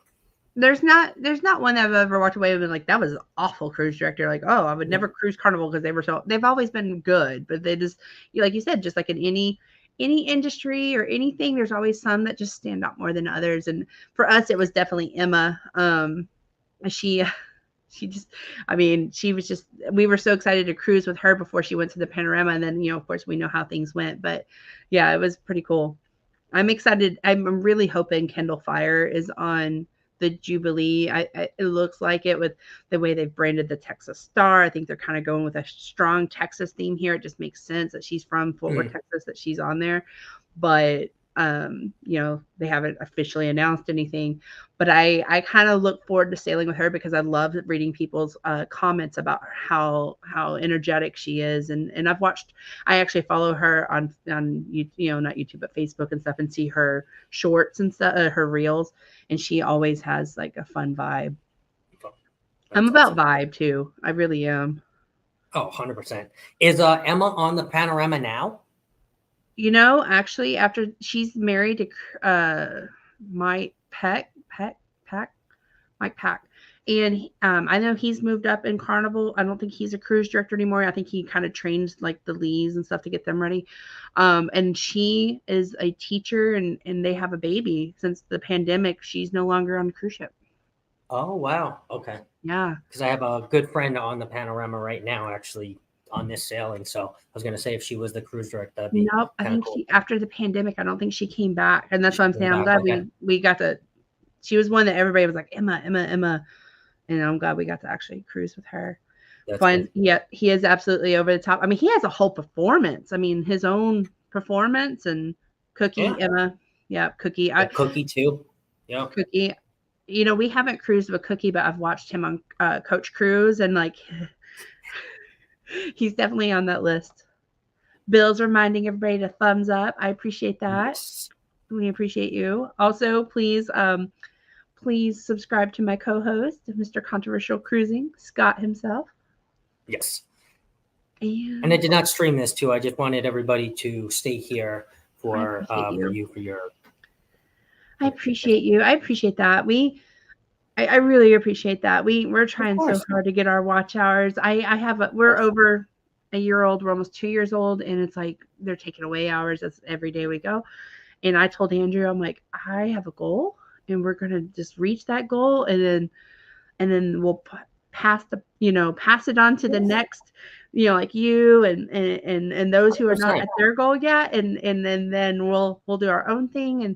There's not one that I've ever walked away and been like, that was an awful cruise director. Like, oh, I would never cruise Carnival because they've always been good, but they just, like you said, just like in any industry or anything, there's always some that just stand out more than others. And for us, it was definitely Emma. She just, she was just, we were so excited to cruise with her before she went to the Panorama. And then, of course, we know how things went, but yeah, it was pretty cool. I'm excited. I'm really hoping Kendall Fire is on the Jubilee. It looks like it with the way they've branded the Texas Star. I think they're kind of going with a strong Texas theme here. It just makes sense that she's from Fort Worth, Texas, that she's on there. But they haven't officially announced anything, but I kind of look forward to sailing with her because I love reading people's comments about how energetic she is. And I actually follow her on not YouTube, but Facebook and stuff, and see her shorts and stuff, her reels. And she always has like a fun vibe. I'm about vibe too. I really am. Oh, 100%. Is Emma on the Panorama now? Actually, after she's married to Mike Pack, and I know he's moved up in Carnival. I don't think he's a cruise director anymore. I think he kind of trains like the Lees and stuff to get them ready. And she is a teacher, and they have a baby. Since the pandemic, she's no longer on the cruise ship. Oh, wow. Okay. Yeah. Because I have a good friend on the Panorama right now, actually, on this sailing. So I was going to say, if she was the cruise director, that'd be nope. I think cool. after the pandemic, I don't think she came back, and that's what I'm saying. I'm glad we got to. She was one that everybody was like, Emma, and I'm glad we got to actually cruise with her. Yeah, he is absolutely over the top. He has a whole performance. His own performance, and Cookie, Emma, yeah, Cookie, Cookie too, yeah, Cookie. We haven't cruised with Cookie, but I've watched him on Coach Cruise, and like. He's definitely on that list. Bill's reminding everybody to thumbs up. I appreciate that. Yes. We appreciate you. Also, please subscribe to my co-host, Mr. Controversial Cruising, Scott himself. Yes. And I did not stream this too. I just wanted everybody to stay here for your. I appreciate you. I appreciate that. I really appreciate that. We're trying so hard to get our watch hours. We're over a year old. We're almost 2 years old, and it's like they're taking away hours as every day we go. And I told Andrew, I'm like, I have a goal, and we're gonna just reach that goal, and then we'll pass it on to the next, like you and those who are not at their goal yet, and then we'll do our own thing. And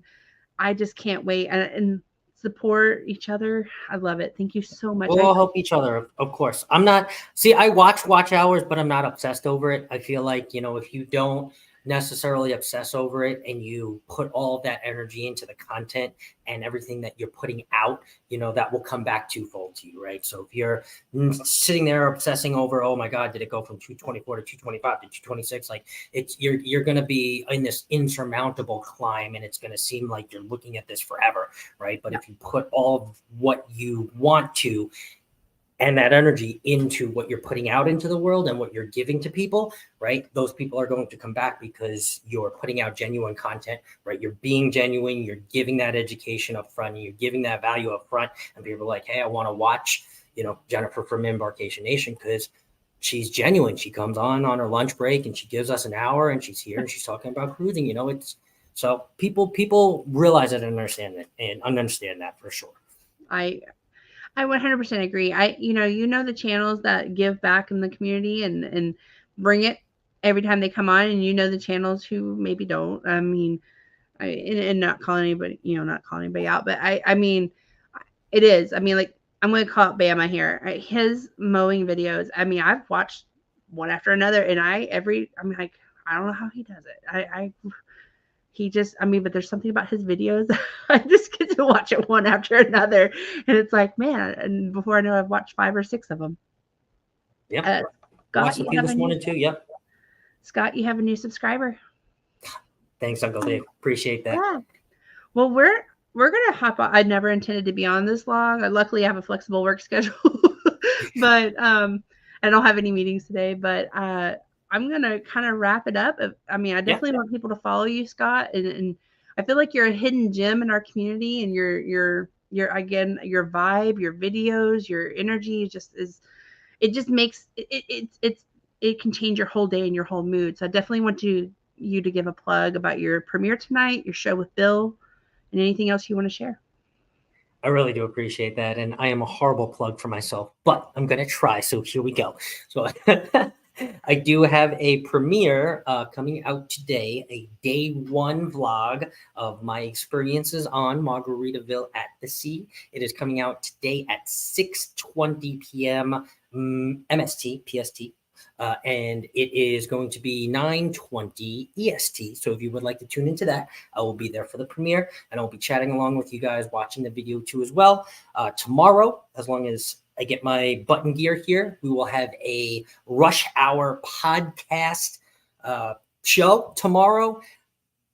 I just can't wait and support each other. I love it. Thank you so much. We'll all help each other, of course. I watch hours, but I'm not obsessed over it. I feel like, if you don't necessarily obsess over it and you put all of that energy into the content and everything that you're putting out, that will come back twofold to you, right? So if you're sitting there obsessing over, oh my God, did it go from 224 to 225 to 226? Like you're going to be in this insurmountable climb, and it's going to seem like you're looking at this forever, right? But if you put all of what you want to and that energy into what you're putting out into the world and what you're giving to people, right? Those people are going to come back because you're putting out genuine content, right? You're being genuine, you're giving that education up front, you're giving that value up front, and people are like, hey, I want to watch, Jennifer from Embarkation Nation because she's genuine. She comes on her lunch break and she gives us an hour and she's here and she's talking about cruising. It's so people realize it and understand that for sure. I 100% agree. The channels that give back in the community and bring it every time they come on, and the channels who maybe don't. I mean, and not calling anybody, not calling anybody out, but I mean, it is. I mean, like, I'm going to call it Bama here. His mowing videos. I mean, I've watched one after another, and I'm like, I don't know how he does it. He just, I mean, but there's something about his videos. I just get to watch it one after another. And it's like, man, and before I know, I've watched 5 or 6 of them. Yeah. Scott, you have one and two. Yep. Scott, you have a new subscriber. Thanks, Uncle Dave. Appreciate that. Yeah. Well, we're going to hop on. I never intended to be on this long. Luckily, I have a flexible work schedule, but I don't have any meetings today, but I'm going to kind of wrap it up. I mean, I definitely want people to follow you, Scott. And I feel like you're a hidden gem in our community, and your again, your vibe, your videos, your energy it just makes it can change your whole day and your whole mood. So I definitely want you to give a plug about your premiere tonight, your show with Bill, and anything else you want to share. I really do appreciate that. And I am a horrible plug for myself, but I'm going to try. So here we go. So I do have a premiere coming out today, a day 1 vlog of my experiences on Margaritaville at the Sea. It is coming out today at 6:20 p.m. MST, PST. And it is going to be 9:20 EST. So if you would like to tune into that, I will be there for the premiere, and I'll be chatting along with you guys, watching the video too as well. Tomorrow, as long as I get my button gear here, we will have a Rush Hour podcast show tomorrow.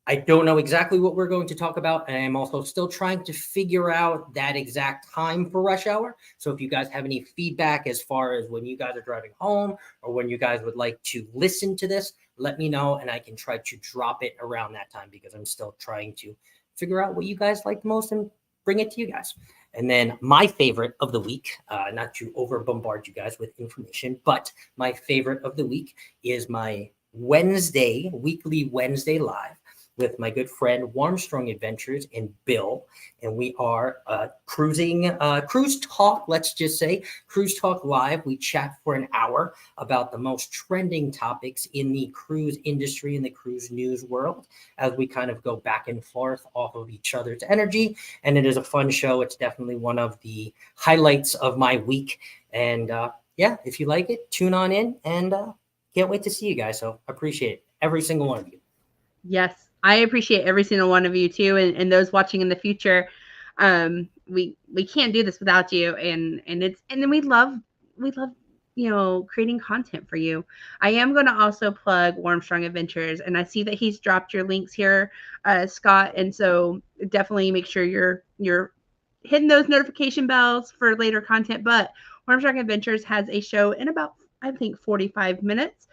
I don't know exactly what we're going to talk about, and I'm also still trying to figure out that exact time for Rush Hour. So if you guys have any feedback as far as when you guys are driving home or when you guys would like to listen to this, let me know, and I can try to drop it around that time because I'm still trying to figure out what you guys like the most and bring it to you guys. And then my favorite of the week, not to over bombard you guys with information, but my favorite of the week is my weekly Wednesday live with my good friend Warmstrong Adventures and Bill. And we are cruise talk, let's just say, cruise talk live. We chat for an hour about the most trending topics in the cruise industry, in the cruise news world, as we kind of go back and forth off of each other's energy. And it is a fun show. It's definitely one of the highlights of my week. And if you like it, tune on in, and can't wait to see you guys. So appreciate every single one of you. Yes. I appreciate every single one of you too, and those watching in the future. We can't do this without you, and then we love creating content for you. I am going to also plug Warmstrong Adventures, and I see that he's dropped your links here, Scott, and so definitely make sure you're hitting those notification bells for later content. But Warmstrong Adventures has a show in about, I think, 45 minutes.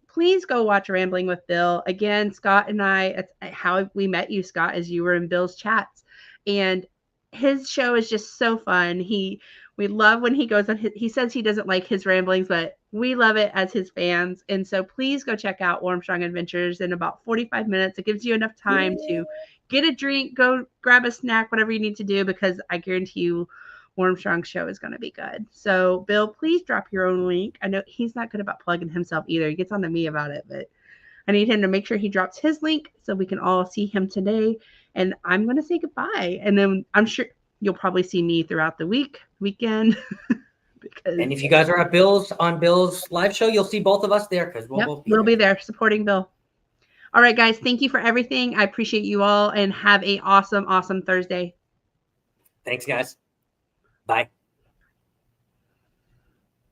Please go watch Rambling with Bill. Again, Scott and I, it's how we met you, Scott, as you were in Bill's chats. And his show is just so fun. We love when he goes on he says he doesn't like his ramblings, but we love it as his fans. And so please go check out Warmstrong Adventures in about 45 minutes. It gives you enough time to get a drink, go grab a snack, whatever you need to do, because I guarantee you Warmstrong's show is going to be good. So, Bill, please drop your own link. I know he's not good about plugging himself either. He gets on to me about it, but I need him to make sure he drops his link so we can all see him today. And I'm going to say goodbye. And then I'm sure you'll probably see me throughout the weekend. And if you guys are on Bill's live show, you'll see both of us there because we'll be there supporting Bill. All right, guys, thank you for everything. I appreciate you all, and have an awesome, awesome Thursday. Thanks, guys. Bye.